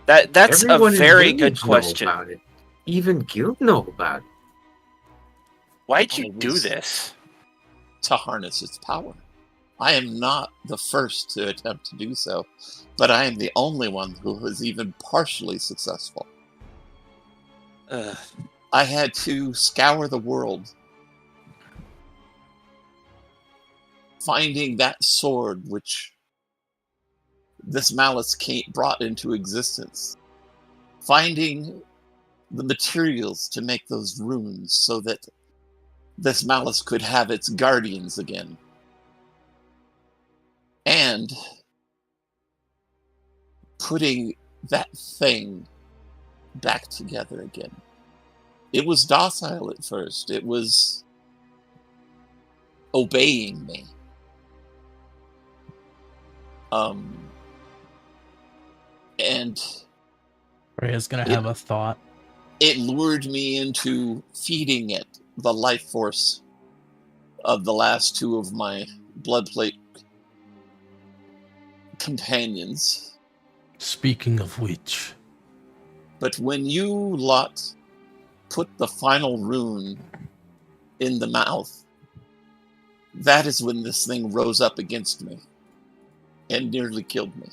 That's Everyone a in very village good know question. about it. Even guild know about it. Why'd you Oh, do this- this? To harness its power. I am not the first to attempt to do so, but I am the only one who was even partially successful. Ugh. I had to scour the world, finding that sword which this malice brought into existence, finding the materials to make those runes so that this malice could have its guardians again. And putting that thing back together again. It was docile at first. It was obeying me. And Freya's gonna have a thought. it lured me into feeding it the life force of the last two of my bloodplate companions. Speaking of which, But when you lot put the final rune in the mouth, that is when this thing rose up against me. and nearly killed me.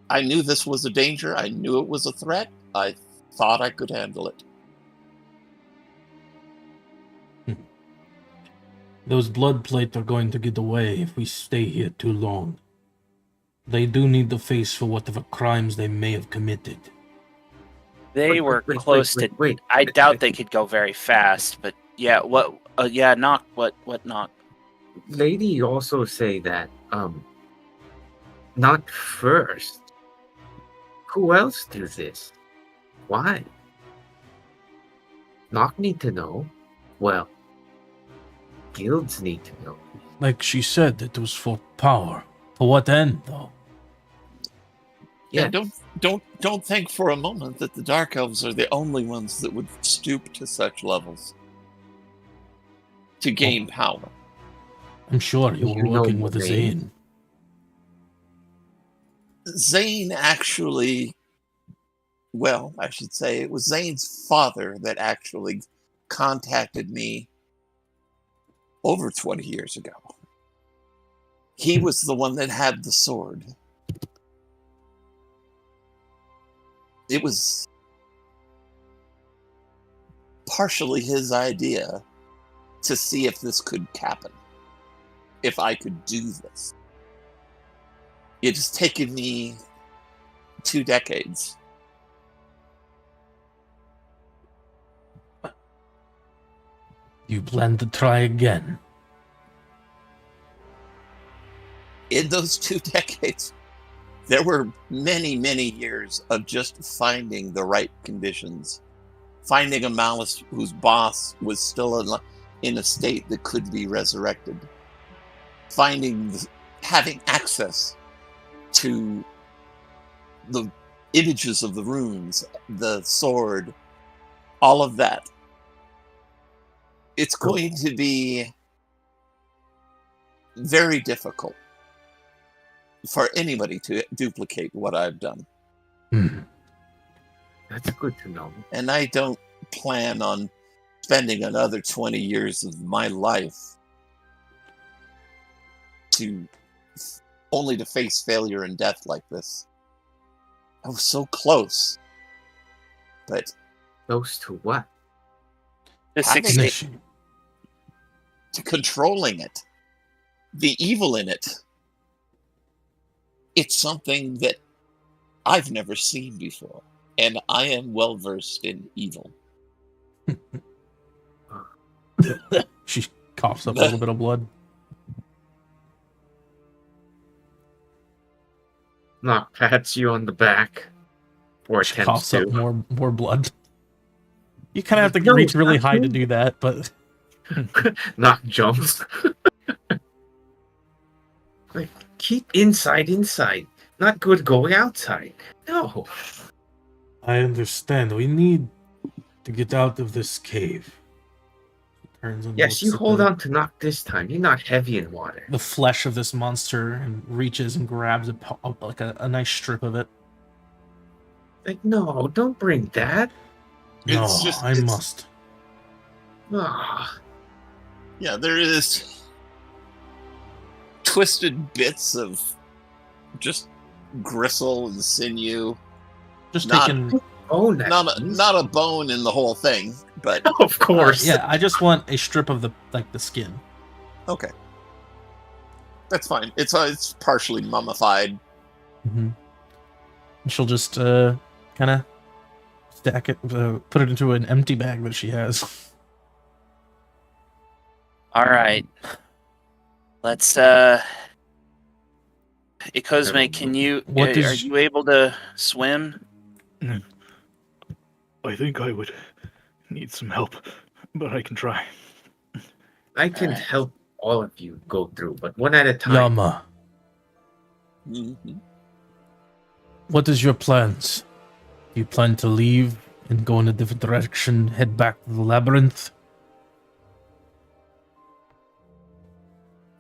I knew this was a danger. I knew it was a threat. I thought I could handle it. Those blood plates are going to get away if we stay here too long. They do need to face for whatever crimes they may have committed. They were close to. Wait. I doubt they could go very fast, but yeah. What? Yeah, knock. What? Knock? Lady also say that, not first. Who else do this? Why? Knock need to know. Well, guilds need to know. Like she said, it was for power. For what end, though? Yeah, don't think for a moment that the Dark Elves are the only ones that would stoop to such levels to gain power. I'm sure you were working with Zane. Zane actually, well, I should say it was Zane's father that actually contacted me over 20 years ago. He was the one that had the sword. It was partially his idea to see if this could happen, if I could do this. It has taken me 2 decades. You plan to try again? In those 2 decades, there were many, many years of just finding the right conditions. Finding a Malus whose boss was still in a state that could be resurrected. Having access to the images of the runes, the sword, all of that. It's going to be very difficult for anybody to duplicate what I've done. That's good to know. And I don't plan on spending another 20 years of my life only to face failure and death like this. I was so close. But Close to what? The Having 60. it- to controlling it, the evil in it, it's something that I've never seen before, and I am well versed in evil. She coughs up a little bit of blood. Knock pats you on the back. Or She attempts coughs up to. more blood. You kind of have to No, reach really not high to me. do that, but Knock jumps. Like, keep inside. Not good going outside. No. I understand. We need to get out of this cave. She turns and Yes, looks you at hold the, on to Knock this time. You're not heavy in water. the flesh of this monster and reaches and grabs a nice strip of it. Like, no, don't bring that. No, It's just- I it's- must. Ah, Yeah, there is twisted bits of just gristle and sinew. Just Not- taking. oh, that Not a bone in the whole thing, but Of course. Yeah, I just want a strip of the skin. okay. That's fine. It's partially mummified. Mm-hmm. She'll just kind of stack it, put it into an empty bag that she has. All right. Let's Cosme, can you What are is- you able to swim? I think I would need some help, but I can try. I can Alright. help all of you go through, but one at a time. Yama, Mhm. what is your plans? Do you plan to leave and go in a different direction, head back to the labyrinth?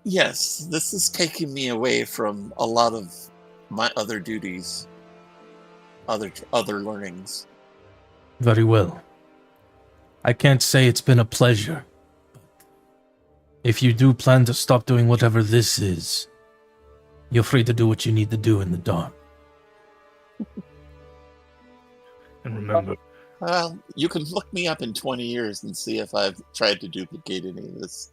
Yes, this is taking me away from a lot of my other duties, other learnings. Very well. I can't say it's been a pleasure. if you do plan to stop doing whatever this is, you're free to do what you need to do in the dark. And remember, Well, you can look me up in 20 years and see if I've tried to duplicate any of this.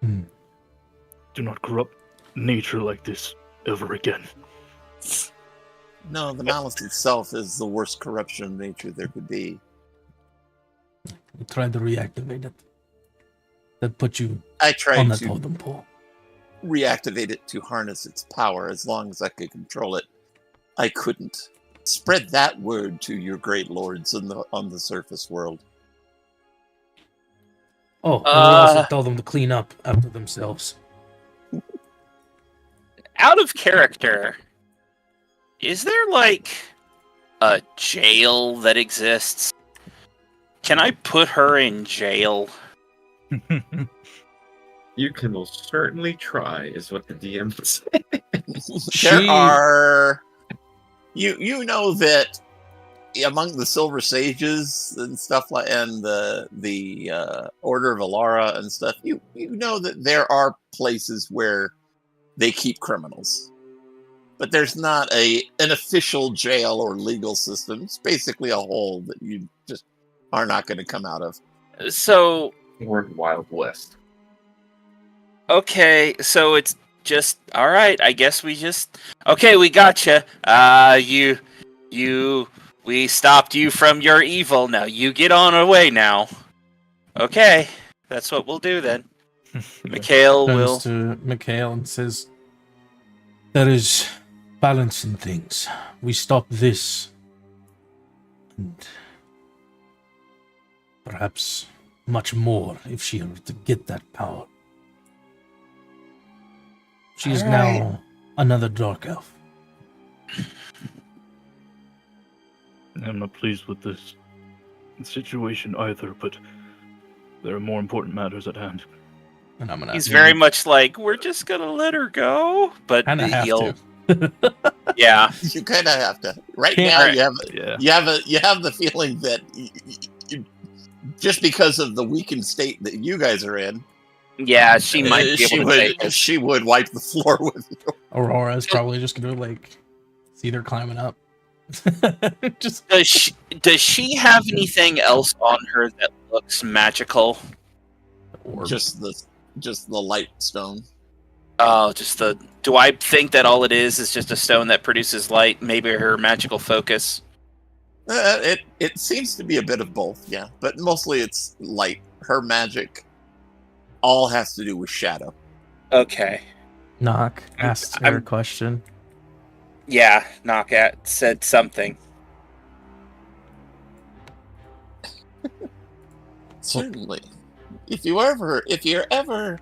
do not corrupt nature like this ever again. No, the malice itself is the worst corruption of nature there could be. You tried to reactivate it. That put you I on tried the to totem pole. reactivate it to harness its power as long as I could control it. I couldn't. Spread that word to your great lords on the surface world. Oh, and we also told them to clean up after themselves. Out of character, is there like a jail that exists? Can I put her in jail? You can certainly try, is what the DM would say. There are... You know that among the Silver Sages and stuff like, and the Order of Elara and stuff, you know that there are places where they keep criminals, but there's not an official jail or legal system. It's basically a hole that you just are not going to come out of. So, Or Wild West. okay, so it's just all right. I guess we just okay. We gotcha. We stopped you from your evil. Now you get on away now. Okay, that's what we'll do then. Mikhail will. Turns to Mikhail and says, "There is balance in things. We stop this, and perhaps much more if she were to get that power. She is now another dark elf." I'm not pleased with this situation either, but there are more important matters at hand. And I'm gonna. He's very much like, we're just gonna let her go, but Kinda have he'll. to. Yeah. You kind of have to. Right Can't- now, Yeah. you have the feeling that just because of the weakened state that you guys are in, Yeah, she might be able to take us. she would wipe the floor with you. Aurora's probably just gonna like see they're climbing up. Just Does she have anything else on her that looks magical? orb. Just the light stone. Oh, do I think that all it is just a stone that produces light? Maybe her magical focus. It seems to be a bit of both, yeah, but mostly it's light. Her magic all has to do with shadow. Okay. Knock asked her a question. Yeah, Knockat said something. Certainly. If you're ever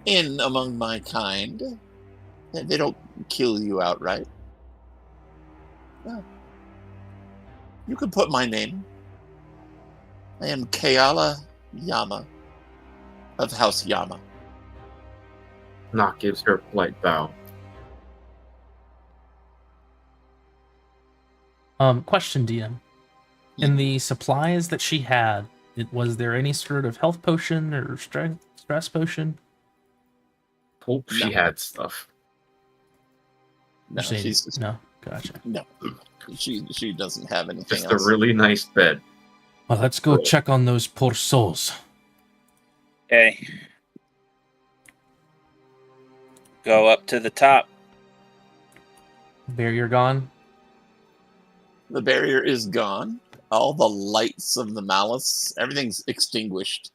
in among my kind, they don't kill you outright. Well, you can put my name. I am Keala Yama of House Yama. Nock gives her a polite bow. Question, DM. In the supplies that she had, was there any sort of health potion or stress potion? Hope she No. had stuff. No, You're saying- she's no, gotcha. no. She doesn't have anything Just else. a really nice bed. Well, let's go Cool. check on those poor souls. Okay. Go up to the top. Barrier gone. The barrier is gone. All the lights of the malice, everything's extinguished.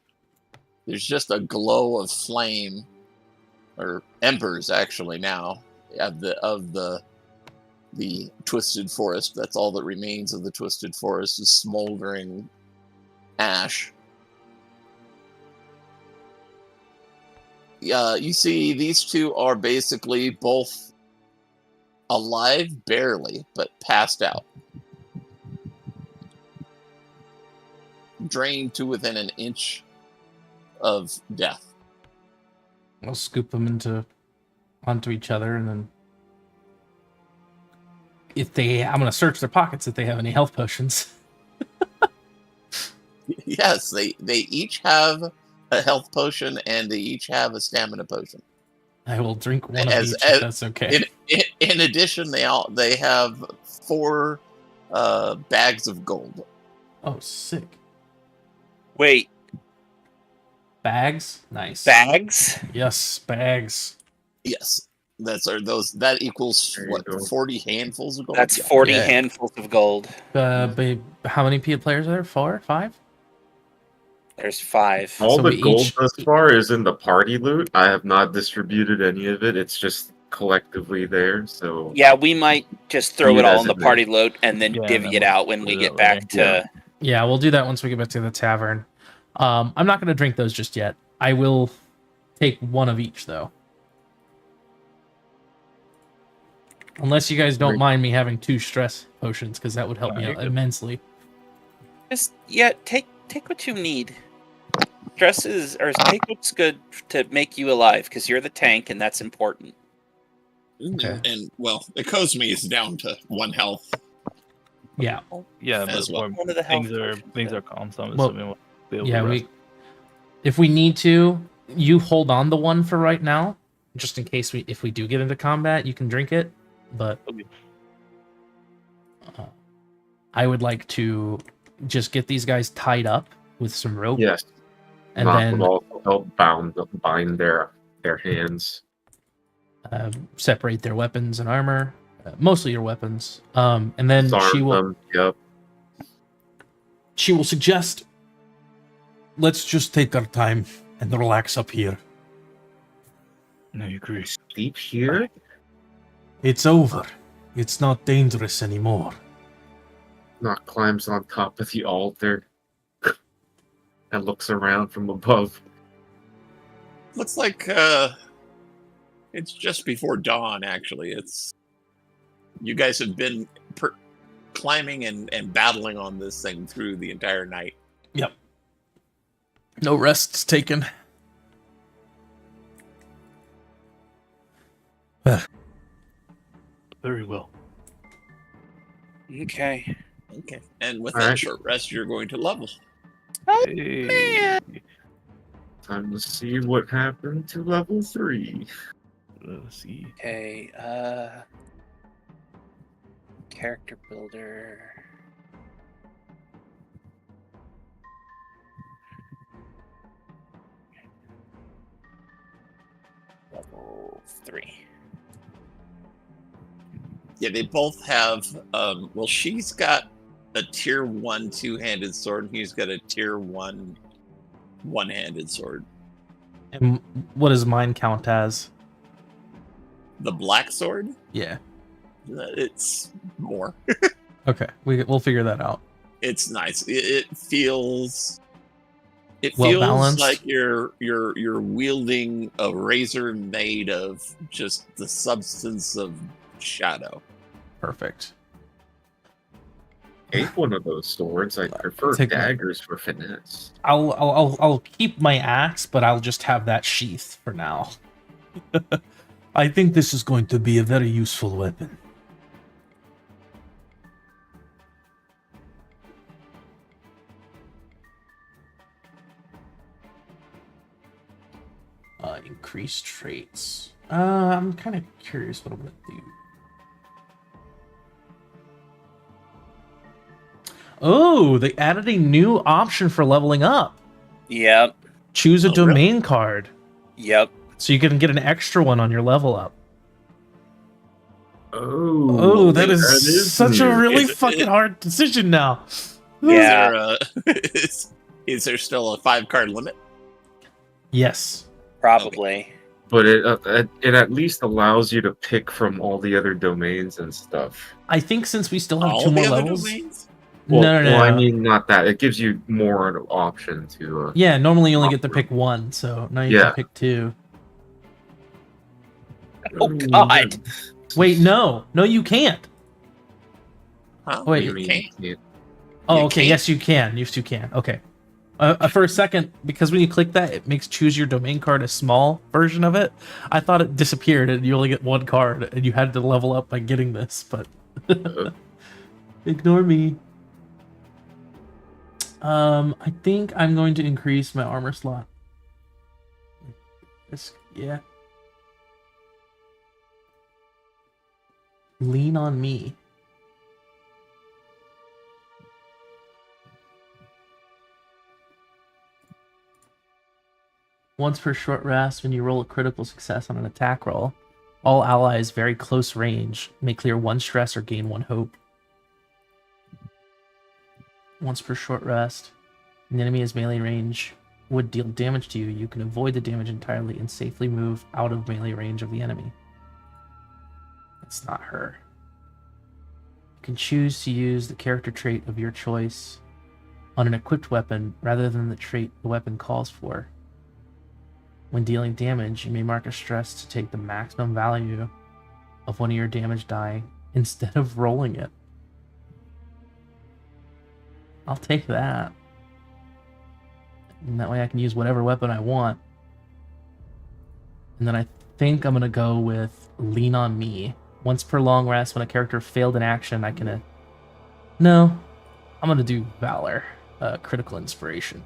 There's just a glow of flame, or embers actually now, of the twisted forest. That's all that remains of the twisted forest is smoldering ash. You see, these two are basically both alive, barely, but passed out. Drained to within an inch of death. I'll scoop them onto each other, and then I'm gonna search their pockets if they have any health potions. Yes, they each have a health potion, and they each have a stamina potion. I will drink one of As- each as- if that's okay. In addition, they have 4 bags of gold. Oh, sick. Wait, Bags? Nice. bags? Yes, bags. Yes, that equals There you what, go. 40 handfuls of gold. That's Yeah. 40 Yeah. handfuls of gold. Babe, how many players are there? 4? 5? There's 5. All So the we gold each- thus far is in the party loot. I have not distributed any of it. It's just collectively there. So Yeah, we might just throw You it all guys in the have party load and then Yeah, divvy and it then out when we do get that back later. to. Yeah, we'll do that once we get back to the tavern. I'm not going to drink those just yet. I will take one of each, though. Unless you guys don't Great. mind me having 2 stress potions, because that would help No, me you're out good. immensely. Just take what you need. Dresses or take what's good to make you alive, because you're the tank and that's important. Okay. And well, the Cosme is down to 1 health. Yeah. Yeah, As but well. more One of the health things potions, are calm, so I'm Well, assuming we'll be able Yeah, to rest. if we need to, you hold on to one for right now, just in case if we do get into combat, you can drink it. But Okay. I would like to just get these guys tied up with some rope, yes, and Knock then would also help bind their hands. separate their weapons and armor, mostly your weapons. And then Disarm she will them. Yep. She will suggest, let's just take our time and relax up here. I agree. Sleep here. It's over. It's not dangerous anymore. Knock climbs on top of the altar and looks around from above. Looks like it's just before dawn. Actually, you guys have been climbing and battling on this thing through the entire night. Yep. No rests taken. Very well. Okay. Okay, and with All that right. short rest, you're going to level. Hey. Time to see what happened to level 3. Let's see. Okay. Character builder. Level 3. Yeah, they both have. Well, she's got a tier 1 2-handed sword, and he's got a tier 1 1-handed sword. And what does mine count as? The black sword, Yeah. it's more. Okay, we'll figure that out. It's nice. It feels. It Well feels balanced. like you're wielding a razor made of just the substance of shadow. Perfect. Take one of those swords. I prefer Take one. daggers for finesse. I'll keep my axe, but I'll just have that sheath for now. I think this is going to be a very useful weapon. Increased traits. I'm kind of curious what I'm gonna do. Oh, they added a new option for leveling up. Yep. Choose a Oh, really? domain card, Yep. so you can get an extra one on your level up. Oh, Oh, that is such a new. really Is it- fucking hard decision now. Yeah. Is there still a 5-card limit? Yes. Probably. But it at least allows you to pick from all the other domains and stuff. I think since we still have All 2 the more other levels. domains? Well, No. I mean not that. It gives you more an option to. Yeah, normally you only get to pick 1, so now you Yeah. can pick 2. Oh, God. Wait, no, you can't. Huh? Wait. You can't. Oh, You okay. can't. Yes, you can. You can. Okay. For a second, because when you click that, it makes choose your domain card a small version of it. I thought it disappeared and you only get 1 card, and you had to level up by getting this. But ignore me. I think I'm going to increase my armor slot Yeah. Lean on me. Once per short rest, when you roll a critical success on an attack roll, all allies very close range may clear 1 stress or gain 1 hope. Once per short rest, an enemy is melee range would deal damage to you. You can avoid the damage entirely and safely move out of melee range of the enemy. That's not her. You can choose to use the character trait of your choice on an equipped weapon rather than the trait the weapon calls for. When dealing damage, you may mark a stress to take the maximum value of one of your damage die instead of rolling it. I'll take that. And that way I can use whatever weapon I want. And then I think I'm going to go with Lean on Me. Once per long rest, when a character failed in action, I can... No, I'm going to do Valor. Critical Inspiration.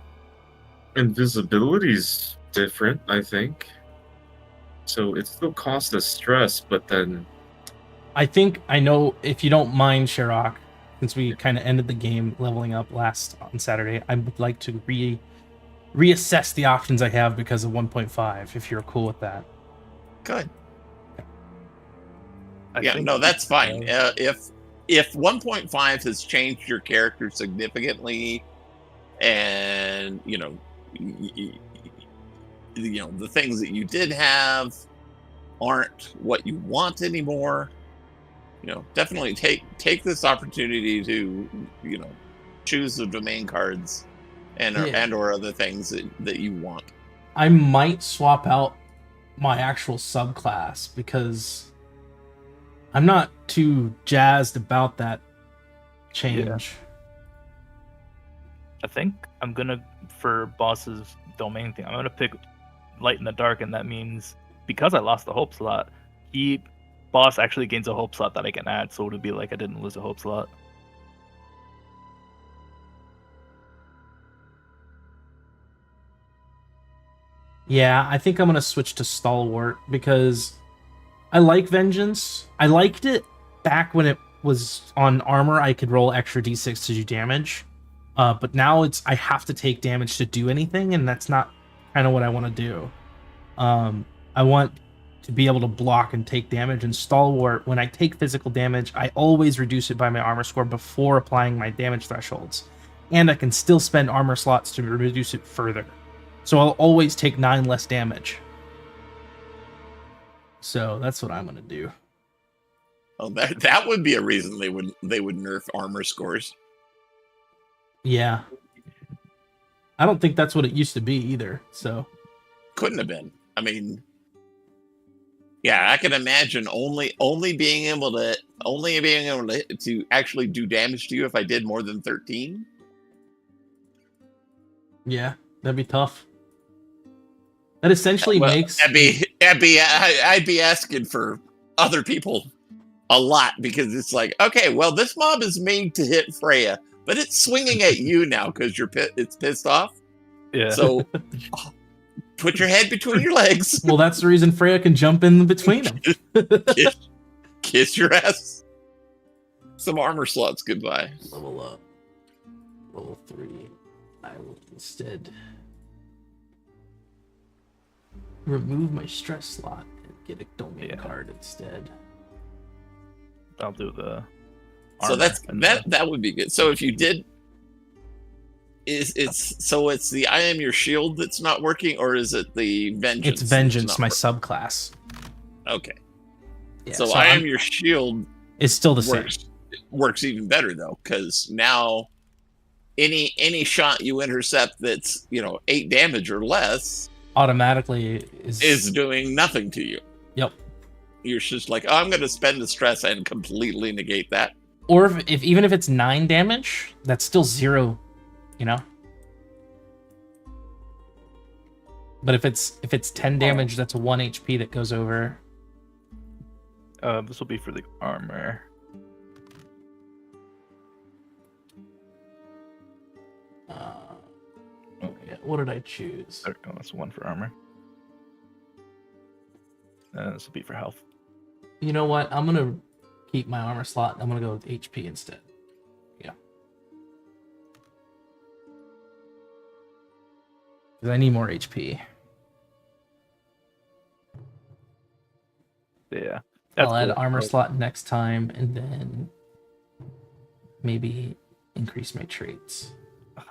Invisibility's different, I think. So it still costs us stress, but then... I think I know, if you don't mind, Sherrock, since we kind of ended the game leveling up on Saturday, I would like to reassess the options I have because of 1.5, if you're cool with that. Good. I Yeah, think- no, that's fine. If 1.5 has changed your character significantly, and the things that you did have aren't what you want anymore, definitely take this opportunity to choose the domain cards and or other things that you want. I might swap out my actual subclass because I'm not too jazzed about that change. I think I'm gonna, for boss's domain thing, I'm gonna pick Light in the Dark, and that means because I lost the hope slot, boss actually gains a hope slot that I can add, so it'll be like I didn't lose a hope slot. Yeah, I think I'm going to switch to Stalwart because I like Vengeance. I liked it back when it was on armor. I could roll extra d6 to do damage. But now I have to take damage to do anything, and that's not kind of what I want to do. I want to be able to block and take damage. And Stalwart, when I take physical damage, I always reduce it by my armor score before applying my damage thresholds. And I can still spend armor slots to reduce it further. So I'll always take 9 less damage. So that's what I'm going to do. Oh, that would be a reason they would nerf armor scores. Yeah. I don't think that's what it used to be either. So couldn't have been. I mean, yeah, I can imagine only being able to actually do damage to you if I did more than 13. Yeah, that'd be tough. That essentially makes... I'd be asking for other people a lot, because it's like, okay, well, this mob is made to hit Freya, but it's swinging at you now because it's pissed off. Yeah. So put your head between your legs. Well, that's the reason Freya can jump in between them. Kiss your ass. Some armor slots goodbye. Level up. Level 3. I will instead remove my stress slot and get a domain card instead. I'll do the so that would be good. So if you did, it's the I am your shield that's not working, or is it the vengeance? It's vengeance, my subclass. Okay. Yeah, so I am your shield is still the same. Works even better though, because now any shot you intercept that's 8 damage or less automatically is doing nothing to you. Yep. You're just like, oh, I'm going to spend the stress and completely negate that. Or if even if it's 9 damage, that's still 0, But if it's 10 damage, that's a 1 HP that goes over. This will be for the armor. Okay, what did I choose? There we go. That's 1 for armor. This will be for health. You know what? I'm gonna keep my armor slot. I'm gonna go with HP instead. Yeah. Because I need more HP. Yeah. I'll add cool. armor Oh, slot next time, and then maybe increase my traits.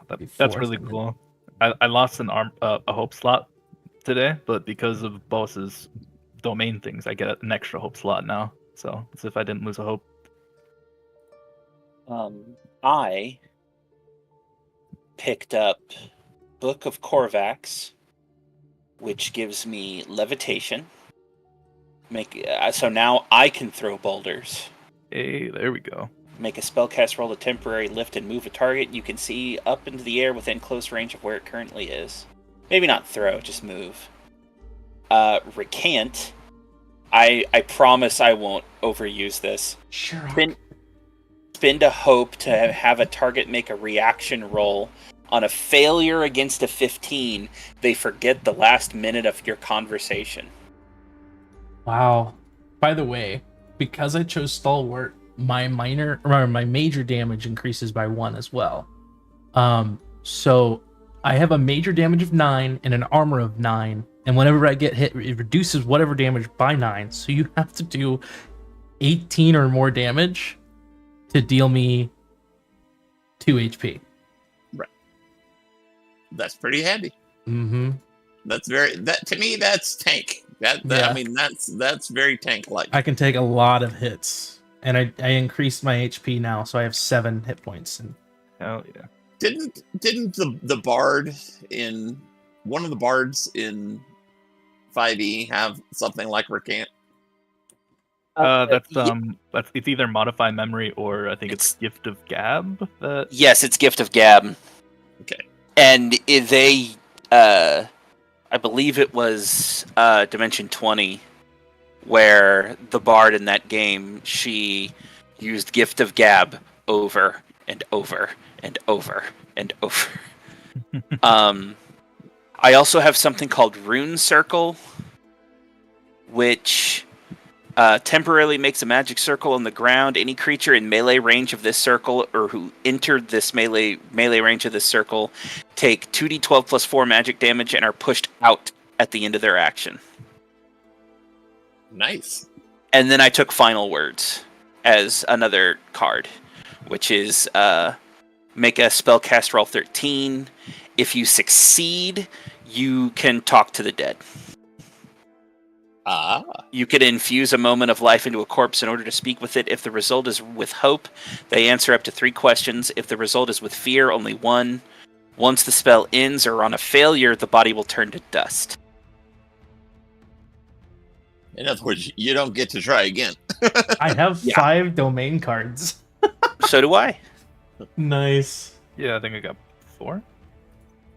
That's fourth, really and then- cool. I lost a hope slot today, but because of boss's domain things, I get an extra hope slot now. So as if I didn't lose a hope. I picked up Book of Korvax, which gives me levitation. So now I can throw boulders. Hey, there we go. Make a spellcast roll, a temporary lift, and move a target you can see up into the air within close range of where it currently is. Maybe not throw, just move. Recant. I promise I won't overuse this. Sure. Spend a hope to have a target make a reaction roll. On a failure against a 15, they forget the last minute of your conversation. Wow. By the way, because I chose Stalwart, my major damage increases by 1 as well. So I have a major damage of 9 and an armor of 9, and whenever I get hit, it reduces whatever damage by 9. So you have to do 18 or more damage to deal me 2 HP. Right. That's pretty handy. Mm-hmm. To me, that's tank. Yeah. I mean, that's very tank-like. I can take a lot of hits, and I increased my HP now, so I have 7 hit points. And Hell yeah. Didn't the bard in one of the bards in 5e have something like recant? That's it's either modify memory or I think it's Gift of Gab. Yes, it's Gift of Gab. Okay. And I believe it was Dimension 20 where the bard in that game, she used Gift of Gab over and over and over and over. I also have something called Rune Circle, which temporarily makes a magic circle on the ground. Any creature in melee range of this circle or who entered this melee range of this circle take 2d12 plus 4 magic damage and are pushed out at the end of their action. Nice. And then I took Final Words as another card, which is make a spellcast roll 13. If you succeed, you can talk to the dead. You can infuse a moment of life into a corpse in order to speak with it. If the result is with hope, they answer up to 3 questions. If the result is with fear, only 1. Once the spell ends or on a failure, the body will turn to dust. In other words, you don't get to try again. I have Yeah. 5 domain cards. So do I. Nice. Yeah, I think I got 4.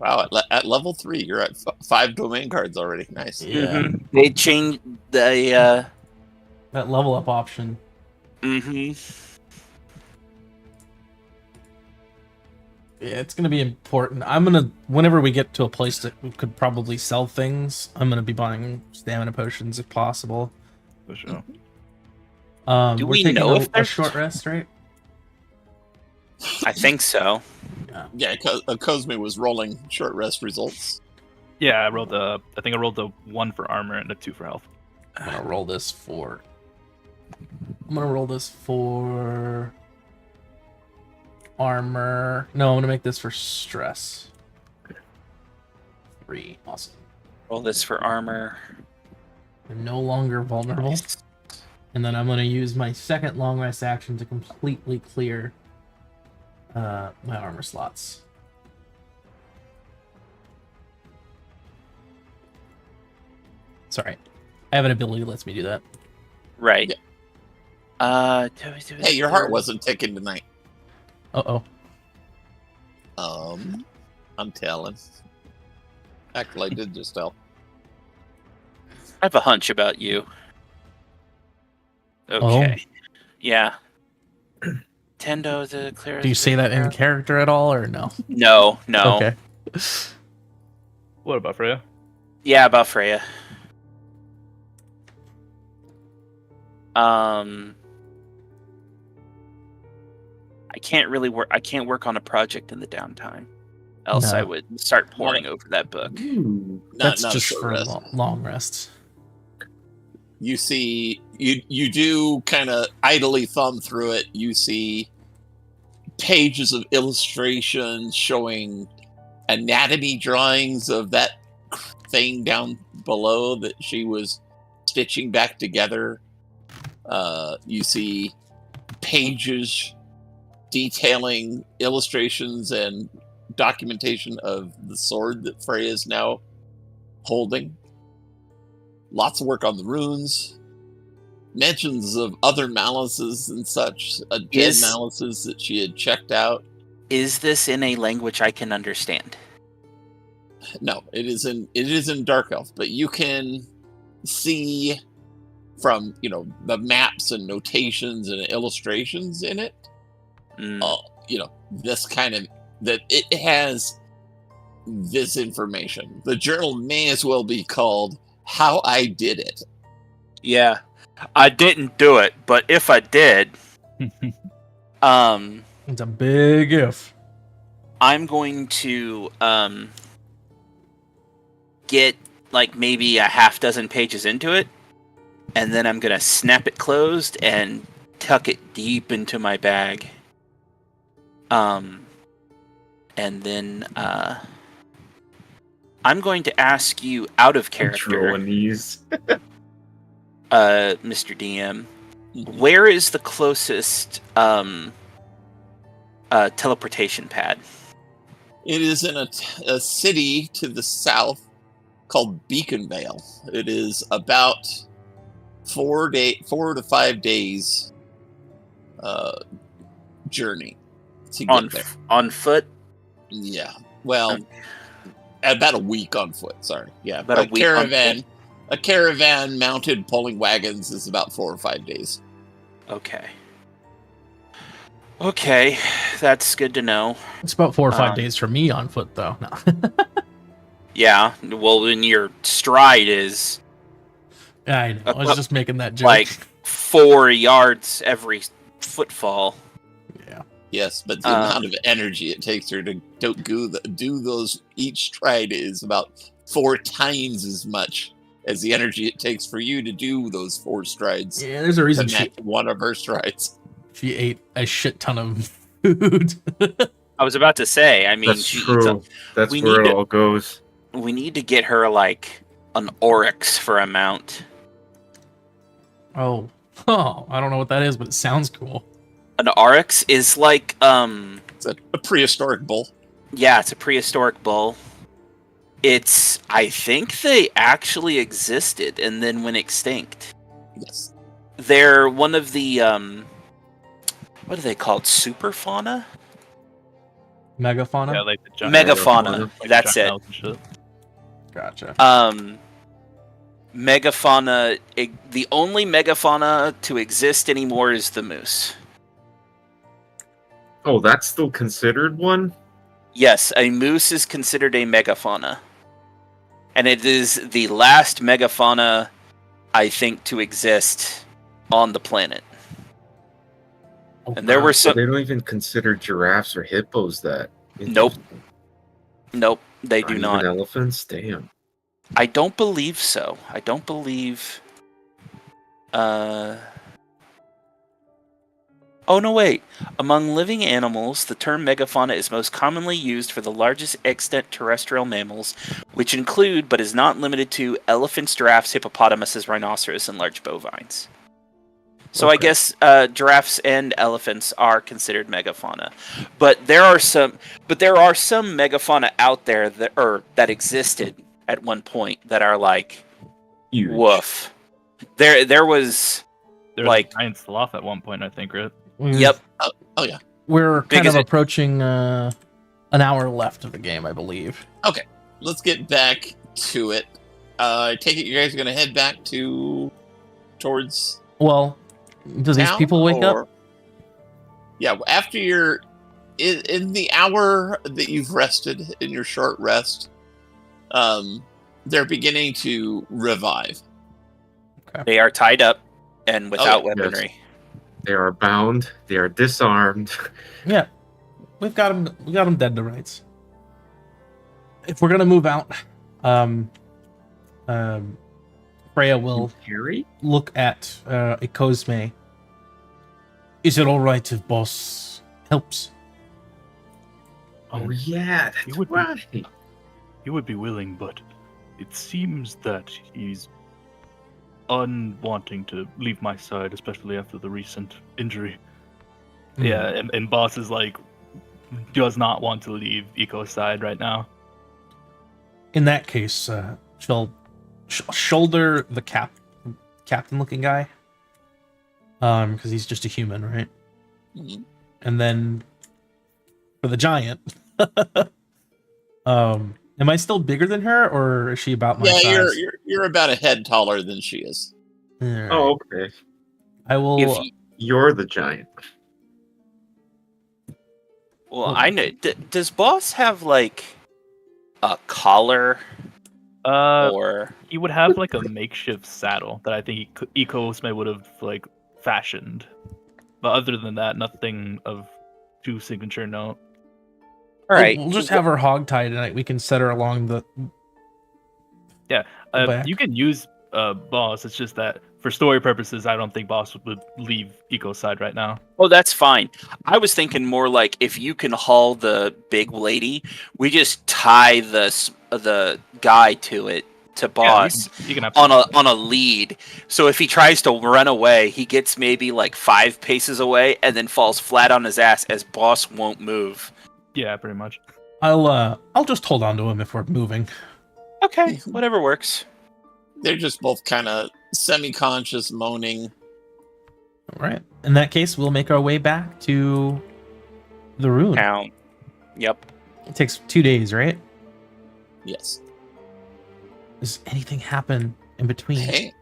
Wow, at level 3, you're at 5 domain cards already. Nice. Yeah. Mhm. They changed the... That level up option. Yeah, it's gonna be important. Whenever we get to a place that we could probably sell things, I'm gonna be buying stamina potions if possible. For sure. Do we're we taking know a, if a there's- short rest, right? I think so. Yeah, Cosme was rolling short rest results. Yeah, I think I rolled a 1 for armor and a 2 for health. I'm gonna roll this for armor. No, I'm gonna make this for stress. 3, awesome. Roll this for armor. I'm no longer vulnerable. And then I'm gonna use my second long rest action to completely clear my armor slots. Sorry. I have an ability that lets me do that. Right. Hey, your heart wasn't ticking tonight. Uh-oh. I'm telling. Actually, I did just tell. I have a hunch about you. Okay. Yeah. Tendo the clear. Do you say that in character at all, or no? No. Okay. What about Freya? Yeah, about Freya. I can't really work. I can't work on a project in the downtime, else I No. would start poring over that book. Ooh. That's not a just short for rest. long rests. You see, you do kind of idly thumb through it. You see pages of illustrations showing anatomy drawings of that thing down below that she was stitching back together. You see pages detailing illustrations and documentation of the sword that Freya is now holding. Lots of work on the runes. Mentions of other malices and such. Dead malices that she had checked out. Is this in a language I can understand? No, it is in Dark Elf, but you can see from the maps and notations and illustrations in it. This kind of that it has this information. The journal may as well be called "How I Did It." Yeah, I didn't do it, but if I did, It's a big if. I'm going to get like maybe a half dozen pages into it, and then I'm gonna snap it closed and tuck it deep into my bag. And then I'm going to ask you out of character, Controlling these. Mr. DM, where is the closest teleportation pad? It is in a city to the south called Beaconvale. It is about 4 to 5 days journey to get there. On foot? Yeah. Well, about a week on foot. Sorry. Yeah. About a week on foot. A caravan mounted pulling wagons is about 4 or 5 days. Okay. Okay, that's good to know. It's about 4 or 5 days for me on foot, though. No. Yeah, well, when your stride is I know. I was just making that joke. like 4 yards every footfall. Yeah. Yes, but the amount of energy it takes her to do those each stride is about 4 times as much as the energy it takes for you to do those 4 strides. Yeah, there's a reason one of her strides. she ate a shit ton of food. I was about to say, I mean, That's true. That's we where need it to- all goes. we need to get her like an oryx for a mount. Oh, I don't know what that is, but it sounds cool. An oryx is like It's a prehistoric bull. yeah, it's a prehistoric bull. I think they actually existed and then went extinct. Yes. They're one of the what are they called? Super fauna? Megafauna? Yeah, like the giant Megafauna. like That's giant it. owls and shit. Gotcha. Megafauna. The only megafauna to exist anymore is the moose. Oh, that's still considered one? Yes, a moose is considered a megafauna. And it is the last megafauna, I think, to exist on the planet. And there were So some... they don't even consider giraffes or hippos that. Nope. Nope, they do Even not. elephants? Damn. I don't believe so. I don't believe... Oh, no, wait. Among living animals, the term megafauna is most commonly used for the largest extant terrestrial mammals, which include, but is not limited to, elephants, giraffes, hippopotamuses, rhinoceros, and large bovines. So I Okay. guess giraffes and elephants are considered megafauna. But there are some megafauna out there that existed at one point that are like, Huge. woof. There was... There was Like- a giant sloth at one point, I think, right? Yep. Oh yeah. We're Big kind as of it- approaching an hour left of the game, I believe. Let's get back to it. I take it you guys are going to head back towards Well, do these town, people wake up? or- Yeah, after you're in the hour that you've rested in your short rest, they're beginning to revive. They are tied up. and without yes. weaponry. They are bound. They are disarmed. Yeah, we've got him. We got him dead to rights. If we're gonna move out, Freya will Harry? look at a Cosme. Is it all right if boss helps? Oh yeah, He that's would be- right. He would be willing, but it seems that he's unwanting to leave my side, especially after the recent injury. Yeah, and boss is like does not want to leave Eco's side right now. In that case, she'll shoulder the captain-looking guy, because he's just a human, right? Mhm. And then for the giant, am I still bigger than her, or is she about my Yeah, size? you're about a head taller than she is. All right. Oh, okay. I will. If You're the giant. Well, I know. Does boss have like a collar or? He would have like a makeshift saddle that I think Ecosme would have like fashioned. But other than that, nothing of too signature note. All right, We'll just have her hog tied tonight. We can set her along the. back. You can use boss. It's just that for story purposes, I don't think boss would leave Eco's side right now. Oh, that's fine. I was thinking more like if you can haul the big lady, we just tie the guy to it to boss You can on a lead. So if he tries to run away, he gets maybe like 5 paces away and then falls flat on his ass as boss won't move. Yeah, pretty much. I'll just hold on to him if we're moving. Okay, whatever works. They're just both kind of semi-conscious, moaning. All right. In that case, we'll make our way back to the rune. Town. Yep. It takes 2 days, right? Yes. Does anything happen in between? Hey,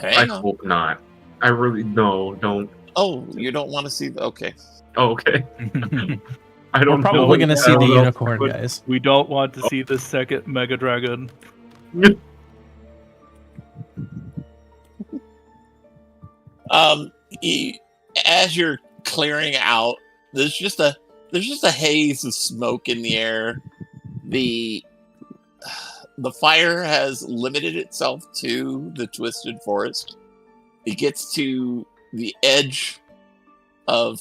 I hang on. hope not. I really don't. Oh, you don't want to see the... Okay. Oh, okay. I We're don't know. probably going to see I the don't know. unicorn, But- guys. We don't want to see the second Mega Dragon. As you're clearing out, there's just a haze of smoke in the air. The fire has limited itself to the twisted forest. It gets to the edge of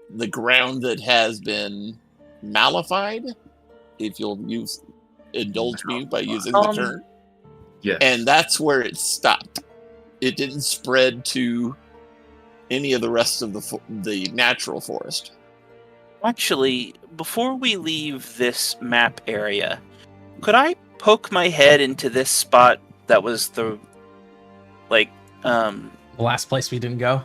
the ground that has been malified, if you'll indulge me by using the term. Yes. And that's where it stopped. It didn't spread to any of the rest of the natural forest. Actually, before we leave this map area, could I poke my head into this spot that was the The last place we didn't go.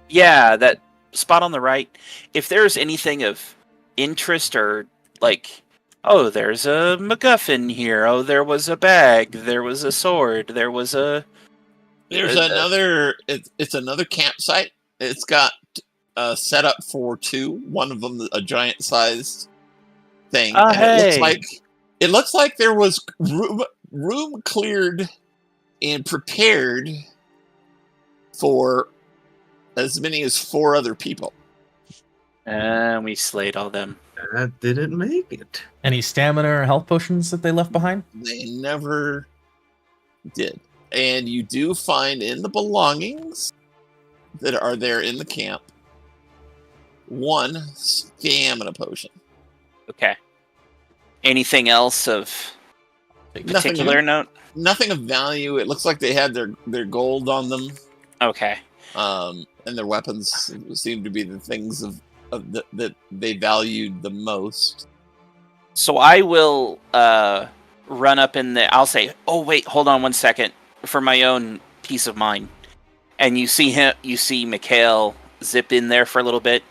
yeah, that spot on the right? If there's anything of interest or like, oh, there's a MacGuffin here. Oh, there was a bag. There was a sword. There was a. There's another. It's another campsite. It's got set up for 2. One of them a giant-sized thing. Oh, and hey. it looks like there was room cleared and prepared for as many as 4 other people. And we slayed all them. That didn't make it. Any stamina or health potions that they left behind? They never did. And you do find in the belongings that are there in the camp 1 stamina potion. Okay. Anything else of particular note? Nothing of value. It looks like they had their gold on them. Okay. And their weapons seem to be the things that they valued the most. So I will run up in there. I'll say, "Oh wait, hold on 1 second," for my own peace of mind. And you see Mikhail zip in there for a little bit.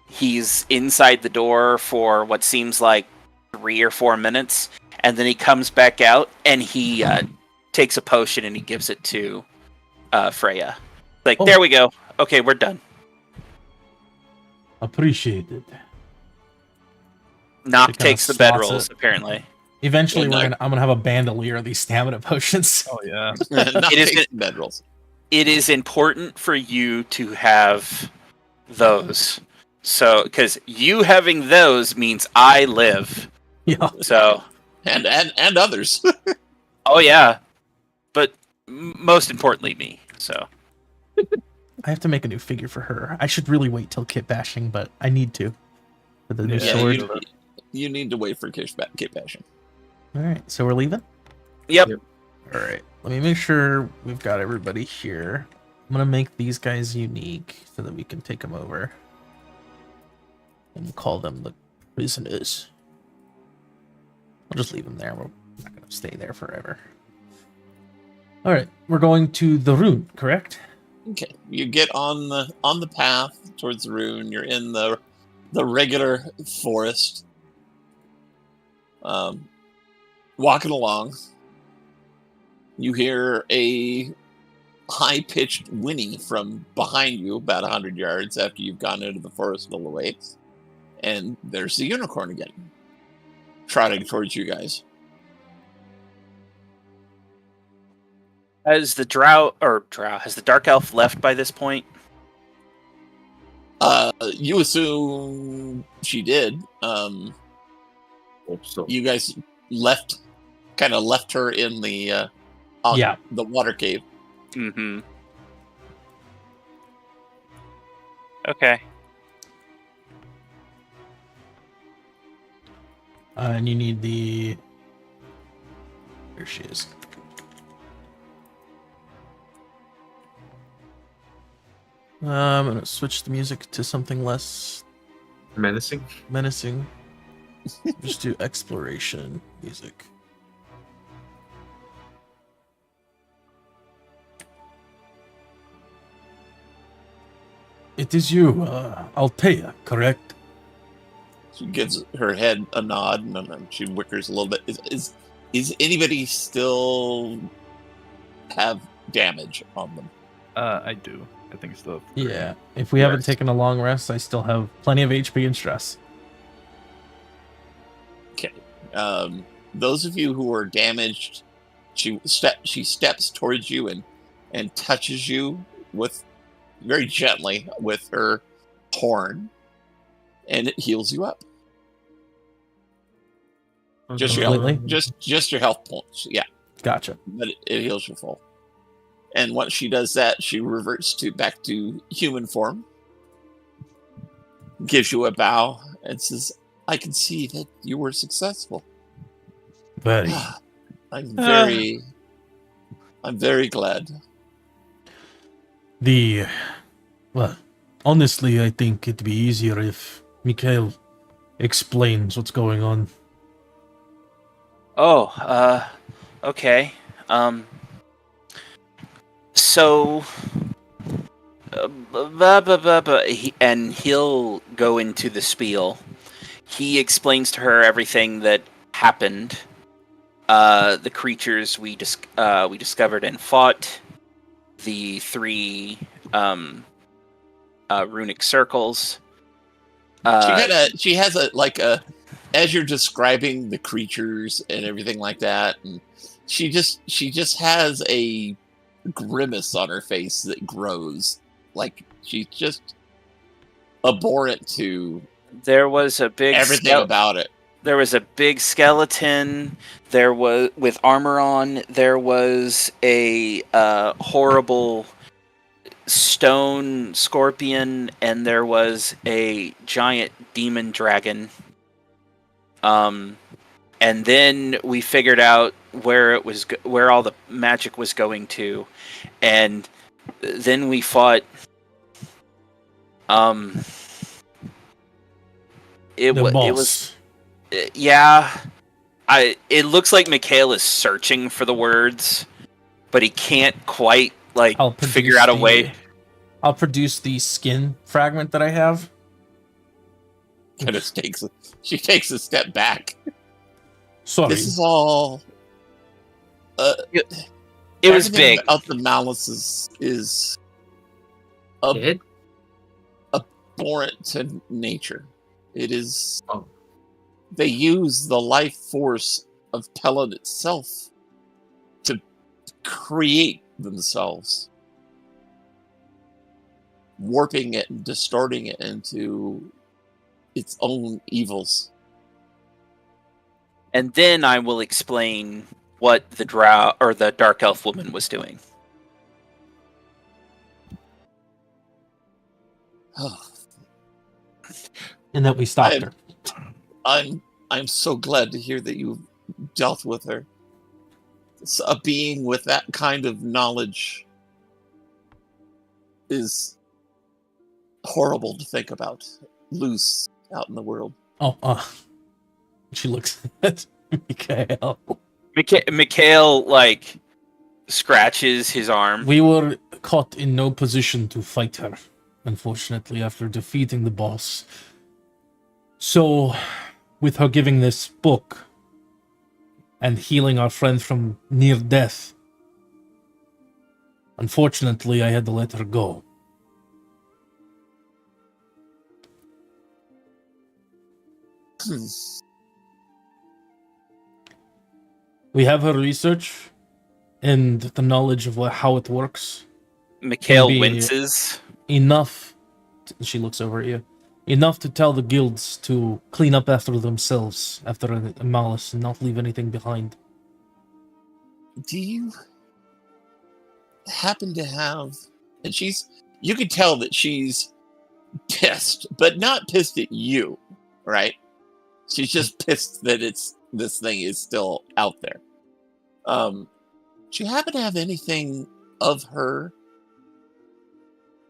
He's inside the door for what seems like 3 or 4 minutes, and then he comes back out and he takes a potion and he gives it to Freya. Like, Oh. There we go. Okay, we're done. Appreciated. Nock She kinda takes the bed slots rolls, it. apparently. Eventually, Yeah, no. I'm gonna have a bandolier of these stamina potions. Oh yeah. Not It is taste bedrolls. it is important for you to have those. So, because you having those means I live. Yeah. So, and others. oh yeah, but most importantly, me. So, I have to make a new figure for her. I should really wait till kit bashing, but I need to for the new Yeah, sword. You need to wait for kit bashing. All right, so we're leaving. yep. All right, let me make sure we've got everybody here. I'm gonna make these guys unique so that we can take them over and call them the prisoners. I'll just leave them there. We're not gonna stay there forever. All right, we're going to the rune, correct? Okay, you get on the path towards the rune. You're in the regular forest, walking along. You hear a high-pitched whinny from behind you, about 100 yards after you've gone into the forest a little ways, and there's the unicorn again, trotting towards you guys. Has the has the dark elf left by this point? You assume she did. Hope so. You guys kind of left her in the Yeah. the water cave. Mm-hmm. Okay. And you need the. There she is. I'm gonna switch the music to something less Menacing. menacing. Just do exploration music. It is you, Altea, correct? She gives her head a nod, and then she wickers a little bit. Is anybody still have damage on them? I do. I think still. Yeah. If we haven't Yes. taken a long rest, I still have plenty of HP and stress. Okay. Those of you who are damaged, she steps towards you and touches you with very gently with her horn, and it heals you up. Just your Completely? just your health points, yeah. Gotcha. But it heals you full. And once she does that, she reverts back to human form, gives you a bow, and says, "I can see that you were successful. Very. I'm very glad." Well, honestly, I think it'd be easier if Mikhail explains what's going on. Oh, okay. So, and he'll go into the spiel. He explains to her everything that happened. The creatures we discovered and fought. The 3 runic circles. She has a as you're describing the creatures and everything like that, and she just has a grimace on her face that grows, like she's just abhorrent to There was a big everything about it. There was a big skeleton. There was with armor on. There was a horrible stone scorpion, and there was a giant demon dragon. And then we figured out where all the magic was going to, and then we fought. It was. Yeah, it looks like Mikhail is searching for the words, but he can't quite figure out a way. I'll produce the skin fragment that I have. She takes a step back. Sorry. This is all. It was big. About the Malus is abhorrent to nature. It is. Oh. They use the life force of Pellon itself to create themselves. warping it and distorting it into its own evils. And then I will explain what the drow or the dark elf woman was doing. And that we stopped her. I'm so glad to hear that you dealt with her. A being with that kind of knowledge is horrible to think about. Loose out in the world. Oh, she looks at Mikhail. Mikhail, like, scratches his arm. We were caught in no position to fight her, unfortunately, after defeating the boss. So, with her giving this book and healing our friend from near death, unfortunately, I had to let her go. We have her research and the knowledge of how it works. Mikhail Maybe winces. Enough, she looks over at you, enough to tell the guilds to clean up after themselves after a Malus and not leave anything behind. Do you happen to have... And you can tell that she's pissed, but not pissed at you, right? She's just pissed that this thing is still out there. Do you happen to have anything of her?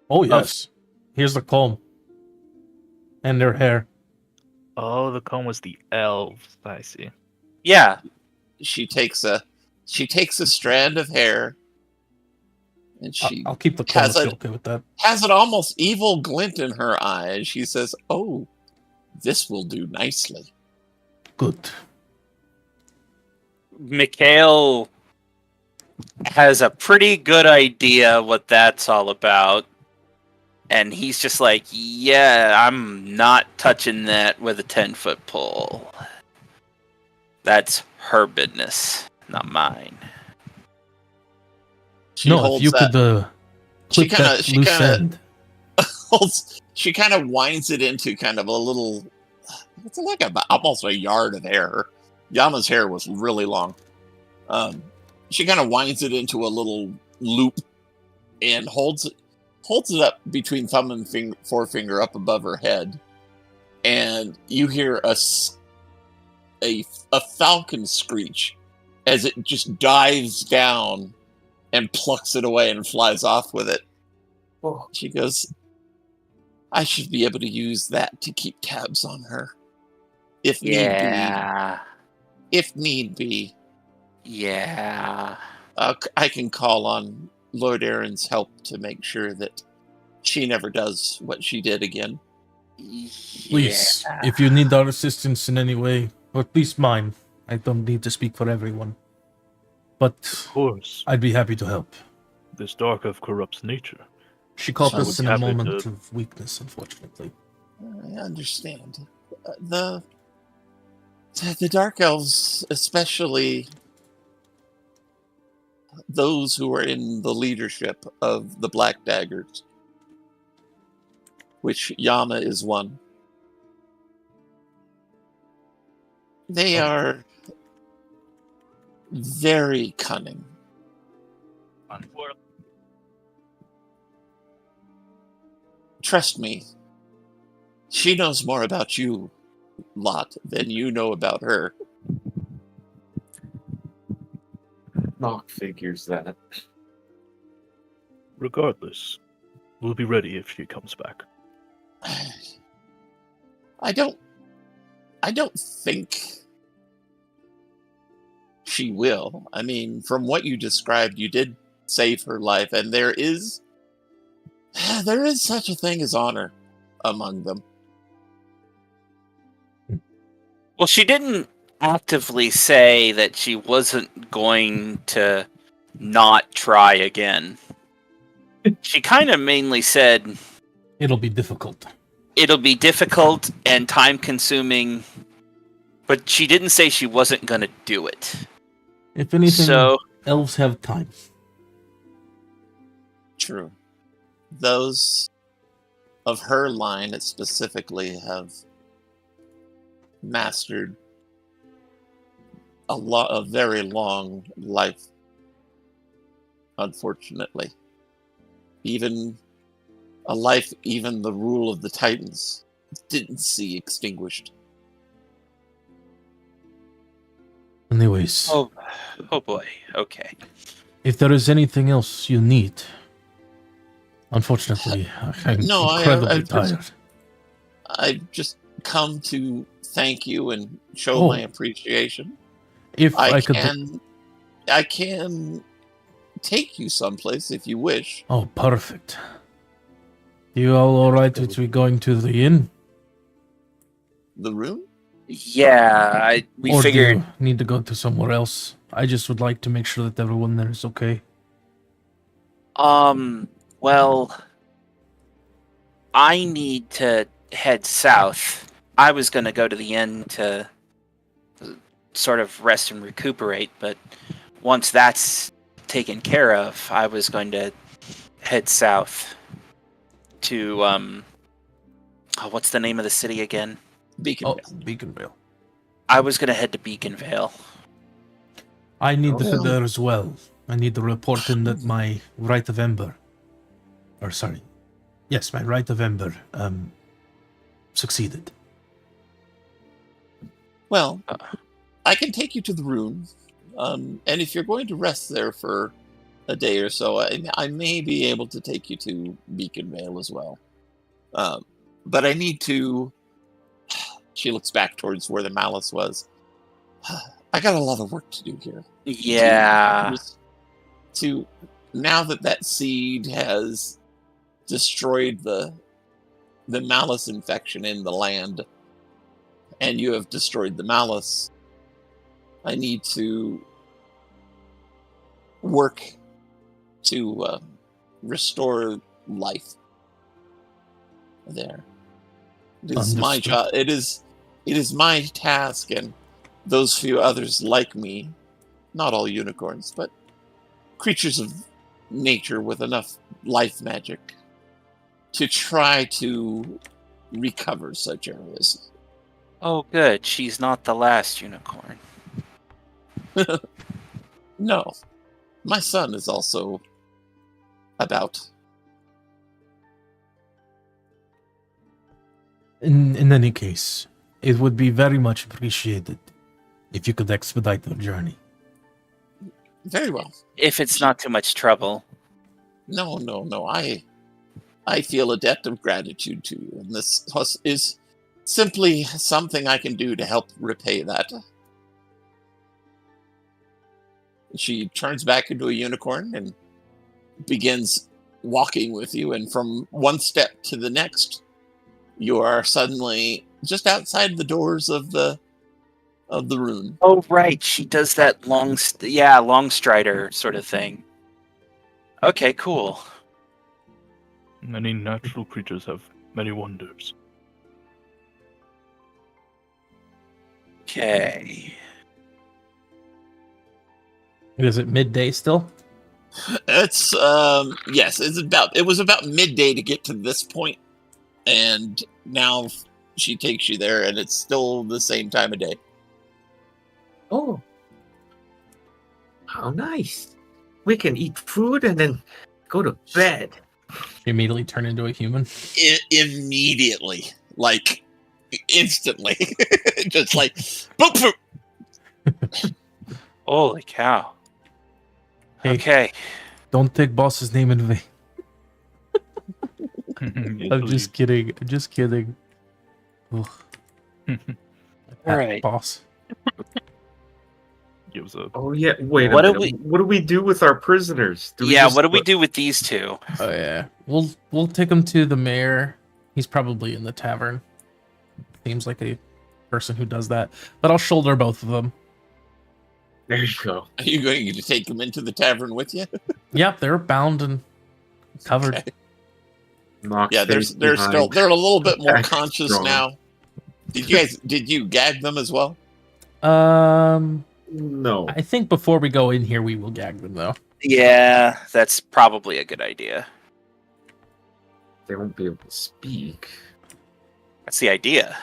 Oh, yes. Here's the comb. And their hair. Oh, the comb was the elves. I see. Yeah. She takes a strand of hair, and she I'll keep the comb has if you're okay with that. has an almost evil glint in her eye. And she says, "Oh, this will do nicely." Good. Mikhail has a pretty good idea what that's all about. And he's just like, yeah, I'm not touching that with a 10-foot pole. That's her business, not mine. She No, holds if you that, could clip that loose end. she kind of winds it into kind of a little... It's like almost a yard of hair. Yama's hair was really long. She kind of winds it into a little loop and holds it up between thumb and forefinger up above her head. And you hear a falcon screech as it just dives down and plucks it away and flies off with it. Oh. She goes, I should be able to use that to keep tabs on her. If need be. Yeah. I can call on Lord Aaron's help to make sure that she never does what she did again. Please, if you need our assistance in any way, or at least mine, I don't need to speak for everyone. But Of course, I'd be happy to help. this dark elf corrupts nature. She caught I us would in a happy moment to- of weakness, unfortunately. I understand. The Dark Elves, especially those who are in the leadership of the Black Daggers, which Yama is one. They are very cunning. Trust me, she knows more about you lot than you know about her. Nock figures that. Regardless, we'll be ready if she comes back. I don't think she will. I mean, from what you described, you did save her life, and there is such a thing as honor among them. Well, she didn't actively say that she wasn't going to not try again. She kind of mainly said It'll be difficult. it'll be difficult and time-consuming, but she didn't say she wasn't going to do it. If anything, So, elves have time. True. Those of her line specifically have mastered a very long life. Unfortunately, even a life even the rule of the Titans didn't see extinguished. Anyways, Oh boy. Okay. if there is anything else you need, unfortunately, I'm No, incredibly tired. I've just come to thank you and show Oh. my appreciation. If I could. I can take you someplace if you wish. Oh, perfect. You all right with me going to the inn? The room? Yeah, we Or figured. do you need to go to somewhere else? I just would like to make sure that everyone there is okay. Well, I need to head south. I was going to go to the inn to sort of rest and recuperate, but once that's taken care of, I was going to head south to, what's the name of the city again? Beaconville. Oh, Beaconville. I was going to head to Beaconville. I need to Oh. head there as well. I need to report in that my right of ember. Or sorry. Yes, my right of ember succeeded. Well, I can take you to the room, and if you're going to rest there for a day or so, I may be able to take you to Beaconville as well. But I need to... She looks back towards where the Malus was. I got a lot of work to do here. Yeah. To now that seed has destroyed the Malus infection in the land, and you have destroyed the Malus, I need to work to restore life there. It is my Understood. job. It is my task, and those few others like me, not all unicorns, but creatures of nature with enough life magic to try to recover such areas. Oh, good. She's not the last unicorn. No, my son is also about. In any case, it would be very much appreciated if you could expedite the journey. Very well. If it's not too much trouble. No. I feel a debt of gratitude to you, and this is simply something I can do to help repay that. She turns back into a unicorn and begins walking with you, and from one step to the next, you are suddenly just outside the doors of the rune. Oh, right. She does that long strider sort of thing. Okay, cool. Many natural creatures have many wonders. Okay. Is it midday still? It's yes, it was about midday to get to this point, and now she takes you there, and it's still the same time of day. Oh. How nice. We can eat food and then go to bed. You immediately turn into a human? Immediately, like instantly, just like boop, boop. Holy cow. Hey, Okay. don't take boss's name in vain. Yes, I'm just kidding. I'm just kidding. Ugh. All right. Boss. Gives a Oh yeah, wait What a do minute. What do we do with our prisoners? What do we do with these two? Oh yeah. We'll take him to the mayor. He's probably in the tavern. Seems like a person who does that. But I'll shoulder both of them. There you go. Are you going to take them into the tavern with you? Yep, they're bound and covered. Okay. Knock Yeah, they're face still behind. they're a little bit more Attack conscious strong. now. Did you gag them as well? No. I think before we go in here, we will gag them though. Yeah, that's probably a good idea. they won't be able to speak. That's the idea.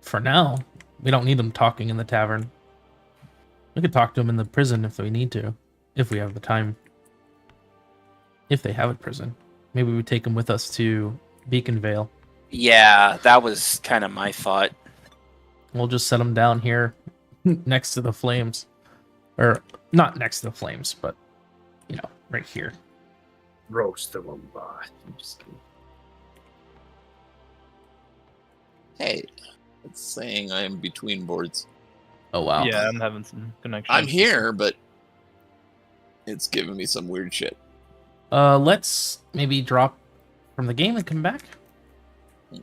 For now, we don't need them talking in the tavern. We could talk to them in the prison if we need to, if we have the time. If they have a prison, maybe we take them with us to Beacon Vale. Yeah, that was kind of my thought. We'll just set them down here next to the flames. Or, not next to the flames, but, you know, right here. Roast them on by. I'm just kidding. Hey, it's saying I am between boards. Oh, wow. Yeah, I'm having some connection. I'm here, but it's giving me some weird shit. Let's maybe drop from the game and come back.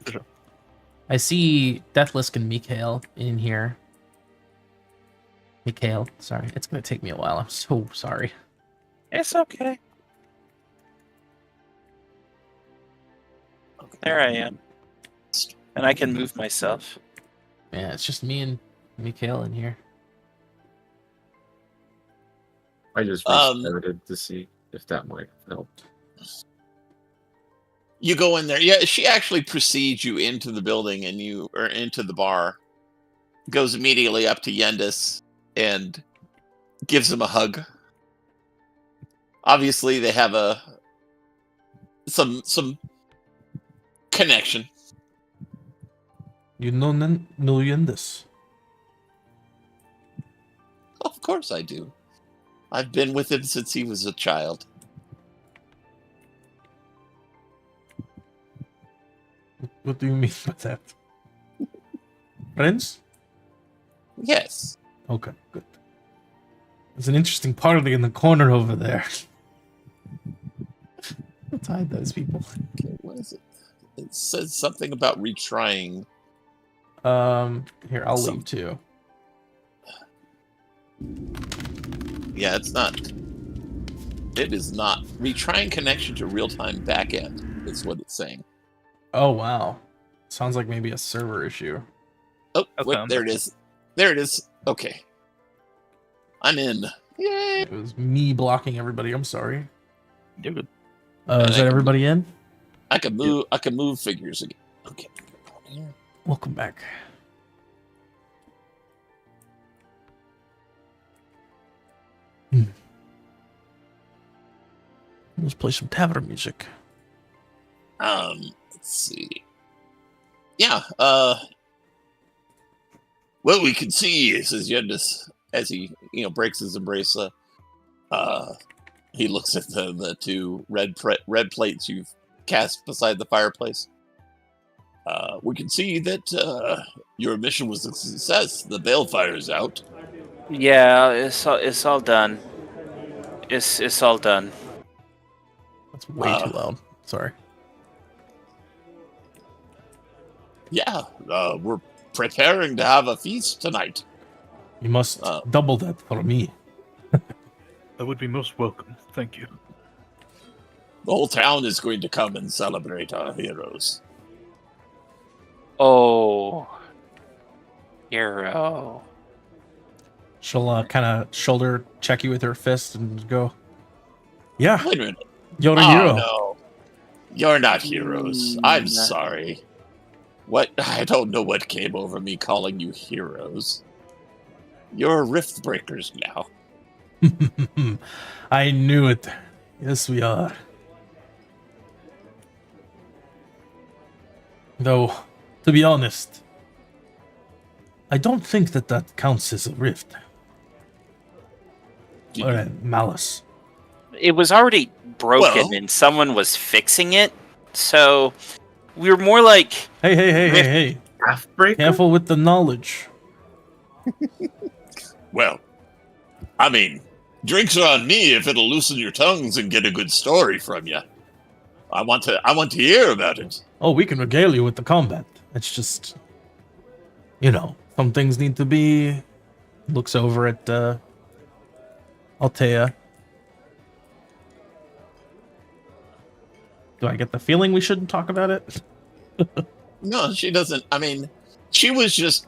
Sure. I see Deathlisk and Mikhail in here. Mikhail, sorry. It's going to take me a while. I'm so sorry. It's okay. There I am. And I can move myself. Yeah, it's just me and Mikhail in here. I just restarted to see if that might help. You go in there. Yeah, she actually precedes you into the building and into the bar. Goes immediately up to Yendis and gives him a hug. Obviously, they have some connection. You know Yendis? Of course I do. I've been with him since he was a child. What do you mean by that? Friends? Yes. Okay, good. There's an interesting party in the corner over there. Let's hide those people. Okay, what is it? It says something about retrying. Here, I'll Some- leave too. Yeah, it's not. It is not. Retrying connection to real-time backend is what it's saying. Oh, wow. Sounds like maybe a server issue. Oh, Okay, wait, I'm there it is. There it is. Okay. I'm in. Yay! It was me blocking everybody. I'm sorry. You're good. Is that everybody in? I can move. I can move figures again. Okay. Welcome back. Let's play some tavern music. Let's see. Yeah. Well, we can see, says Yendis, as he, breaks his embrace. He looks at the two red plates you've cast beside the fireplace. We can see that your mission was a success. The balefire's out. Yeah, it's all done. It's all done. That's way too loud. Sorry. Yeah, we're preparing to have a feast tonight. You must double that for me. That would be most welcome. Thank you. The whole town is going to come and celebrate our heroes. Oh, hero. She'll kind of shoulder check you with her fist and go, yeah, Wait a minute. you're a Oh, hero. no. You're not heroes. I'm sorry. What? I don't know what came over me calling you heroes. You're rift breakers now. I knew it. Yes, we are. Though, to be honest, I don't think that counts as a rift. Or a malice. It was already broken Well- and someone was fixing it, so we were more like, Hey. Half break. Careful with the knowledge. Well, I mean, drinks are on me if it'll loosen your tongues and get a good story from you. I want to hear about it. Oh, we can regale you with the combat. It's just, some things need to be... Looks over at Altea. Do I get the feeling we shouldn't talk about it? No, she doesn't. I mean, she was just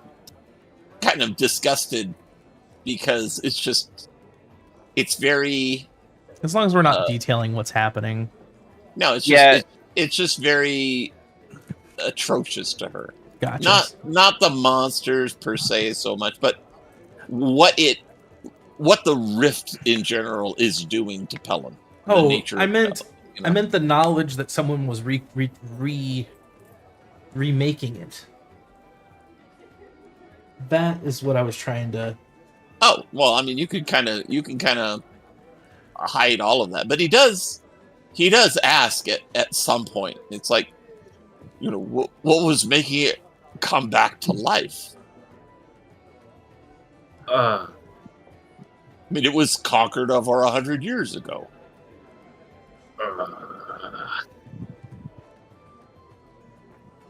kind of disgusted because it's very... As long as we're not detailing what's happening. No, it's just... yeah, it's just very atrocious to her. Gotcha. Not the monsters per se so much, but what the rift in general is doing to Pellon. Oh, nature I of meant Pellon, you know? I meant the knowledge that someone was remaking it. That is what I was trying to. Oh well, I mean, you can kind of hide all of that, but he does ask at some point. It's like, what was making it come back to life? I mean, it was conquered over 100 years ago.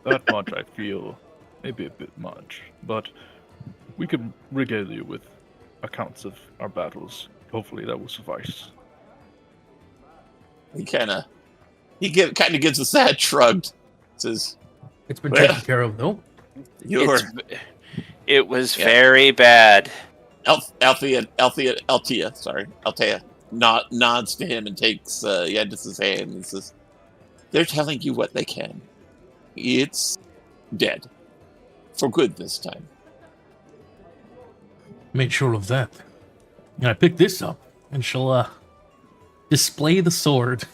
That much I feel maybe a bit much, but we can regale you with accounts of our battles. Hopefully that will suffice. He kind of gives a sad shrug. Says, It's been Well, taken care of, though. It was Yeah. very bad. Althea, nods to him and takes Yandis' hand and says, "They're telling you what they can. It's dead. For good this time." Made sure of that. And I picked this up. And she'll display the sword.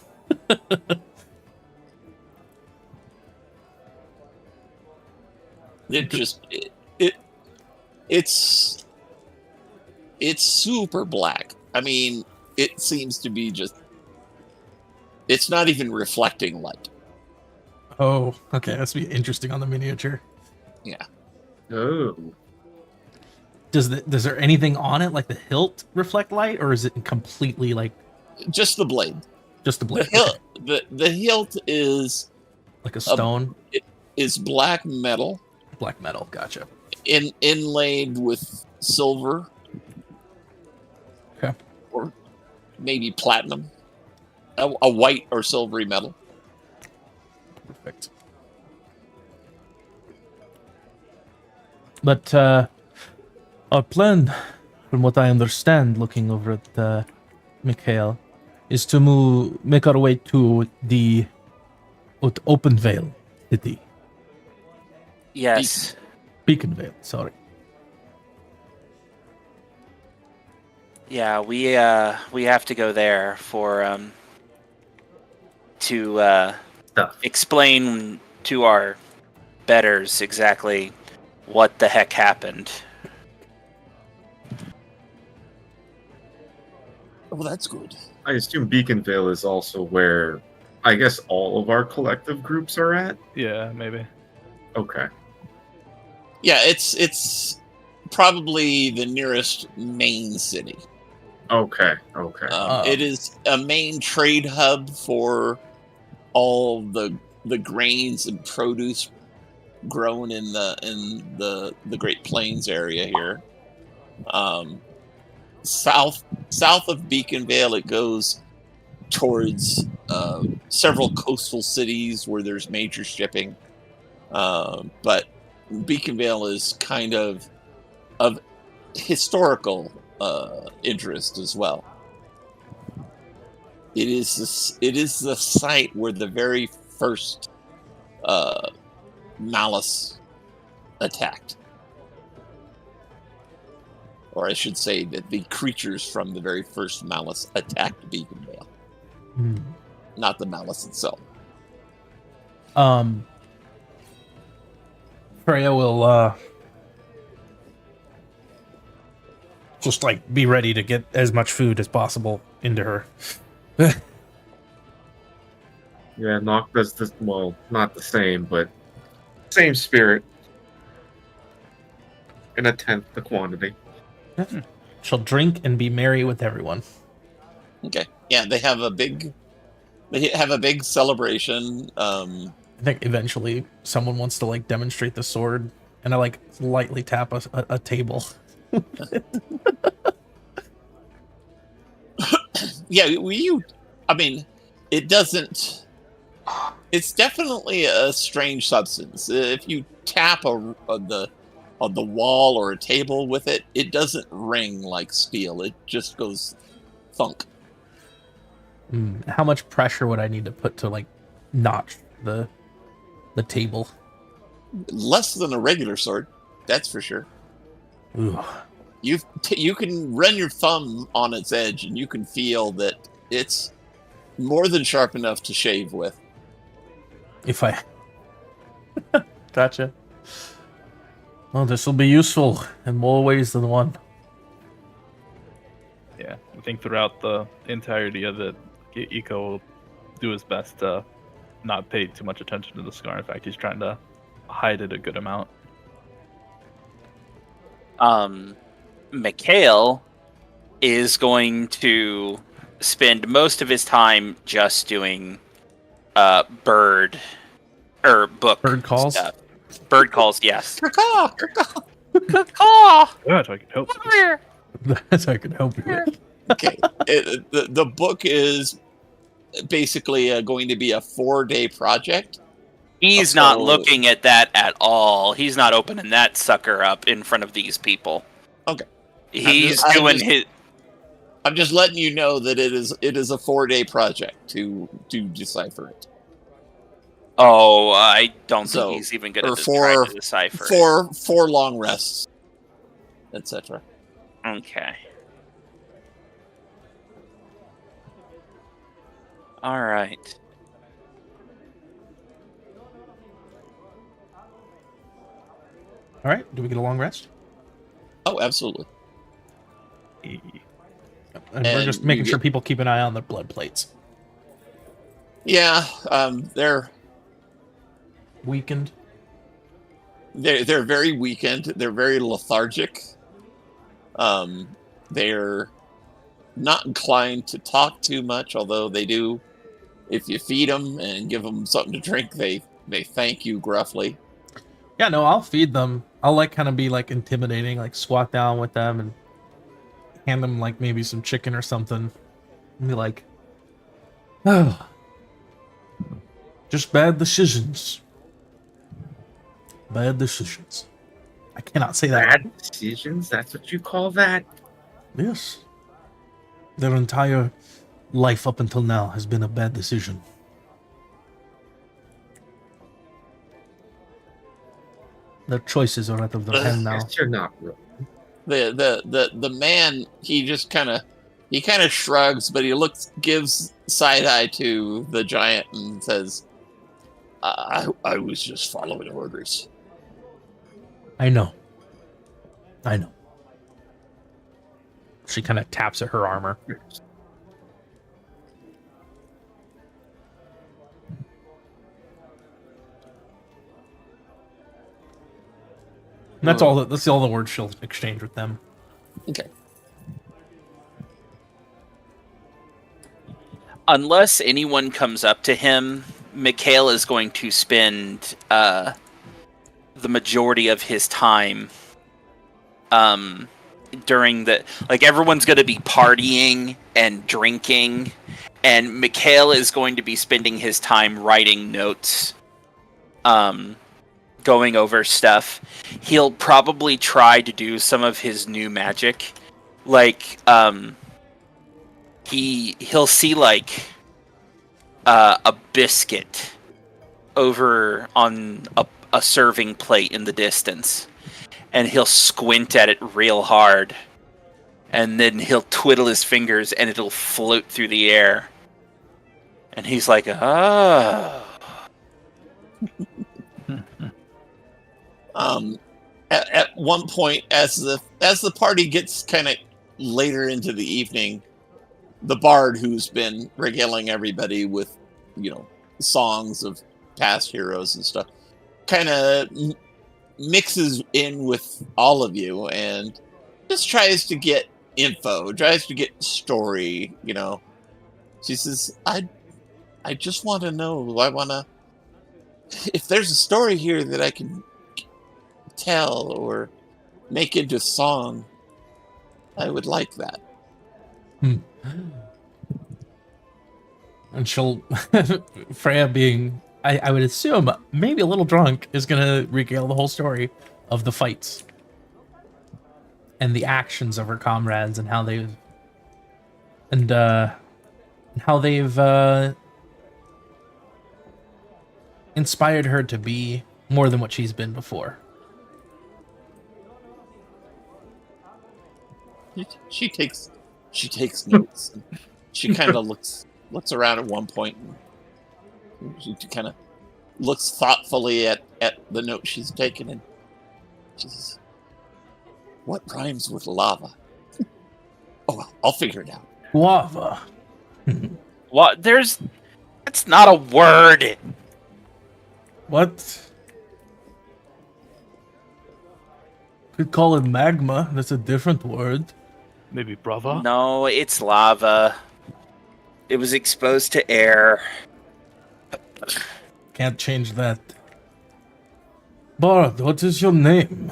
It's super black. I mean, it seems to be it's not even reflecting light. Oh, okay. That's be interesting on the miniature. Yeah. Oh. Does there anything on it, like the hilt, reflect light, or is it completely like Just the blade. just the The blade? hilt, the hilt is Like a stone, black metal black metal. Gotcha. inlaid with silver. Okay. Or maybe platinum. A white or silvery metal. Perfect. But our plan, from what I understand, looking over at Mikhail, is to make our way to the Open Vale city. Yes. Beacon Vale, sorry. Yeah, we have to go there for to Stuff. explain to our betters exactly what the heck happened. Oh, that's good. I assume Beacon Vale is also where I guess all of our collective groups are at. Yeah, maybe. Okay. Yeah, it's probably the nearest main city. Okay. It is a main trade hub for all the grains and produce grown in the Great Plains area here. South of Beacon Vale, it goes towards several coastal cities where there's major shipping. But Beacon Vale is kind of historical interest as well. It is the site where the very first Malus attacked. Or I should say that the creatures from the very first Malus attacked Beacon Vale. Not the Malus itself. Freya will just like be ready to get as much food as possible into her. Yeah, Nock does this. Well, not the same, but same spirit. In a tenth the quantity. She'll drink and be merry with everyone. Okay. Yeah, they have a big celebration. I think eventually someone wants to like demonstrate the sword, and I like lightly tap a table. Yeah, I mean, it doesn't. It's definitely a strange substance. If you tap on the wall or a table with it, it doesn't ring like steel. It just goes thunk. How much pressure would I need to put to like not the table. Less than a regular sword, that's for sure. Ooh. You can run your thumb on its edge, and you can feel that it's more than sharp enough to shave with. If I... Gotcha. Well, this will be useful in more ways than one. Yeah, I think throughout the entirety of it, Iko will do his best to not pay too much attention to the scar. In fact, he's trying to hide it a good amount. Mikhail is going to spend most of his time just doing bird or book Bird calls? stuff. Bird calls, yes. Caw-caw! Good, I can help. That's I can help you with. Okay, the book is basically going to be a 4-day project. He's not looking at that at all. He's not opening that sucker up in front of these people. Okay. He's I'm doing just- his... I'm just letting you know that it is a 4-day project to decipher it. Oh, I don't So, think he's even going or to try to decipher it. Four long rests, etc. Okay. All right. All right. Do we get a long rest? Oh, absolutely. And we're And just you making sure get- people keep an eye on their blood plates. Yeah, they're Weakened. they're very weakened. They're very lethargic. They're not inclined to talk too much, although they do. If you feed them and give them something to drink, they thank you gruffly. Yeah, no, I'll feed them. I'll like kind of be like intimidating, like squat down with them and hand them like maybe some chicken or something. And be like, oh, just bad decisions. Bad decisions. I cannot say that. Bad decisions? That's what you call that? Yes. Their entire life up until now has been a bad decision. Their choices are out of their hand now. Yes, you're not wrong. The man, he just kind of shrugs, but he gives side eye to the giant and says, I was just following orders. I know. She kind of taps at her armor. And that's all. That's all the words she'll exchange with them. Okay. Unless anyone comes up to him, Mikhail is going to spend the majority of his time during the... Like, everyone's going to be partying and drinking, and Mikhail is going to be spending his time writing notes, going over stuff. He'll probably try to do some of his new magic. Like, he'll see, like, a biscuit over on a serving plate in the distance, and he'll squint at it real hard, and then he'll twiddle his fingers and it'll float through the air, and he's like, oh. At one point, as the party gets kind of later into the evening, the bard, who's been regaling everybody with, songs of past heroes and stuff, kind of mixes in with all of you and just tries to get info, tries to get story. She says, I just want to know. If there's a story here that I can tell or make into song, I would like that. And she'll, Freya being, I would assume, maybe a little drunk, is going to regale the whole story of the fights and the actions of her comrades and how they've, inspired her to be more than what she's been before? She takes notes. She kind of looks around at one point, and she kind of looks thoughtfully at the note she's taken, and she says, "What rhymes with lava?" Oh, well, I'll figure it out. Guava. What? That's not a word. What? Could call it magma. That's a different word. Maybe brava? No, it's lava. It was exposed to air. Can't change that. Bard, what is your name?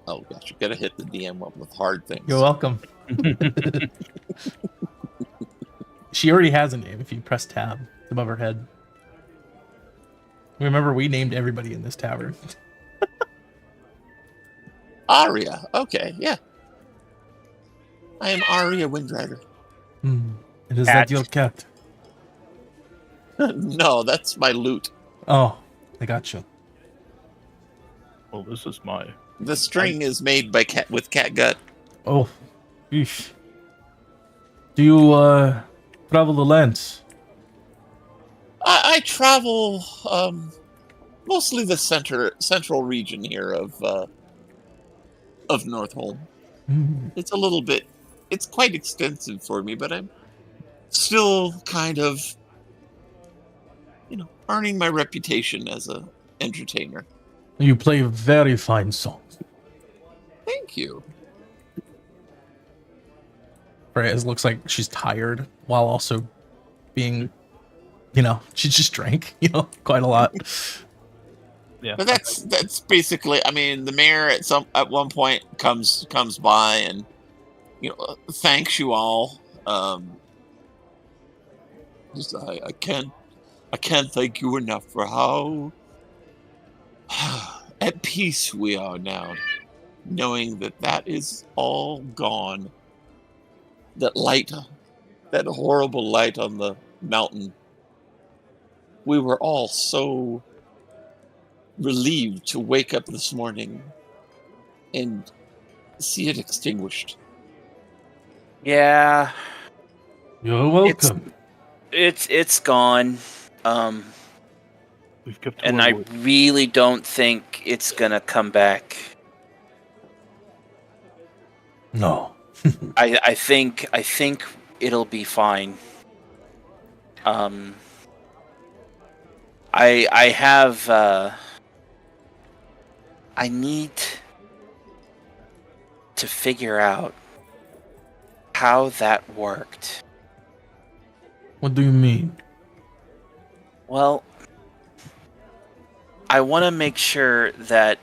Oh gosh, you gotta hit the DM up with hard things. You're welcome. She already has a name if you press tab above her head. Remember, we named everybody in this tavern. Aria. Okay, yeah. I am Aria Windrider. And is Cat. that your cat? No, that's my loot. Oh, I got you. Well, this is my. The string is made by with cat gut. Oh, eesh. Do you travel the lands? I travel mostly the central region here of Northolm. It's a little bit. It's quite extensive for me, but I'm still kind of, earning my reputation as a entertainer. You play very fine songs. Thank you. Reyes looks like she's tired while also being, she just drank, quite a lot. Yeah. But that's basically. I mean, the mayor at one point comes by and thanks you all. I can't thank you enough for how at peace we are now, knowing that is all gone. That light, that horrible light on the mountain. We were all so relieved to wake up this morning and see it extinguished. Yeah, You're welcome. it's gone. We've kept. And I really don't think it's gonna come back. No. I think it'll be fine. I have I need to figure out how that worked. What do you mean? Well, I want to make sure that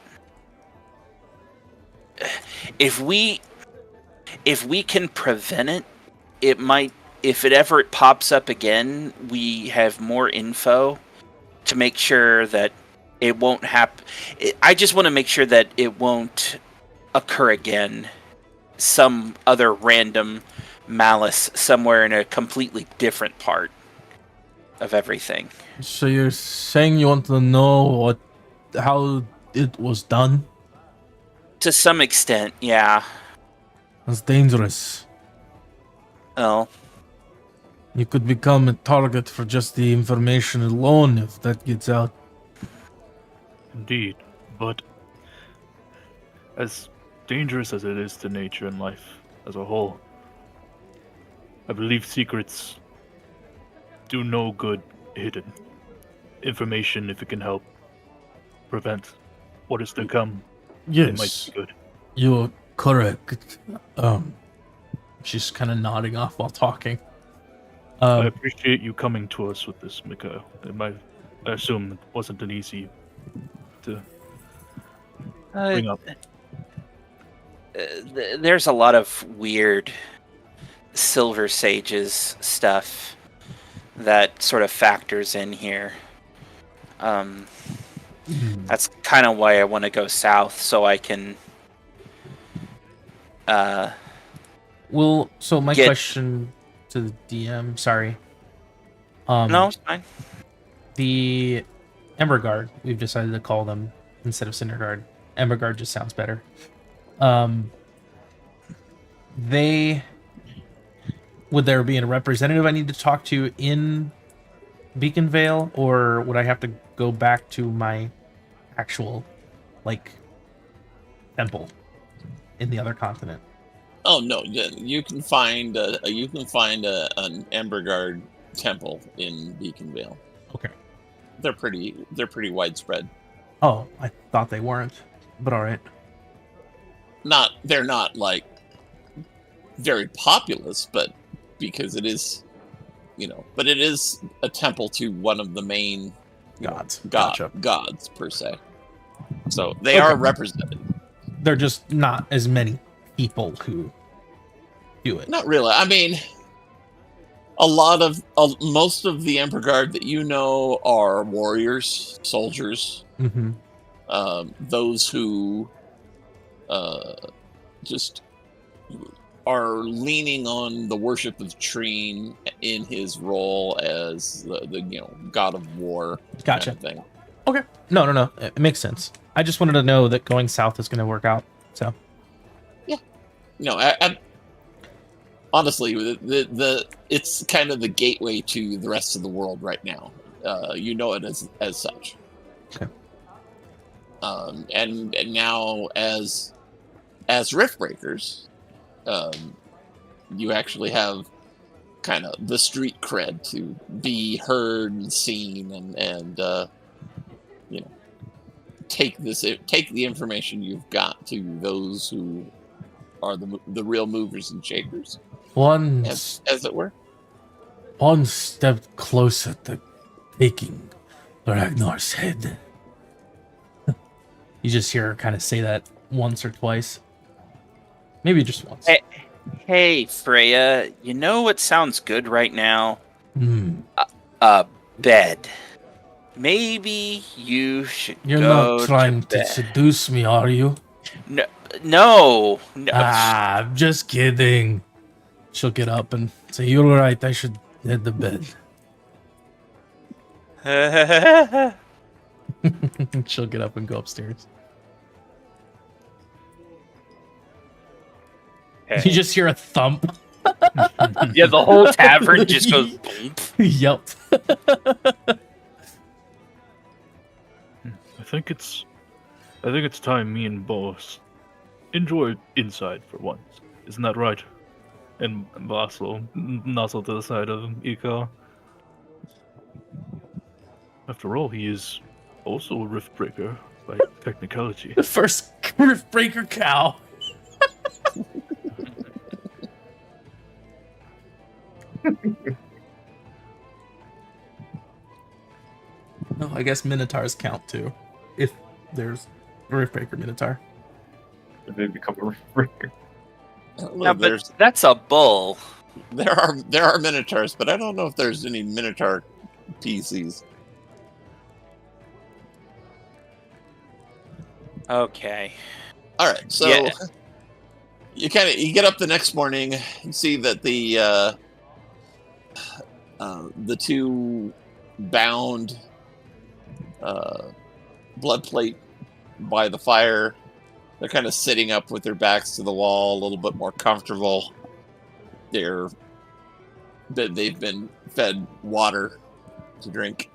if we can prevent it, it might, if it ever pops up again, we have more info to make sure that it won't happen. I just want to make sure that it won't occur again. Some other random malice somewhere in a completely different part of everything. So you're saying you want to know how it was done? To some extent, yeah. That's dangerous. Well, You could become a target for just the information alone if that gets out. Indeed, but as dangerous as it is to nature and life as a whole, I believe secrets do no good hidden. Information, if it can help prevent what is to come, it might Yes, be good. you're correct. She's kind of nodding off while talking. I appreciate you coming to us with this, Mikael. I assume it wasn't an easy to bring up. there's a lot of weird Silver Sages stuff that sort of factors in here. That's kind of why I want to go south, so I can Well, so my Get- question to the DM, sorry. no, it's fine. The Ember Guard, we've decided to call them instead of Cinder Guard. Ember Guard just sounds better. Would there be a representative I need to talk to in Beacon Vale, or would I have to go back to my actual, temple in the other continent? Oh no, you can find an Ember Guard temple in Beacon Vale. Okay. They're pretty widespread. Oh, I thought they weren't, but all right. They're not like very populous, but because it is, but it is a temple to one of the main Gods. gods per se. So they are represented. They're just not as many people who do it. Not really. I mean, most of the Emperor Guard that you know are warriors, soldiers. Mm-hmm. Those who just are leaning on the worship of Treen in his role as the god of war. Gotcha. Kind of thing. Okay. No. It makes sense. I just wanted to know that going south is going to work out. So. Yeah. No, I honestly, it's kind of the gateway to the rest of the world right now. You know it as such. Okay. And now as Riftbreakers, you actually have kind of the street cred to be heard and seen, and take the information you've got to those who are the real movers and shakers, as it were. One step closer to taking Ragnar's head. You just hear her kind of say that once or twice. Maybe just once. Hey, Freya, you know what sounds good right now? A bed. Maybe you should You're go not trying to bed. seduce me, are you? No. Ah, I'm just kidding. She'll get up and say, "You're right, I should head to bed." She'll get up and go upstairs. You just hear a thump. Yeah, the whole tavern just goes boom. Yep. I think it's time me and Boss enjoy inside for once. Isn't that right? And Boss will nuzzle to the side of Iko. After all, he is also a Riftbreaker by technicality. The first Riftbreaker cow. No, I guess Minotaurs count too. If there's a Riftbreaker Minotaur. They become a Riftbreaker. Yeah, but that's a bull. There are Minotaurs, but I don't know if there's any Minotaur PCs. Okay. All right, so Yeah. you get up the next morning and see that the two bound blood plate by the fire, they're kind of sitting up with their backs to the wall, a little bit more comfortable. They've been fed water to drink.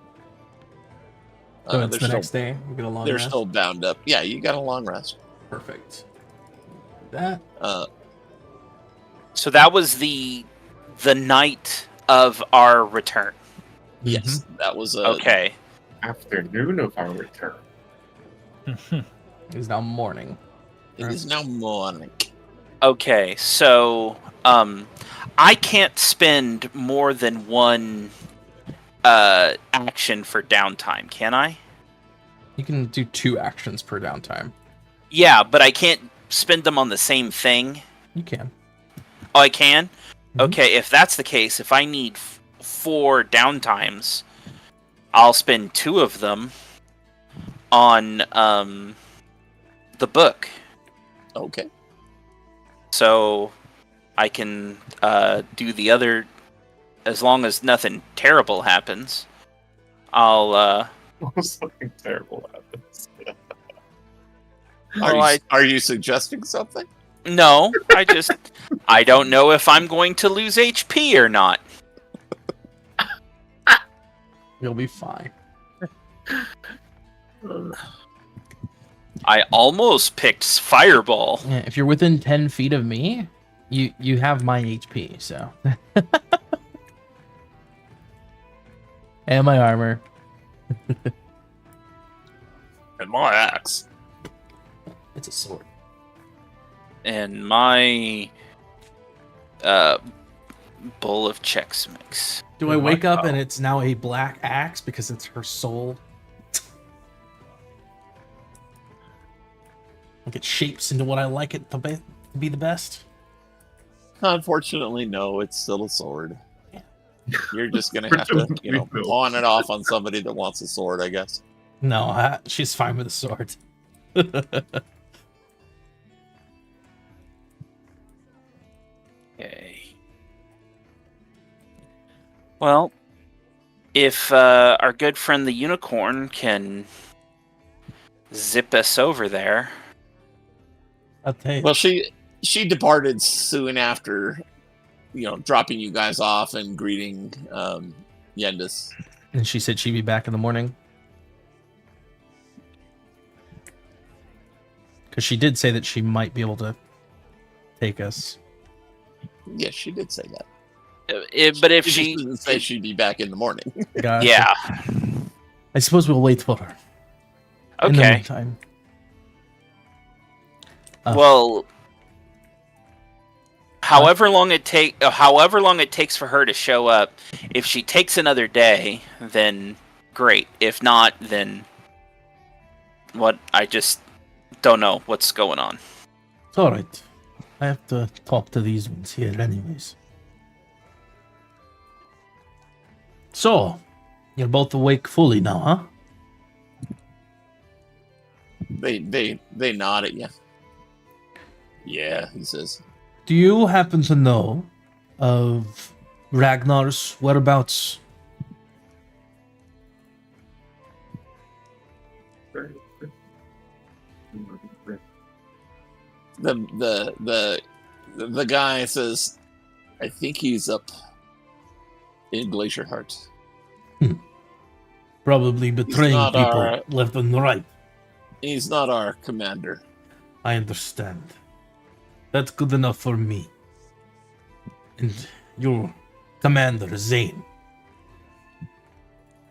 So it's the next day. We get a long They're rest. still bound up. Yeah, you got a long rest. Perfect. That. So that was the night of our return. Yes, that was Okay. Afternoon of our return. It is now morning. It is now morning. Okay, so I can't spend more than one action for downtime, can I? You can do 2 actions per downtime. Yeah, but I can't spend them on the same thing. You can. Oh, I can? Mhm. Okay, if that's the case, if I need 4 downtimes, I'll spend 2 of them on the book. Okay. So I can do the other, as long as nothing terrible happens. I'll Something terrible happens. Are you suggesting something? No, I don't know if I'm going to lose HP or not. You'll be fine. I almost picked Fireball. Yeah, if you're within 10 feet of me, you have my HP, so. And my armor. And my axe. It's a sword. And my bowl of Chex Mix. Do I wake up and it's now a black axe because it's her soul? Like it shapes into what I like it to be the best? Unfortunately, no, it's still a sword. You're just gonna have to, pawn it off on somebody that wants a sword, I guess. No, she's fine with a sword. Okay. Well, if our good friend the unicorn can zip us over there. I'll tell you. Well, she departed soon after, dropping you guys off and greeting Yendis. And she said she'd be back in the morning. Because she did say that she might be able to take us. Yes, she did say that. But if She didn't say she'd be back in the morning. Gotcha. Yeah. I suppose we'll wait for her. In the Okay. meantime. Well, however long it takes for her to show up, if she takes another day, then great. If not, then I just don't know what's going on. It's alright. I have to talk to these ones here anyways. So, you're both awake fully now, huh? They nod at you. Yeah, he says. Do you happen to know of Ragnar's whereabouts? The guy says, I think he's up in Glacierheart. Probably betraying not people our- left and right. He's not our commander. I understand. That's good enough for me. And your commander, Zane.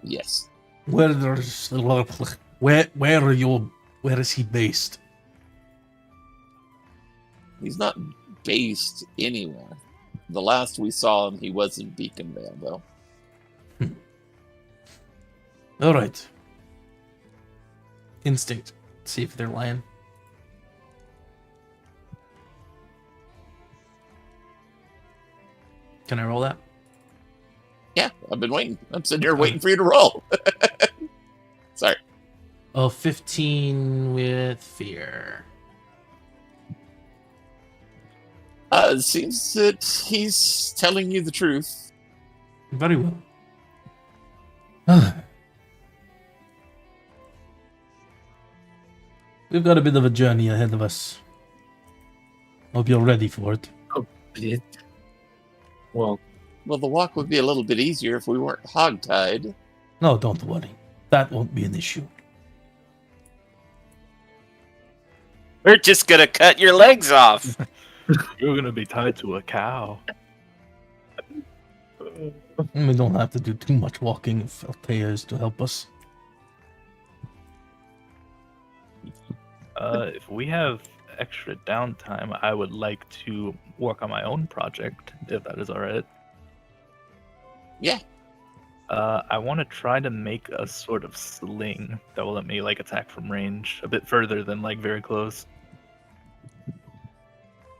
Yes. Where is he based? He's not based anywhere. The last we saw him, he was in Beaconvale, though. All right. Instinct. See if they're lying. Can I roll that? Yeah, I've been waiting. I'm sitting here waiting for you to roll. Sorry. Oh, 15 with fear. It seems that he's telling you the truth. Very well. We've got a bit of a journey ahead of us. Hope you're ready for it. Bit. Well, Well, the walk would be a little bit easier if we weren't hogtied. No, don't worry. That won't be an issue. We're just gonna cut your legs off. You're gonna be tied to a cow. We don't have to do too much walking if Althea is to help us. If we have extra downtime, I would like to work on my own project, if that is alright. Yeah. I want to try to make a sort of sling that will let me attack from range a bit further than very close.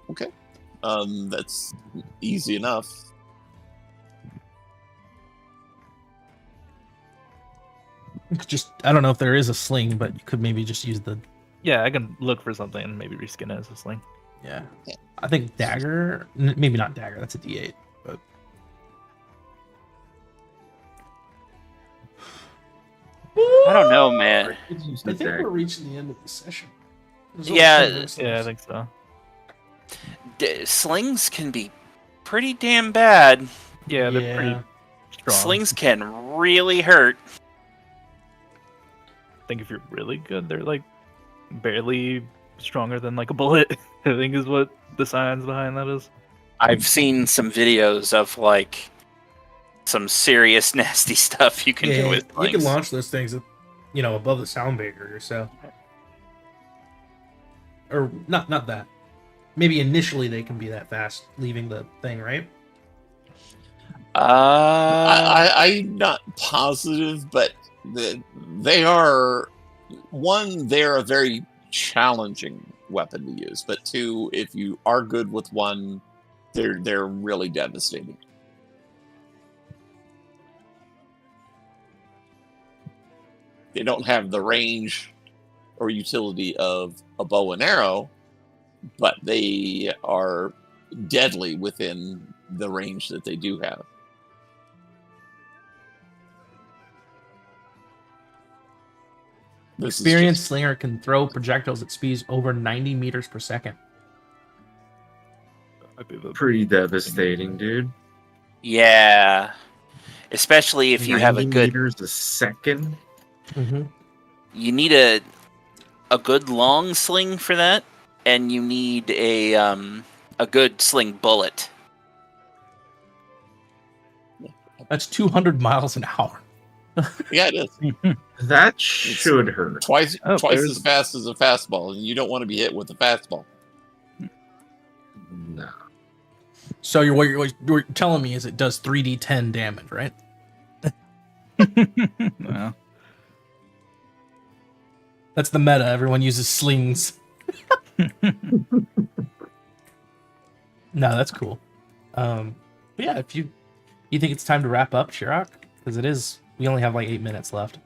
Okay. That's easy enough. You could just, I don't know if there is a sling, but you could maybe just use the, Yeah, I can look for something and maybe reskin it as a sling. yeah. I think dagger, maybe not dagger, that's a D8, but I don't know, man. Could use I the think we're dagger. reaching the end of the session. There's only Yeah, 10 minutes Yeah, I left. think so. Slings can be pretty damn bad. Yeah, they're pretty strong. Slings can really hurt. I think if you're really good, they're like barely stronger than like a bullet. I think is what the science behind that is. I've seen some videos of like some serious nasty stuff you can do with you slings. can launch those things, above the sound barrier. So, or not that. Maybe initially they can be that fast, leaving the thing, right? I'm not positive, but they are they're a very challenging weapon to use. But two, if you are good with one, they're really devastating. They don't have the range or utility of a bow and arrow, but they are deadly within the range that they do have. This is Experienced just- slinger can throw projectiles at speeds over 90 meters per second. Might be the- Pretty devastating, dude. Yeah. Especially if you have a 90 good meters a second. Mm-hmm. you need a good long sling for that, and you need a good sling bullet. That's 200 miles an hour. Yeah, it is. That should hurt. Twice Oh, there's- as fast as a fastball, and you don't want to be hit with a fastball. No. So what you're telling me is it does 3d10 damage, right? Well, That's the meta. Everyone uses slings. No, that's cool. But yeah, if you think it's time to wrap up, Shirok, because we only have like 8 minutes left.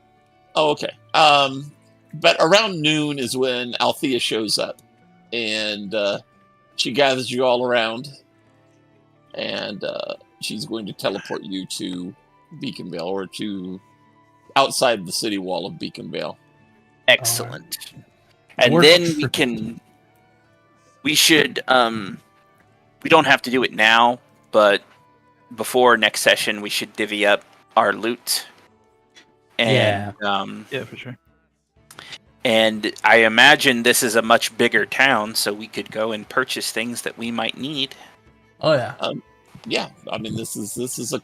Oh, okay. But around noon is when Althea shows up, and she gathers you all around, and she's going to teleport you to Beaconville, or to outside the city wall of Beaconville. Excellent. And Work then triple. we should we don't have to do it now, but before next session we should divvy up our loot. And yeah, for sure. and I imagine this is a much bigger town, so we could go and purchase things that we might need. Oh yeah. Yeah, I mean this is a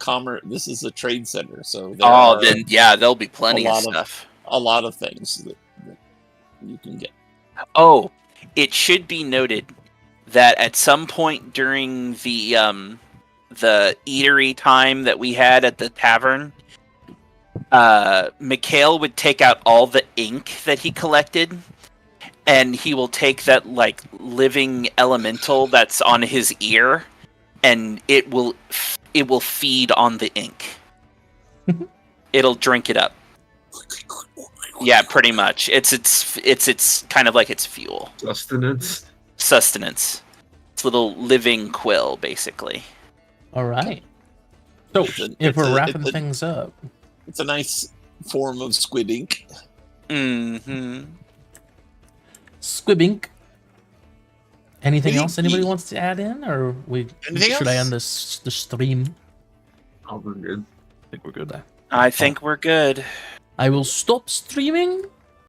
trade center, so Then yeah, there'll be plenty of lot of- stuff. a lot of things that you can get. Oh, it should be noted that at some point during the eatery time that we had at the tavern, Mikhail would take out all the ink that he collected, and he will take that like living elemental that's on his ear, and it will feed on the ink. It'll drink it up. Yeah, pretty much. It's kind of like its fuel. Sustenance. It's a little living quill, basically. All right. So if we're wrapping it's a- things up, It's a nice form of squid ink. Mm-hmm. Squibbink. Anything Maybe- else anybody wants to add in, or Anything should I else? end the stream? Oh, we're good. I think we're good. I think we're good. I will stop streaming